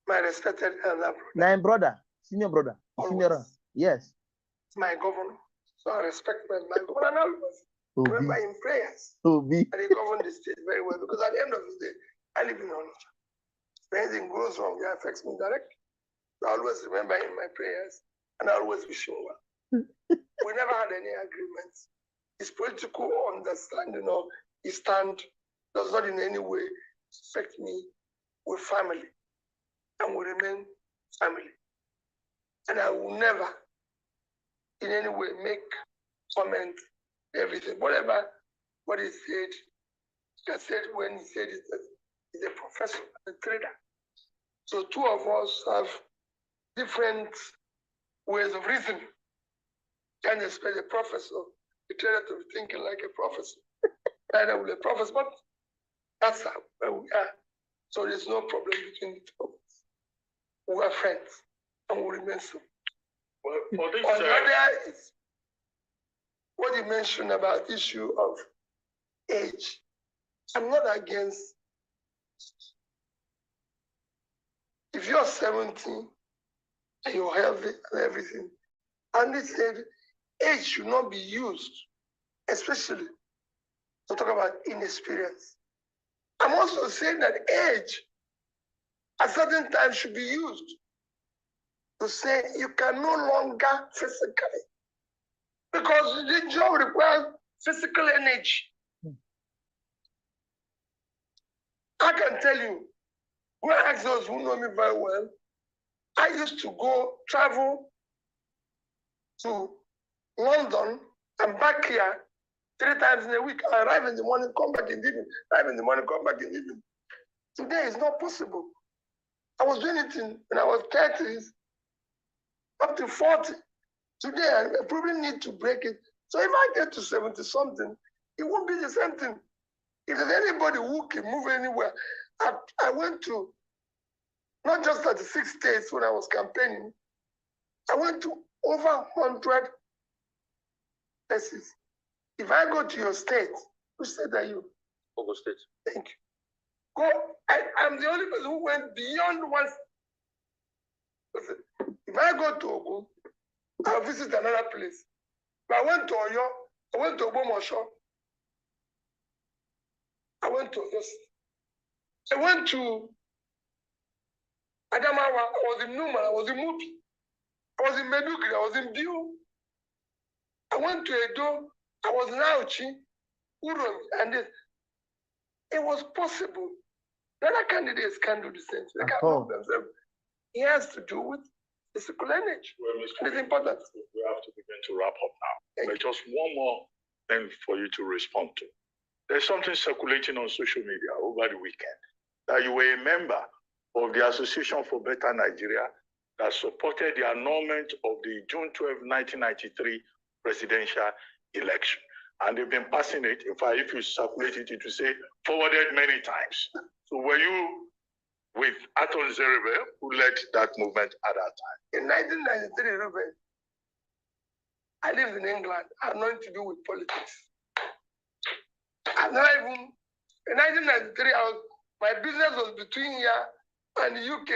My respected elder brother. Senior brother. Senior. Yes. It's my governor. So I respect my governor. And I always remember in prayers. And he governed the state very well, because at the end of the day, I live in Onitsha. If anything goes wrong, it affects me directly. So I always remember in my prayers, and I always wish him well. We never had any agreements. his political understanding or his stand does not in any way affect me. We're family and will remain family. And I will never in any way make comment everything. Whatever what he said, I said when he said it, that he's a professor, a trader. So two of us have different ways of reasoning. Can't expect a professor, a trader to be thinking like a professor. Neither will a professor, but that's how where we are. So there's no problem between the two of us. We are friends and we remain so. Well, for this, On the other is what you mentioned about the issue of age. I'm not against. If you're 70 and you're healthy and everything, and they said age should not be used, especially to talk about inexperience. I'm also saying that age at certain times should be used to say you can no longer physically, because the job requires physical energy. I can tell you, when I ask those who know me very well, I used to go travel to London and back here 3 times in a week. I arrive in the morning, come back in the evening, arrive in the morning, come back in the evening. Today is not possible. I was doing it when I was 30s, up to 40. Today, I probably need to break it. So if I get to 70 something, it won't be the same thing. If there's anybody who can move anywhere, I went to not just 36 states when I was campaigning, I went to over 100 places. If I go to your state, which state are you? Ogun State. Thank you. Go. I'm the only person who went beyond one. Listen, if I go to Ogun, I'll visit another place. If I went to Oyo, I went to Obomosho. I went to Oyo. I went to Adamawa, I was in Numa, I was in Mubi. I was in Medugri, I was in Biu. I went to Edo, I was in Auchi, Urum, and it was possible. The other candidates can do the same thing. They can move themselves. It has to do with physical energy. Well, It's important. We have to begin to wrap up now. But just one more thing for you to respond to. There's something circulating on social media over the weekend that you were a member of the Association for Better Nigeria that supported the annulment of the June 12, 1993 presidential election. And they've been passing it. In fact, if you circulate it, it will say forwarded many times. So were you with Aton Zerebe, who led that movement at that time? In 1993, Ruben, I lived in England. I had nothing to do with politics. And not even, in 1993, my business was between here and the UK.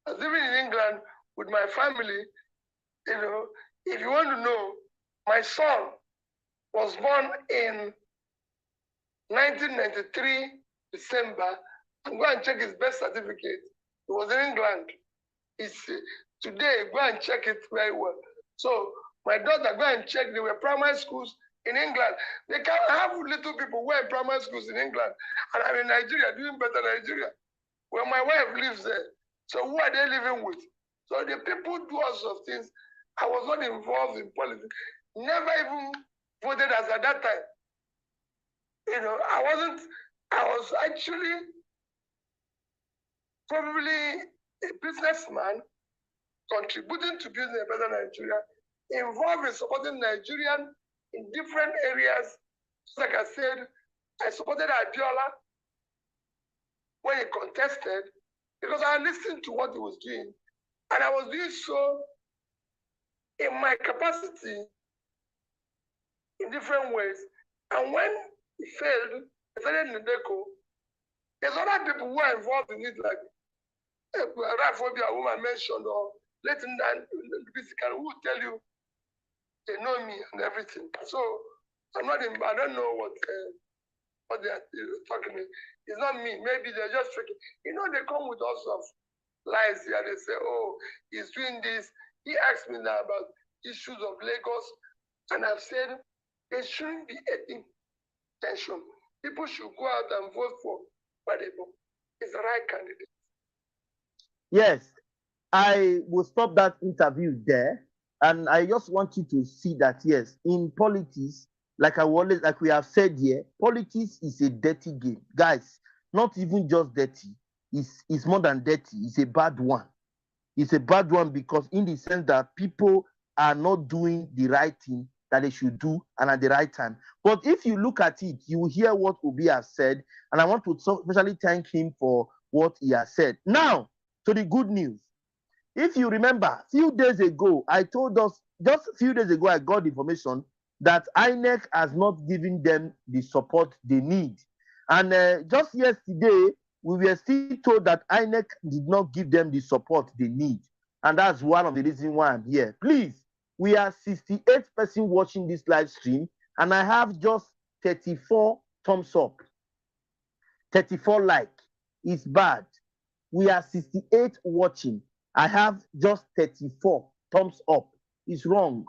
I was living in England with my family. You know, if you want to know, my son was born in 1993, December. And go and check his birth certificate. He was in England. It's today, go and check it very well. So my daughter, go and check. They were primary schools in England. They can have little people who are in primary schools in England. And I'm in Nigeria, doing better in Nigeria. Where my wife lives there. So who are they living with? So the people do all sorts of things. I was not involved in politics. Never even voted as at that time. You know, I was actually probably a businessman contributing to building a better Nigeria, involved in supporting Nigerian in different areas. Like I said, I supported Abiola when he contested because I listened to what he was doing. And I was doing so in my capacity in different ways. And when he failed, I started in Ndeko. There's other people who are involved in it, like Raphobia, whom I mentioned, or Leighton and Physical, who will tell you they know me and everything. So I don't know what they are talking about. It's not me. Maybe they're just tricking. You know, they come with all sorts of lies here. They say, oh, he's doing this. He asked me now about issues of Lagos. And I've said, there shouldn't be any tension. People should go out and vote for whatever is the right candidate. Yes, I will stop that interview there. And I just want you to see that, yes, in politics, like we have said here, politics is a dirty game. Guys, not even just dirty. It's more than dirty. It's a bad one. It's a bad one because in the sense that people are not doing the right thing that they should do and at the right time. But if you look at it, you will hear what Obi has said. And I want to especially thank him for what he has said. Now, to the good news. If you remember, a few days ago, I told us, just a few days ago, I got information that INEC has not given them the support they need. And just yesterday, we were still told that INEC did not give them the support they need. And that's one of the reasons why I'm here. Please, we are 68 persons watching this live stream, and I have just 34 thumbs up, 34 like. It's bad. We are 68 watching. I have just 34 thumbs up. It's wrong.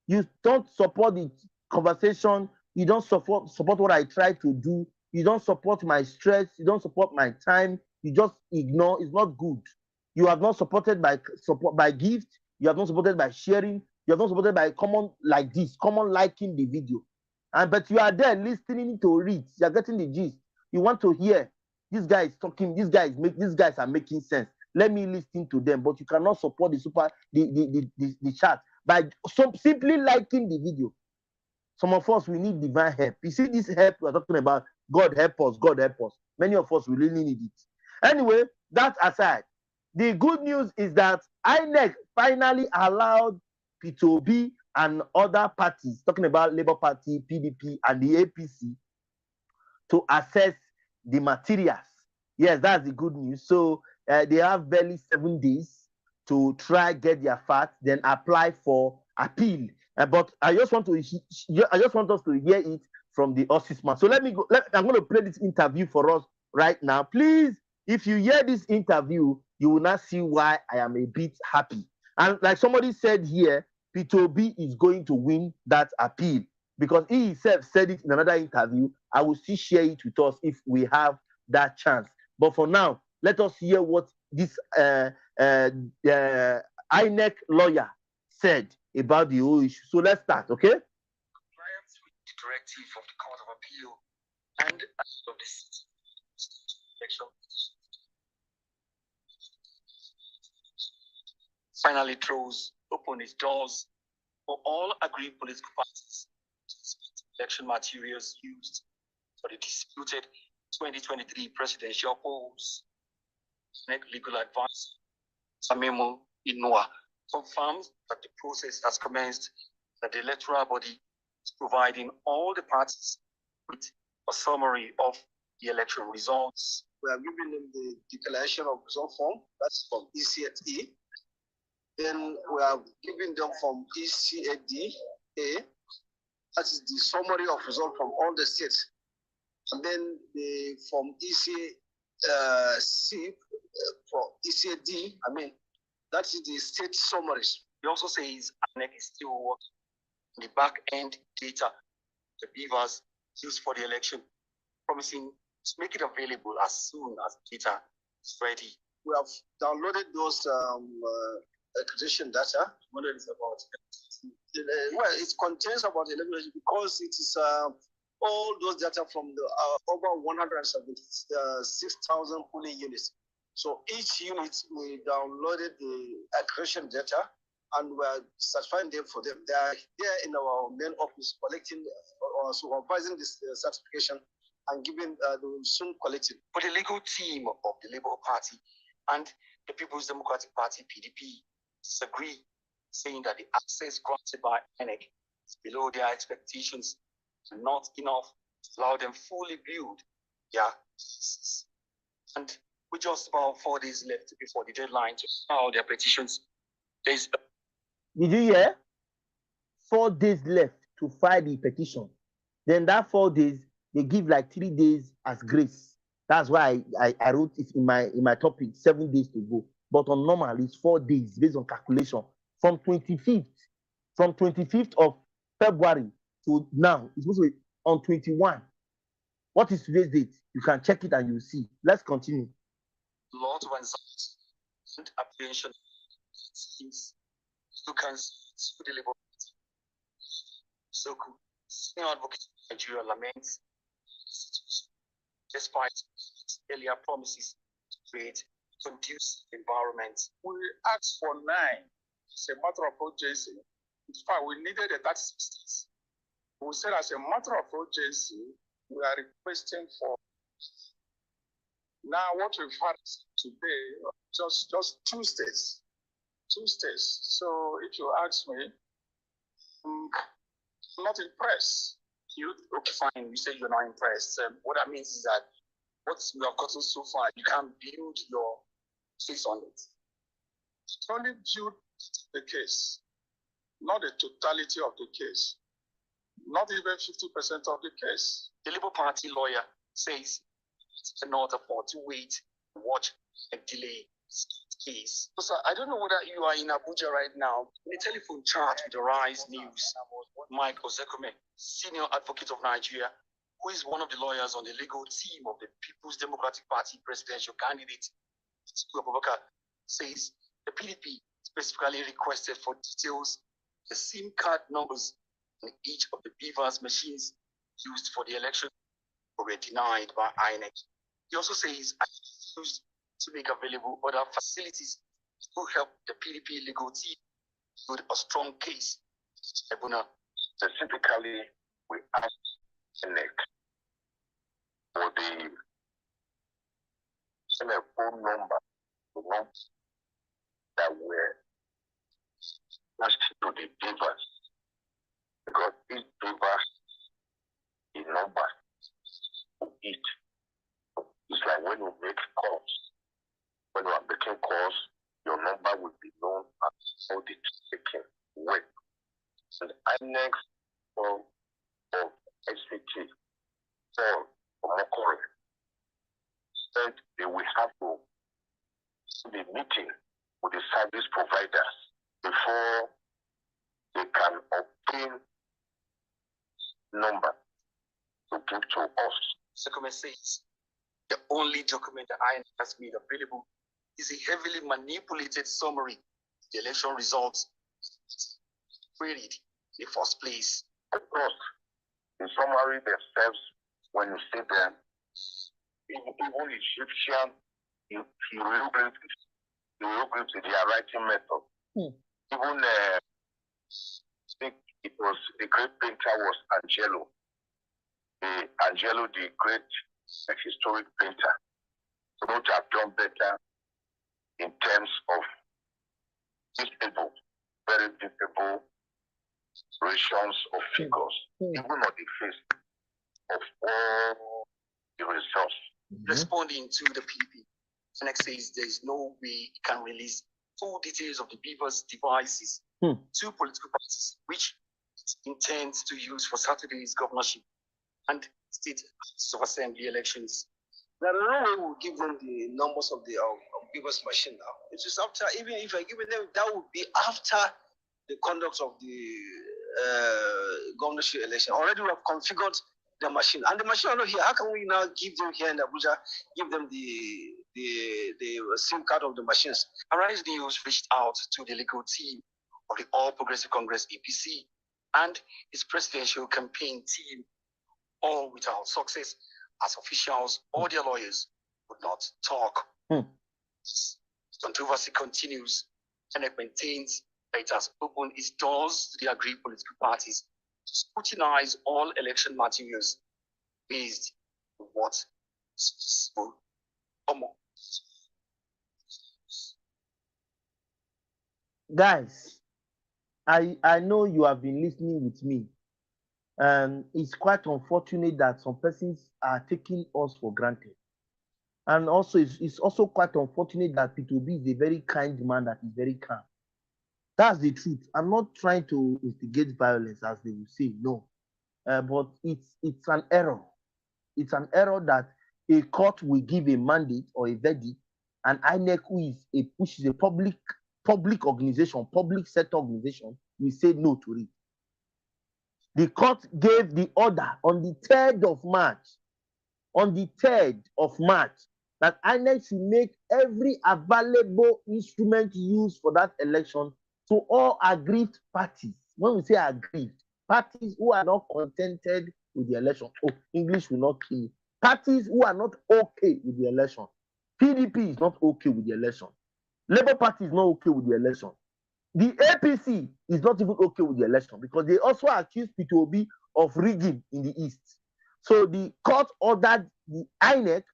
You don't support the conversation. You don't support what I try to do. You don't support my stress. You don't support my time. You just ignore. It's not good. You have not supported by gift. You have not supported by sharing. You have not supported by common like this, common liking the video. But you are there listening to it. You are getting the gist. You want to hear. This guy is talking. These guys are making sense. Let me listen to them, but you cannot support the chat by simply liking the video. Some of us, we need divine help. You see this help we're talking about, God help us, God help us. Many of us, we really need it. Anyway, that aside, the good news is that INEC finally allowed P2B and other parties, talking about Labour Party, PDP, and the APC, to access the materials. Yes, that's the good news. So they have barely 7 days to try get their facts, then apply for appeal. But I just want us to hear it from the Ossis man. So let me go. I'm going to play this interview for us right now. Please, if you hear this interview, you will not see why I am a bit happy. And like somebody said here, P2B is going to win that appeal because he himself said it in another interview. I will still share it with us if we have that chance. But for now, let us hear what this INEC lawyer said about the whole issue. So let's start, okay? Compliance with the directive of the Court of Appeal and of the city election finally throws open its doors for all agreed political parties to submit election materials used for the disputed 2023 presidential polls. Legal advisor Samemu Inua confirms that the process has commenced, that the electoral body is providing all the parties with a summary of the election results. We are giving them the declaration of result form, that's from ECFE. Then we are giving them from ECAD-A, that is the summary of result from all the states. And then from ECC, for ECAD, that is the state summaries. He also says INEC is still working on the back end data, the beavers used for the election, promising to make it available as soon as data is ready. We have downloaded those accreditation data. What is about? Well, it contains about 11 because it is all those data from the over 176,000 polling units. So each unit, we downloaded the accreditation data and we are certifying them for them. They are there in our main office collecting or supervising this certification and giving, they will soon collect it. But the legal team of the Labour Party and the People's Democratic Party, PDP, disagree, saying that the access granted by INEC is below their expectations and not enough to allow them fully build their cases. And with just about 4 days left before the deadline to file their petitions, did you hear? 4 days left to file the petition. Then that 4 days, they give like 3 days as grace. That's why I wrote it in my topic, 7 days to go. But on normal, it's 4 days based on calculation. From 25th of February to now. It's supposed to be on 21. What is today's date? You can check it and you'll see. Let's continue. Lot of anxiety and apprehension. You can see the Labour Party. So, senior advocate of Nigeria laments despite earlier promises to create a conducive environment. We asked for 9. It's a matter of urgency. In fact, we needed a 36 states. We said as a matter of urgency, we are requesting for. Now, what we've had today, just 2 states. 2 states. So if you ask me, I'm not impressed. Okay, fine. You say you're not impressed. What that means is that what we have gotten so far, you can't build your case on it. Only build the case, not the totality of the case, not even 50% of the case. The Labour Party lawyer says it's cannot afford to wait and watch and delay case. So I don't know whether you are in Abuja right now. In a telephone chat with the Rise News, Mike Ozekome, senior advocate of Nigeria, who is one of the lawyers on the legal team of the People's Democratic Party presidential candidate, Abubakar, says the PDP specifically requested for details, the SIM card numbers in each of the Beavers machines used for the election were denied by INEC. He also says I refused to make available other facilities to help the PDP legal team build a strong case. Specifically, we asked INEC for the phone number, the ones that were matched to the Beavers, because these Beavers, the number to it, it's like when you make calls. When you are making calls, your number will be known as how the taking web. And INEC for SVT for Mokore said they will have to be meeting with the service providers before they can obtain number to give to us. Sekome says the only document that INEC has made available is a heavily manipulated summary of the election results queried in the first place. Of course, the summary themselves, when you see them, even Egyptian hieroglyphs, their writing method. Even I think it was the great painter was Angelo. The great historic painter. So which have done better in terms of visible, very visible rations of figures, even on the face of all the results. Responding to the PDP, INEC says there is no way it can release full details of the Beavers' devices to political parties, which it intends to use for Saturday's governorship and state House of Assembly elections. Now, the way we will give them the numbers of the Beavers machine now. It is after, even if I give it them, that would be after the conduct of the governorship election. Already we have configured the machine, and the machine are not here. How can we now give them here in Abuja, give them the SIM card of the machines? Arise News reached out to the legal team of the All Progressive Congress APC and its presidential campaign team, all without success, as officials or their lawyers would not talk. Controversy continues, and it maintains that it has opened its doors to the agreed political parties to scrutinize all election materials based on what is possible. Guys, I know you have been listening with me, and it's quite unfortunate that some persons are taking us for granted. And also, it's also quite unfortunate that P2B is a very kind man that is very calm. That's the truth. I'm not trying to instigate violence, as they will say, no. But it's an error. It's an error that a court will give a mandate or a verdict, and INEC, which is a public organization, public sector organization, will say no to it. The court gave the order on the 3rd of March, on the 3rd of March, that INEC should make every available instrument used for that election to all aggrieved parties. When we say aggrieved, parties who are not contented with the election. Oh, English will not kill me. Parties who are not okay with the election. PDP is not okay with the election. Labour Party is not okay with the election. The APC is not even okay with the election because they also accused P2OB of rigging in the East. So the court ordered the INEC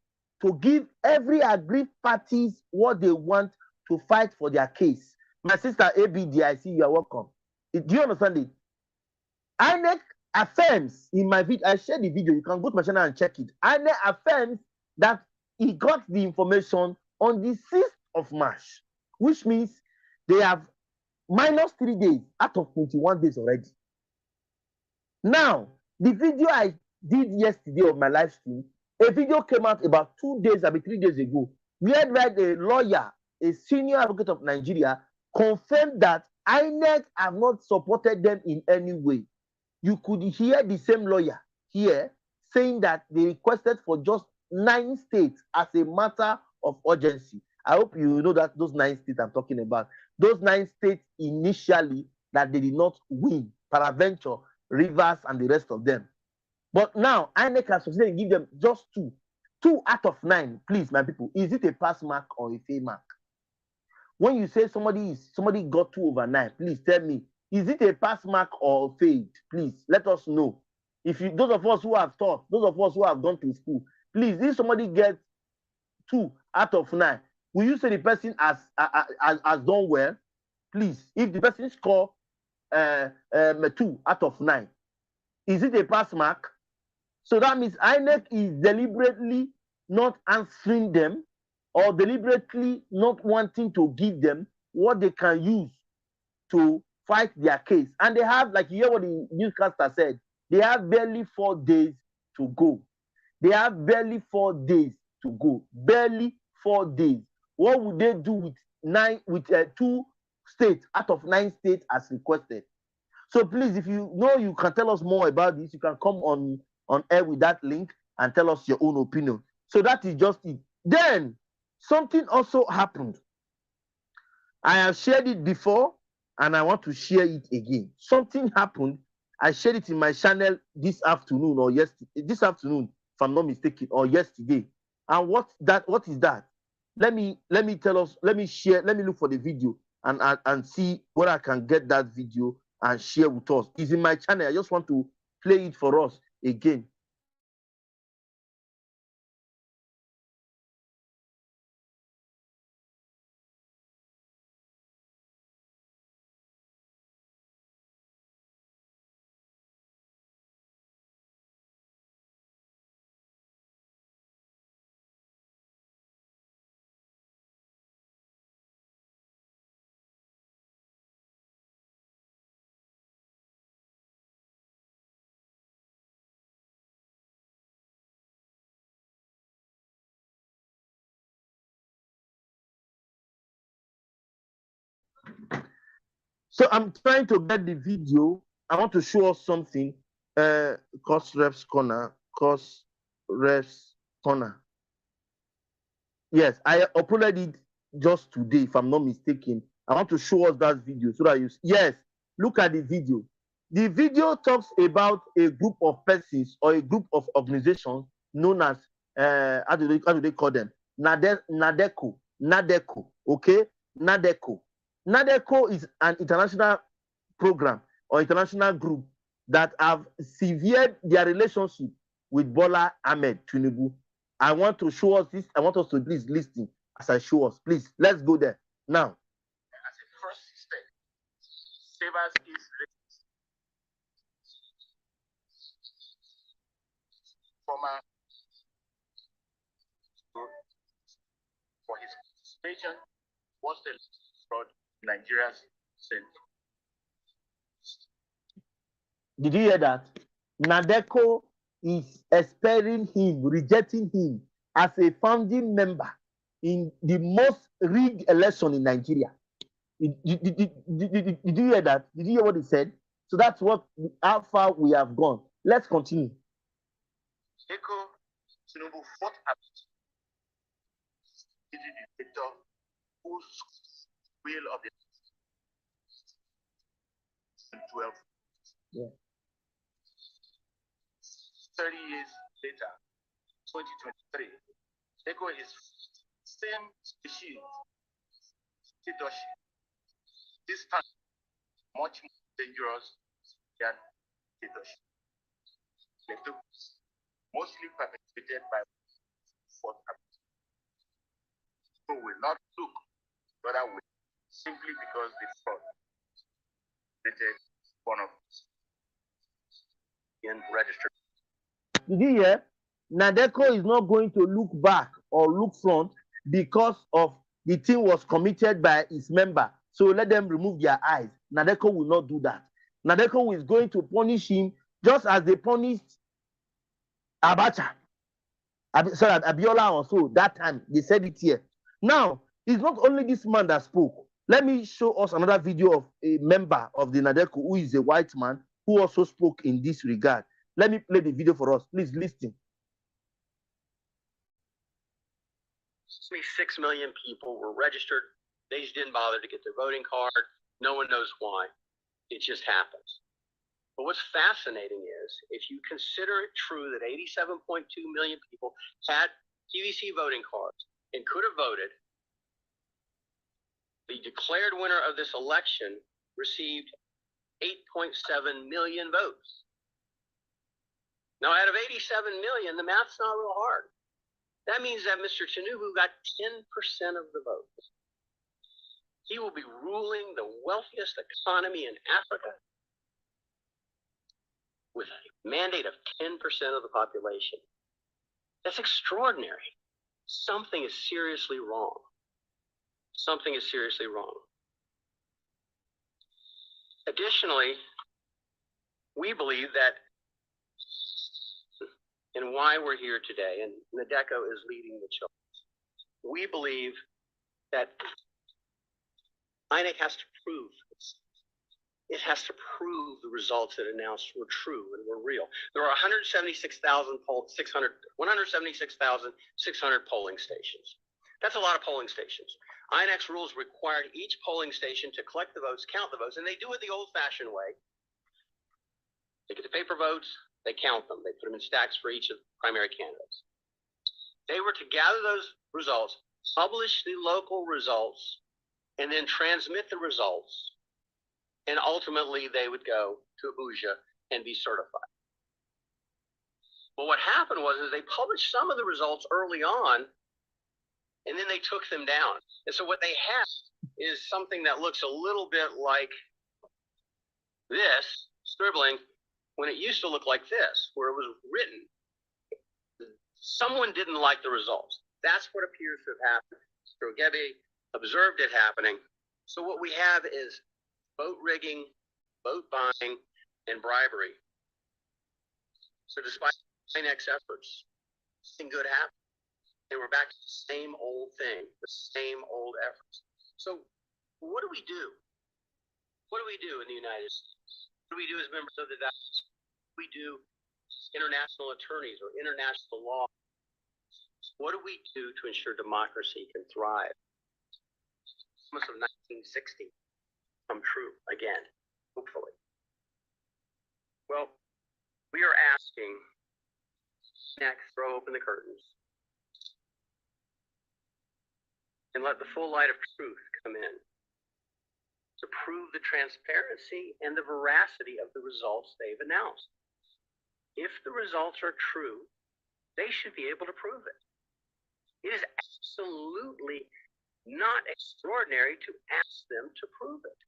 to give every aggrieved parties what they want to fight for their case. My sister ABD, I see you are welcome. Do you understand it? INEC affirms in my video, I shared the video, you can go to my channel and check it. INEC affirms that he got the information on the 6th of March, which means they have minus 3 days out of 21 days already. Now, the video I did yesterday of my live stream, a video came out about 2 days, maybe 3 days ago, where a lawyer, a senior advocate of Nigeria, confirmed that INEC have not supported them in any way. You could hear the same lawyer here saying that they requested for just 9 states as a matter of urgency. I hope you know that those 9 states I'm talking about. Those 9 states initially that they did not win, Paraventure, Rivers, and the rest of them. But now, INEC has succeeded in giving them just 2. 2 out of 9, please, my people. Is it a pass mark or a fail mark? When you say somebody got 2 over 9, please tell me, is it a pass mark or failed? Please, let us know. If you, those of us who have taught, those of us who have gone to school, please, if somebody gets 2 out of 9, will you say the person has done well? Please, if the person score 2 out of 9, is it a pass mark? So that means INEC is deliberately not answering them or deliberately not wanting to give them what they can use to fight their case. And they have, like you hear what the newscaster said, they have barely 4 days to go. They have barely 4 days to go. Barely 4 days. What would they do with 2 states out of 9 states as requested? So please, if you know you can tell us more about this, you can come on air with that link and tell us your own opinion. So that is just it. Then something also happened. I have shared it before and I want to share it again. Something happened. I shared it in my channel this afternoon or yesterday, this afternoon, if I'm not mistaken, or yesterday. And what is that? Let me tell us, let me share, let me look for the video and see where I can get that video and share with us. It's in my channel. I just want to play it for us again. So I'm trying to get the video. I want to show us something. Cost Refs Corner. Yes, I uploaded it just today, if I'm not mistaken. I want to show us that video so that you, yes, look at the video. The video talks about a group of persons or a group of organizations known as, how do they call them? NADECO, okay? NADECO. NADECO is an international program or international group that have severed their relationship with Bola Ahmed Tinubu. I want to show us this. I want us to please listen as I show us. Please, let's go there now. As a first step, Savers is former for his participation was the fraud Nigeria's sent. Did you hear that? NADECO is expelling him, rejecting him as a founding member in the most rigged election in Nigeria. Did you hear that? Did you hear what he said? So that's how far we have gone. Let's continue. Eko Tinubu fought at the dictator whose will of the 12. Yeah. 30 years later, 2023, Eko is same species dictatorship. This time much more dangerous than dictatorship. Mostly perpetrated by fourth Africa. People will not look the other way simply because they fraud created one of in registered. Did you hear? Nadeko is not going to look back or look front because of the thing was committed by its member. So let them remove their eyes. Nadeko will not do that. Nadeko is going to punish him just as they punished Abacha. Abiola also, that time, they said it here. Now, it's not only this man that spoke. Let me show us another video of a member of the Nadeko who is a white man who also spoke in this regard. Let me play the video for us. Please listen. 6 million people were registered. They just didn't bother to get their voting card. No one knows why. It just happens. But what's fascinating is, if you consider it true that 87.2 million people had PVC voting cards and could have voted, the declared winner of this election received 8.7 million votes. Now, out of 87 million, the math's not real hard. That means that Mr. Tinubu got 10% of the votes. He will be ruling the wealthiest economy in Africa with a mandate of 10% of the population. That's extraordinary. Something is seriously wrong. Something is seriously wrong. Additionally, we believe that, and why we're here today, and Nadeko is leading the charge, we believe that INEC has to prove this. It has to prove the results it announced were true and were real. There are 176,600 polling stations. That's a lot of polling stations. INEC's rules required each polling station to collect the votes, count the votes, and they do it the old-fashioned way. They get the paper votes, they count them. They put them in stacks for each of the primary candidates. They were to gather those results, publish the local results, and then transmit the results. And ultimately, they would go to Abuja and be certified. But what happened was they published some of the results early on, and then they took them down. And so what they have is something that looks a little bit like this, scribbling, when it used to look like this, where it was written. Someone didn't like the results. That's what appears to have happened. Strogebi observed it happening. So what we have is vote rigging, vote buying, and bribery. So despite INEC's efforts, nothing good happened. They were back to the same old thing, the same old efforts. So what do we do? What do we do in the United States? What do we do as members of the Diaspora? What do we do as international attorneys or international law? What do we do to ensure democracy can thrive? The promise of 1960 come true again, hopefully. Well, we are asking next, throw open the curtains and let the full light of truth come in to prove the transparency and the veracity of the results they've announced. If the results are true, they should be able to prove it. It is absolutely not extraordinary to ask them to prove it.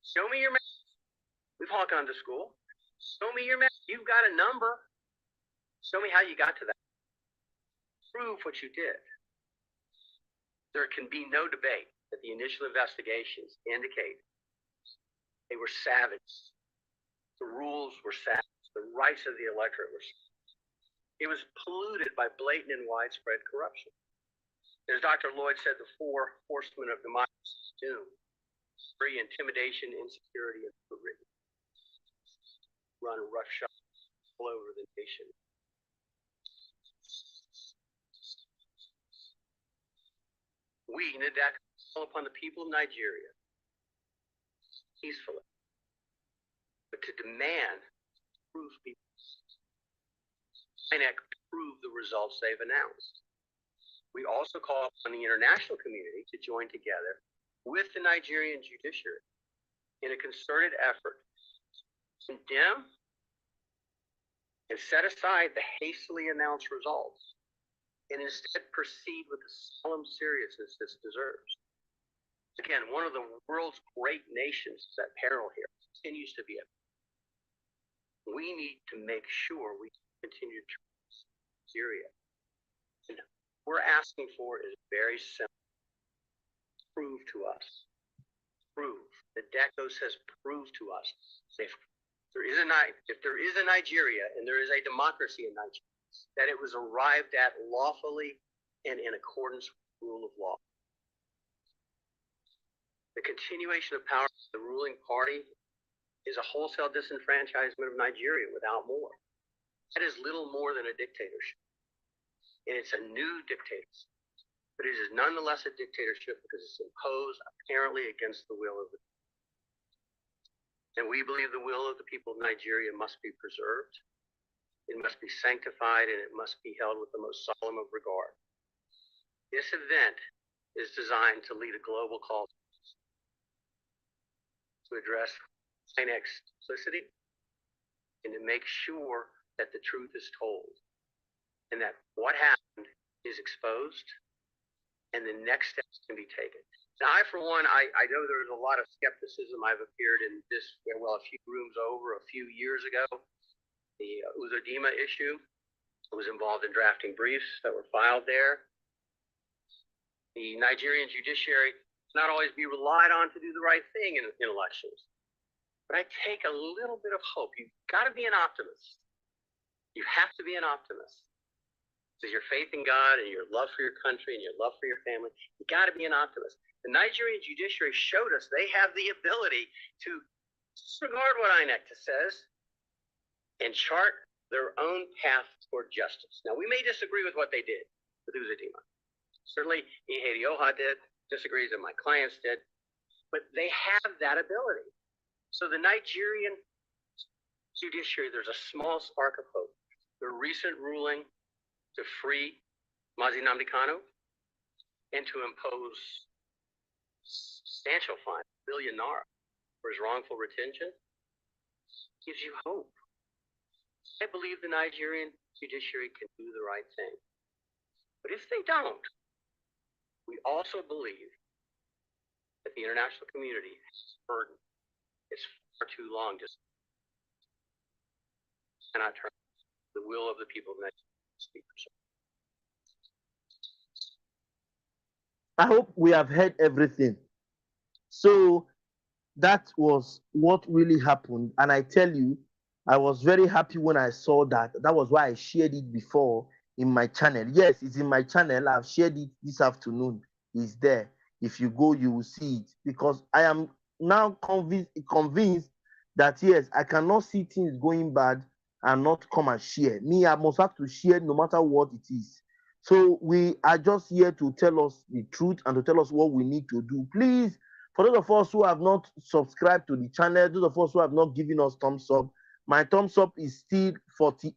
Show me your math. We've all gone to school. Show me your math. You've got a number. Show me how you got to that. Prove what you did. There can be no debate that the initial investigations indicate they were savage. The rules were savage. The rights of the electorate were savage. It was polluted by blatant and widespread corruption. As Dr. Lloyd said, the four horsemen of democracy doom: free, intimidation, insecurity, and run roughshod all over the nation. We, NIDAC, call upon the people of Nigeria peacefully, but to demand prove INEC prove the results they've announced. We also call upon the international community to join together with the Nigerian judiciary in a concerted effort to condemn and set aside the hastily announced results and instead proceed with the solemn seriousness this deserves. Again, one of the world's great nations is at peril here, continues to be at peril. We need to make sure we continue to Syria. And what we're asking for is very simple. Prove to us. Prove. The DECO says prove to us. If there is a Nigeria and there is a democracy in Nigeria, that it was arrived at lawfully and in accordance with the rule of law. The continuation of power of the ruling party is a wholesale disenfranchisement of Nigeria without more. That is little more than a dictatorship. And it's a new dictatorship. But it is nonetheless a dictatorship because it's imposed apparently against the will of the people. And we believe the will of the people of Nigeria must be preserved. It must be sanctified, and it must be held with the most solemn of regard. This event is designed to lead a global call to address INEC's simplicity and to make sure that the truth is told and that what happened is exposed and the next steps can be taken. Now, I, for one, I know there's a lot of skepticism. I've appeared in this, well, a few rooms over a few years ago. The Uzodinma issue was involved in drafting briefs that were filed there. The Nigerian judiciary cannot always be relied on to do the right thing in elections. But I take a little bit of hope. You've got to be an optimist. You have to be an optimist. Because your faith in God and your love for your country and your love for your family, you got to be an optimist. The Nigerian judiciary showed us they have the ability to disregard what INEC says and chart their own path toward justice. Now, we may disagree with what they did with Uzodinma. Certainly, Ihedioha did, disagrees that my clients did, but they have that ability. So the Nigerian judiciary, there's a small spark of hope. The recent ruling to free Mazi Nnamdi Kanu and to impose substantial fine, $1 billion for his wrongful retention, gives you hope. I believe the Nigerian judiciary can do the right thing. But if they don't, we also believe that the international community has a burden. It's far too long to cannot turn the will of the people of Nigeria to speak for. I hope we have heard everything. So that was what really happened. And I tell you, I was very happy when I saw that. That was why I shared it before in my channel. Yes, it's in my channel. I've shared it this afternoon. It's there. If you go, you will see it. Because I am now convinced that, yes, I cannot see things going bad and not come and share. Me, I must have to share no matter what it is. So we are just here to tell us the truth and to tell us what we need to do. Please, for those of us who have not subscribed to the channel, those of us who have not given us thumbs up, my thumbs up is still 48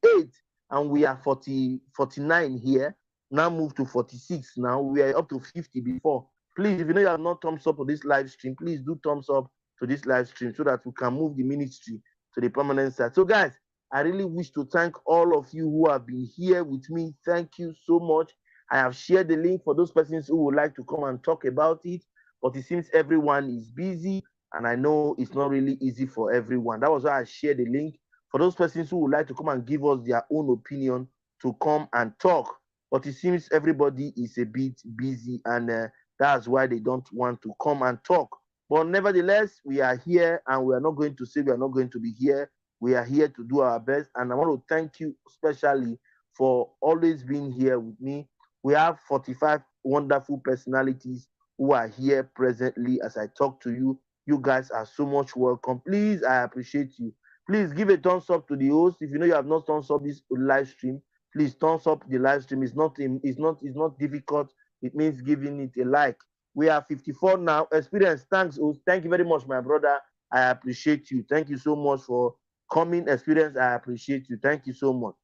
and we are 49 here. Now move to 46 now. We are up to 50 before. Please, if you know you have not thumbs up for this live stream, please do thumbs up to this live stream so that we can move the ministry to the permanent side. So guys, I really wish to thank all of you who have been here with me. Thank you so much. I have shared the link for those persons who would like to come and talk about it, but it seems everyone is busy and I know it's not really easy for everyone. That was why I shared the link for those persons who would like to come and give us their own opinion to come and talk. But it seems everybody is a bit busy and that's why they don't want to come and talk. But nevertheless, we are here and we are not going to say we are not going to be here. We are here to do our best. And I want to thank you especially for always being here with me. We have 45 wonderful personalities who are here presently as I talk to you. You guys are so much welcome. Please, I appreciate you. Please give a thumbs up to the host. If you know you have not thumbs up this live stream, please thumbs up the live stream. It's not difficult. It means giving it a like. We are 54 now. Experience. Thanks, host. Thank you very much, my brother. I appreciate you. Thank you so much for coming. Experience. I appreciate you. Thank you so much.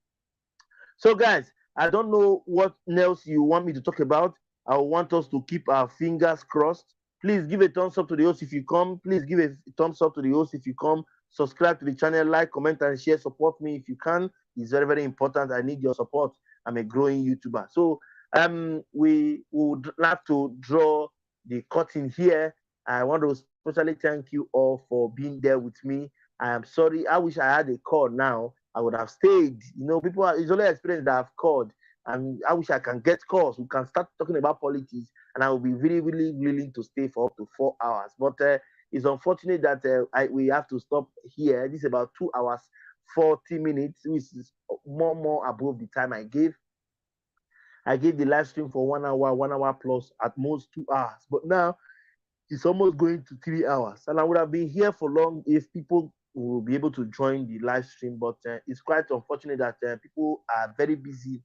So, guys, I don't know what else you want me to talk about. I want us to keep our fingers crossed. Please give a thumbs up to the host if you come. Please give a thumbs up to the host if you come. Subscribe to the channel, like, comment, and share. Support me if you can. It's very, very important. I need your support. I'm a growing YouTuber. So we would like to draw the curtain here. I want to especially thank you all for being there with me. I am sorry. I wish I had a call now. I would have stayed. You know, it's only experience that I've called. And I wish I can get calls. We can start talking about politics, and I will be really, really willing to stay for up to 4 hours. But it's unfortunate that we have to stop here. This is about 2 hours, 40 minutes, which is more above the time I gave. I gave the live stream for 1 hour plus, at most 2 hours. But now it's almost going to 3 hours. And I would have been here for long if people will be able to join the live stream. But it's quite unfortunate that people are very busy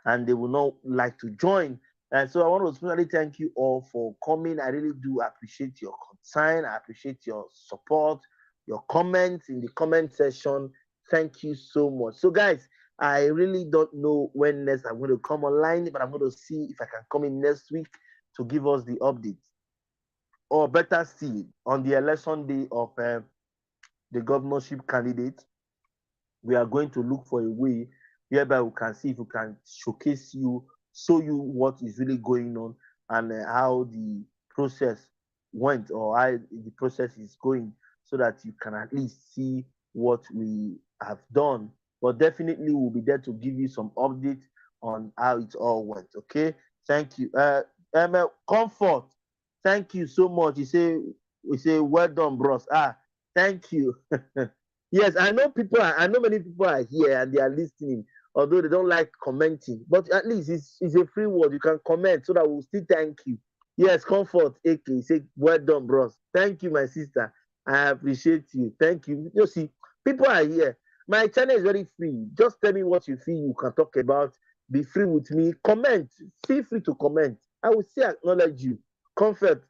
and they will not like to join. And so I want to especially thank you all for coming. I really do appreciate your concern. I appreciate your support, your comments in the comment section. Thank you so much. So, guys, I really don't know when next I'm going to come online, but I'm going to see if I can come in next week to give us the update. Or better still, on the election day of the governorship candidate, we are going to look for a way whereby we can see if we can showcase you, show you what is really going on and how the process went or how the process is going, so that you can at least see what we have done. But definitely we'll be there to give you some updates on how it all went. Okay, thank you. Comfort, thank you so much. We say well done, bros. Thank you. Yes, I know many people are here and they are listening, although they don't like commenting. But at least it's a free word. You can comment so that we'll still thank you. Yes, Comfort, AK, say well done, bros. Thank you, my sister. I appreciate you. Thank you. You see, people are here. My channel is very free. Just tell me what you feel you can talk about. Be free with me. Comment. Feel free to comment. I will still acknowledge you. Comfort,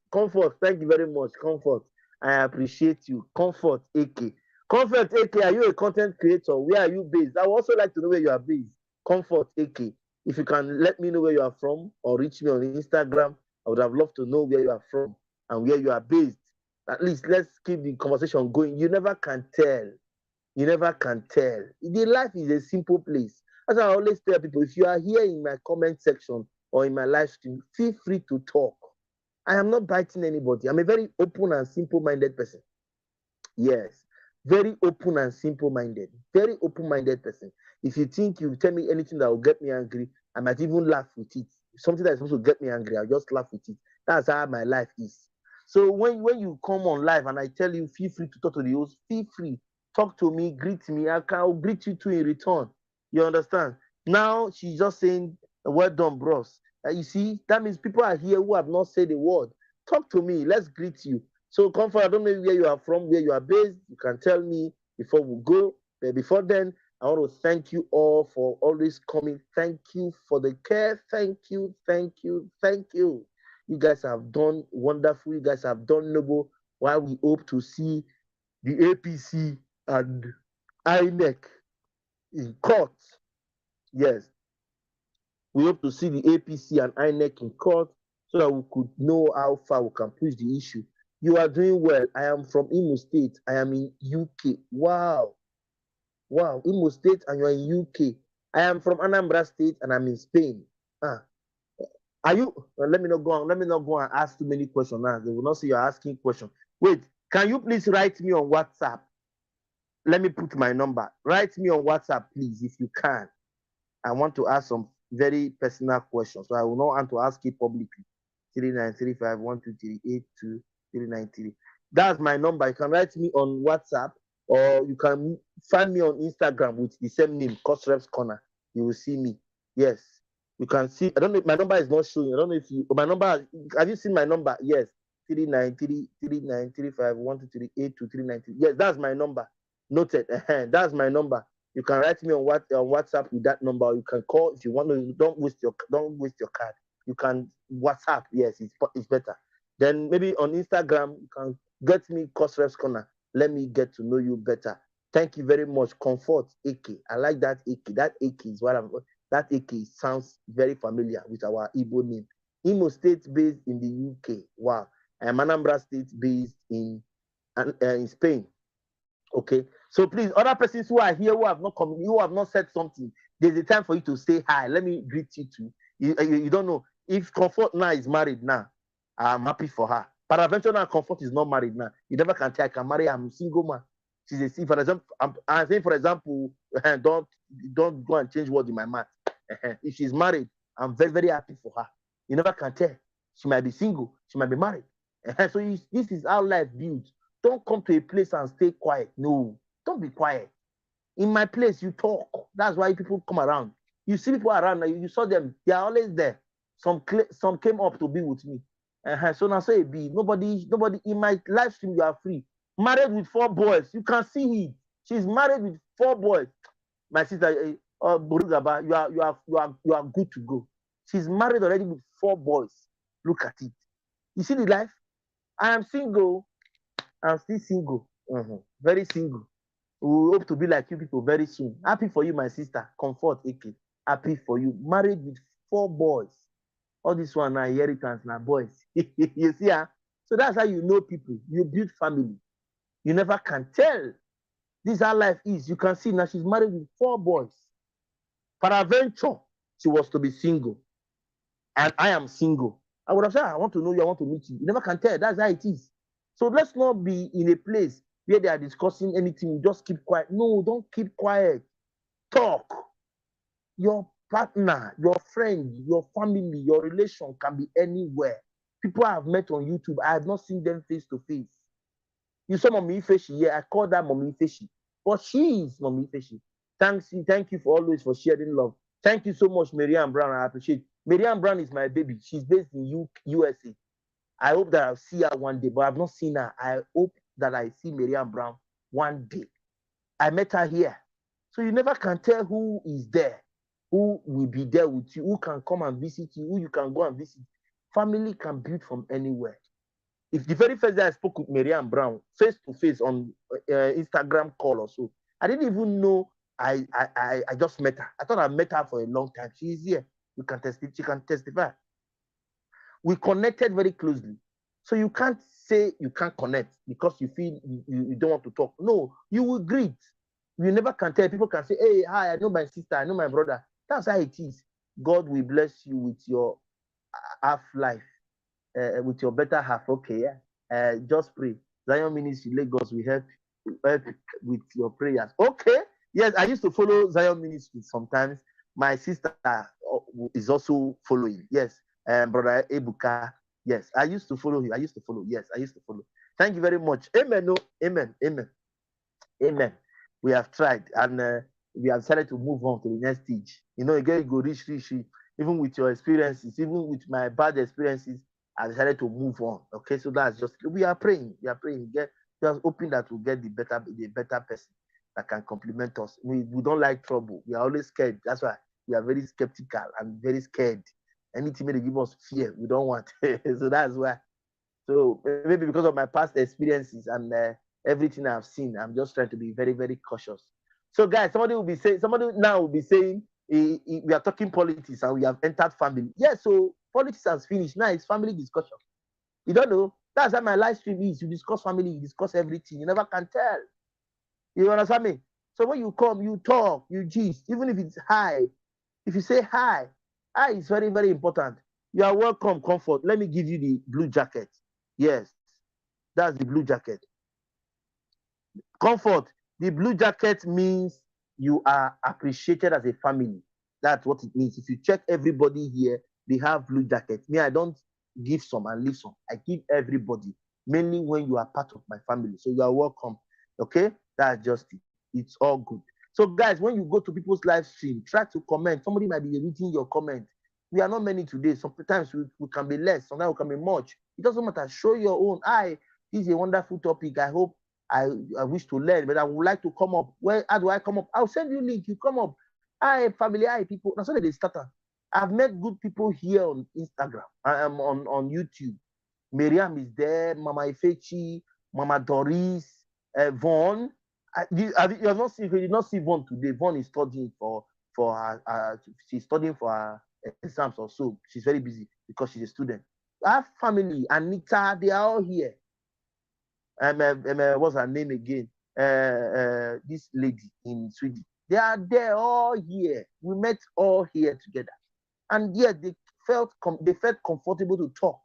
thank you very much. Comfort, I appreciate you. Comfort, AK. Comfort, AK, are you a content creator? Where are you based? I would also like to know where you are based. Comfort, AK. If you can let me know where you are from or reach me on Instagram, I would have loved to know where you are from and where you are based. At least let's keep the conversation going. You never can tell. You never can tell. The life is a simple place. As I always tell people, if you are here in my comment section or in my live stream, feel free to talk. I am not biting anybody. I'm a very open and simple-minded person. Yes, very open and simple-minded. Very open-minded person. If you think you tell me anything that will get me angry, I might even laugh with it. Something that is supposed to get me angry, I'll just laugh with it. That's how my life is. So when you come on live and I tell you, feel free to talk to the host, feel free. Talk to me, greet me. I'll greet you too in return. You understand? Now she's just saying, well done, bros. You see, that means people are here who have not said a word. Talk to me. Let's greet you. So, Comfort, I don't know where you are from, where you are based. You can tell me before we go. But before then, I want to thank you all for always coming. Thank you for the care. Thank you, thank you, thank you. You guys have done wonderful. You guys have done noble. While we hope to see the APC and INEC in court. Yes. We hope to see the APC and INEC in court so that we could know how far we can push the issue. You are doing well. I am from Imo State. I am in UK. Wow. Wow. Imo State and you are in UK. I am from Anambra State and I'm in Spain. Are you? Let me not go on. Let me not go and ask too many questions now. They will not say you're asking questions. Wait. Can you please write me on WhatsApp? Let me put my number. Write me on WhatsApp, please, if you can. I want to ask some very personal questions, so I will not want to ask it publicly. 393512382393. That's my number. You can write me on WhatsApp, or you can find me on Instagram with the same name, Cost Reps Corner. You will see me. Yes, you can see. I don't know. My number is not showing. I don't know if you. My number. Have you seen my number? Yes, 393512382393. Yes, that's my number. Noted. That's my number. You can write me on WhatsApp with that number. Or you can call if you want to. Don't waste your card. You can WhatsApp. Yes, it's better. Then maybe on Instagram you can get me Reps Corner. Let me get to know you better. Thank you very much. Comfort AK. I like that AK. That AK is what I'm. That AK sounds very familiar with our Igbo name. Imo State based in the UK. Wow. I'm Anambra State based in Spain. Okay. So please, other persons who are here who have not come, who have not said something, there's a time for you to say hi. Let me greet you too. You don't know if Comfort now is married now. I'm happy for her. Peradventure now Comfort is not married now. You never can tell I can marry. I'm a single man. She's a single. For example, I'm saying for example, don't go and change words in my mouth. If she's married, I'm very very happy for her. You never can tell. She might be single. She might be married. So this is how life builds. Don't come to a place and stay quiet. No, don't be quiet. In my place, you talk. That's why people come around. You see people around. You saw them. They are always there. Some came up to be with me. So now say be nobody in my live stream. You are free. Married with 4 boys. You can see it. She's married with 4 boys. My sister, Burugaba, you are good to go. She's married already with 4 boys. Look at it. You see the life. I am single. I'm still single. Very single. We hope to be like you people very soon. Happy for you, my sister. Comfort, AK. Happy for you. Married with 4 boys. All this one are inheritance now, boys. You see, huh? So that's how you know people. You build family. You never can tell. This is how life is. You can see now she's married with 4 boys. Peradventure, she was to be single. And I am single. I would have said, I want to know you, I want to meet you. You never can tell. That's how it is. So let's not be in a place where they are discussing anything. Just keep quiet. No, don't keep quiet. Talk. Your partner, your friend, your family, your relation can be anywhere. People I have met on YouTube, I have not seen them face to face. You saw Mommy Feshi here. I call that Mommy Feshi. But she is Mommy Feshi. Thank you for always for sharing love. Thank you so much, Marianne Brown. I appreciate it. Marianne Brown is my baby. She's based in USA. I hope that I'll see her one day, but I've not seen her. I hope that I see Marianne Brown one day. I met her here. So you never can tell who is there, who will be there with you, who can come and visit you, who you can go and visit. Family can build from anywhere. If the very first day I spoke with Marianne Brown, face to face on Instagram call or so, I didn't even know I just met her. I thought I met her for a long time. She is here. She can testify. We connected very closely. So you can't say you can't connect because you feel you don't want to talk. No, you will greet. You never can tell. People can say, hey, hi, I know my sister, I know my brother. That's how it is. God will bless you with your half life, with your better half. Okay, yeah. Just pray. Zion Ministry Lagos will help with your prayers. Okay. Yes, I used to follow Zion Ministry sometimes. My sister is also following. Yes. Brother Ebuka. Yes, I used to follow him. Yes, I used to follow. Thank you very much. Amen. No, amen. Amen. Amen. We have tried and we have decided to move on to the next stage. You know, again, you go reach. Even with your experiences, even with my bad experiences, I decided to move on. Okay, so that's just we are praying. Just hoping that we'll get the better person that can complement us. We don't like trouble. We are always scared. That's why we are very skeptical and very scared. Anything may give us fear, we don't want. So that's why. So maybe because of my past experiences and everything I've seen, I'm just trying to be very, very cautious. So guys, somebody now will be saying, we are talking politics and we have entered family. Yeah, so politics has finished. Now it's family discussion. You don't know. That's how my live stream is. You discuss family, you discuss everything. You never can tell. You understand me? So when you come, you talk, you gist, even if it's hi. If you say hi is very, very important. You are welcome, Comfort. Let me give you the blue jacket. Yes, that's the blue jacket. Comfort, the blue jacket means you are appreciated as a family. That's what it means. If you check everybody here, they have blue jackets. Me, I don't give some and leave some. I give everybody, mainly when you are part of my family. So you are welcome. Okay? That's just it. It's all good. So guys, when you go to people's live stream, try to comment. Somebody might be reading your comment. We are not many today. Sometimes we can be less. Sometimes we can be much. It doesn't matter. Show your own. This is a wonderful topic. I hope I wish to learn, but I would like to come up. Where how do I come up? I'll send you link. You come up. Hi, family. Hi, people. That's how they start. I've met good people here on Instagram. I am on YouTube. Miriam is there. Mama Ifechi, Mama Doris, Vaughn. You have not seen. You did not see Vaughn today. Vaughn is studying for her. She's studying for her exams or so. She's very busy because she's a student. Our family, Anita, they are all here. What's her name again? This lady in Sweden. They are there all here. We met all here together, and yet they felt comfortable to talk.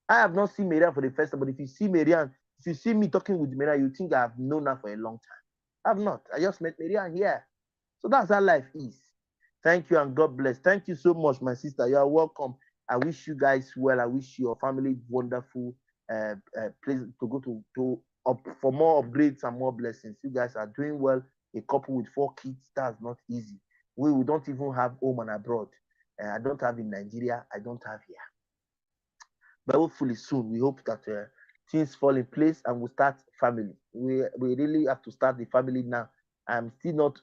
I have not seen Marian for the first time, but if you see Marian, if you see me talking with Marian, you think I have known her for a long time. I have not. I just met Marian here. So that's how life is. Thank you and God bless. Thank you so much, my sister. You are welcome. I wish you guys well. I wish your family wonderful place to go to for more upgrades and more blessings. You guys are doing well. A couple with 4 kids, that's not easy. We don't even have home and abroad. I don't have in Nigeria. I don't have here. But hopefully soon, we hope that things fall in place and we start family. We really have to start the family now. I'm not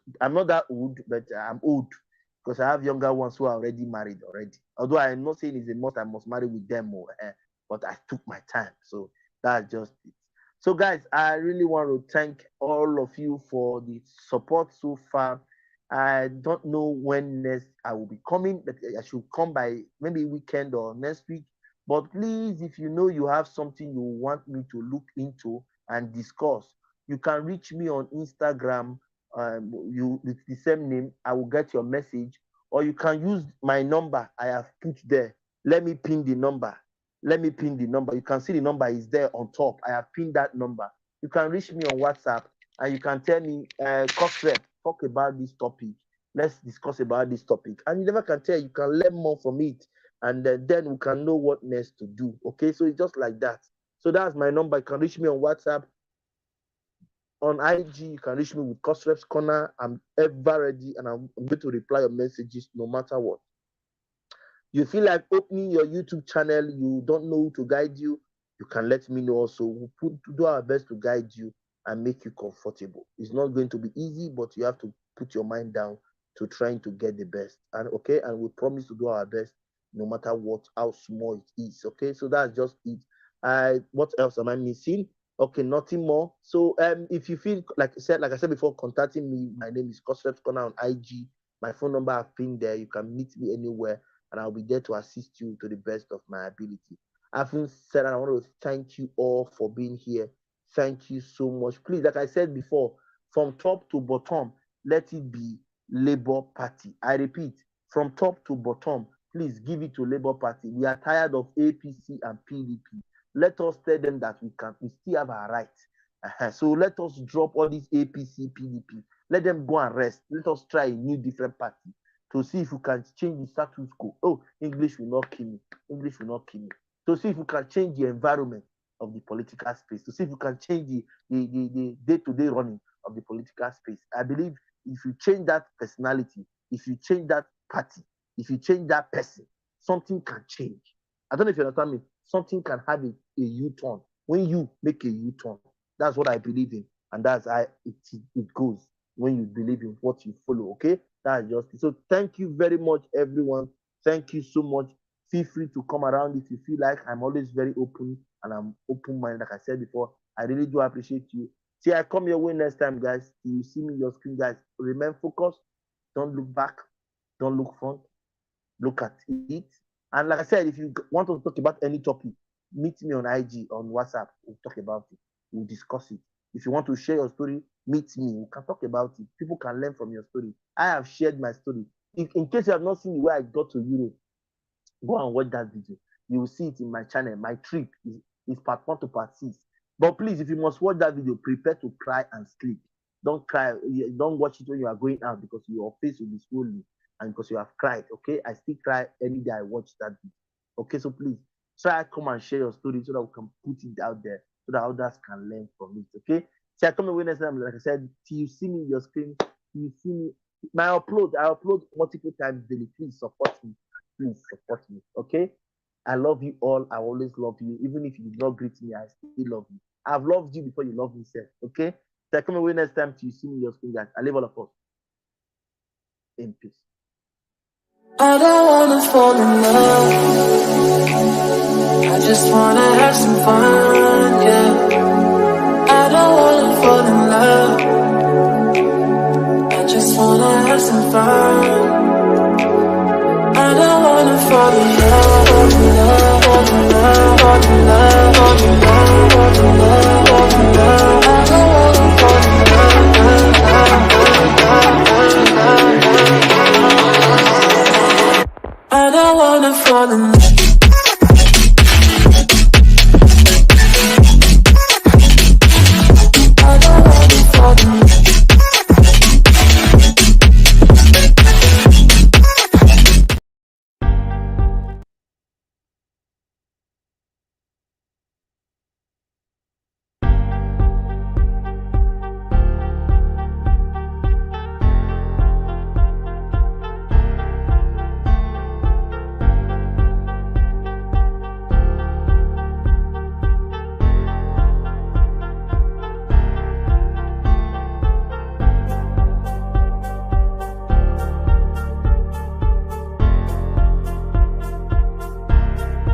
that old, but I'm old because I have younger ones who are already married already. Although I'm not saying it's a must, I must marry with them more, but I took my time. So that's just it. So guys, I really want to thank all of you for the support so far. I don't know when next I will be coming, but I should come by maybe weekend or next week. But please, if you know you have something you want me to look into and discuss, you can reach me on Instagram. With the same name, I will get your message, or you can use my number I have put there. Let me pin the number. You can see the number is there on top. I have pinned that number. You can reach me on WhatsApp and you can tell me, Cosrep, talk about this topic. Let's discuss about this topic. And you never can tell. You can learn more from it. And then we can know what next to do. Okay, so it's just like that. So that's my number. You can reach me on WhatsApp. On IG, you can reach me with Cosrep's Corner. I'm ever ready and I'm going to reply your messages no matter what. You feel like opening your YouTube channel, you don't know who to guide you, you can let me know also. We'll do our best to guide you and make you comfortable. It's not going to be easy, but you have to put your mind down to trying to get the best. And okay, and we promise to do our best no matter what, how small it is. Okay, so that's just it. What else am I missing? Okay, nothing more. So if you feel like I said before, contacting me, my name is Cosrep's Corner on IG. My phone number I've pinned there. You can meet me anywhere and I'll be there to assist you to the best of my ability. Having said that, I want to thank you all for being here. Thank you so much. Please, like I said before, from top to bottom, let it be Labour Party. I repeat, from top to bottom, please give it to Labour Party. We are tired of APC and PDP. Let us tell them that we still have our rights. So let us drop all these APC, PDP. Let them go and rest. Let us try a new different party to see if we can change the status quo. Oh, English will not kill me. English will not kill me. To see if we can change the environment of the political space. To see if we can change the day-to-day running of the political space. I believe if you change that personality, if you change that party, if you change that person, something can change. I don't know if you understand me. Something can have a U-turn. When you make a U-turn, that's what I believe in. And that's how it goes when you believe in what you follow, okay? That's just it. So thank you very much, everyone. Thank you so much. Feel free to come around if you feel like. I'm always very open and I'm open-minded, like I said before. I really do appreciate you. See, I come your way next time, guys. You see me on your screen, guys. Remain focused. Don't look back. Don't look front. Look at it. And like I said, if you want to talk about any topic, meet me on IG, on WhatsApp. We'll talk about it. We'll discuss it. If you want to share your story, meet me. We can talk about it. People can learn from your story. I have shared my story. In case you have not seen the way I got to Europe, go and watch that video. You will see it in my channel. My trip is part 1 to part 6. But please, if you must watch that video, prepare to cry and sleep. Don't cry. Don't watch it when you are going out because your face will be swollen and because you have cried. Okay, I still cry any day I watch that video. Okay, so please try come and share your story so that we can put it out there so that others can learn from it. Okay. So I come away next time, like I said, till you see me in your screen, you see me. I upload multiple times daily. Please support me. Please support me. Okay. I love you all. I always love you. Even if you did not greet me, I still love you. I've loved you before you love me, sir. Okay? So come away next time till you see me in your screen, guys. I leave all of us in peace. I don't wanna fall in love. I just wanna have some fun, yeah. I don't wanna fall in love. I just wanna have some fun. I don't wanna fall in love.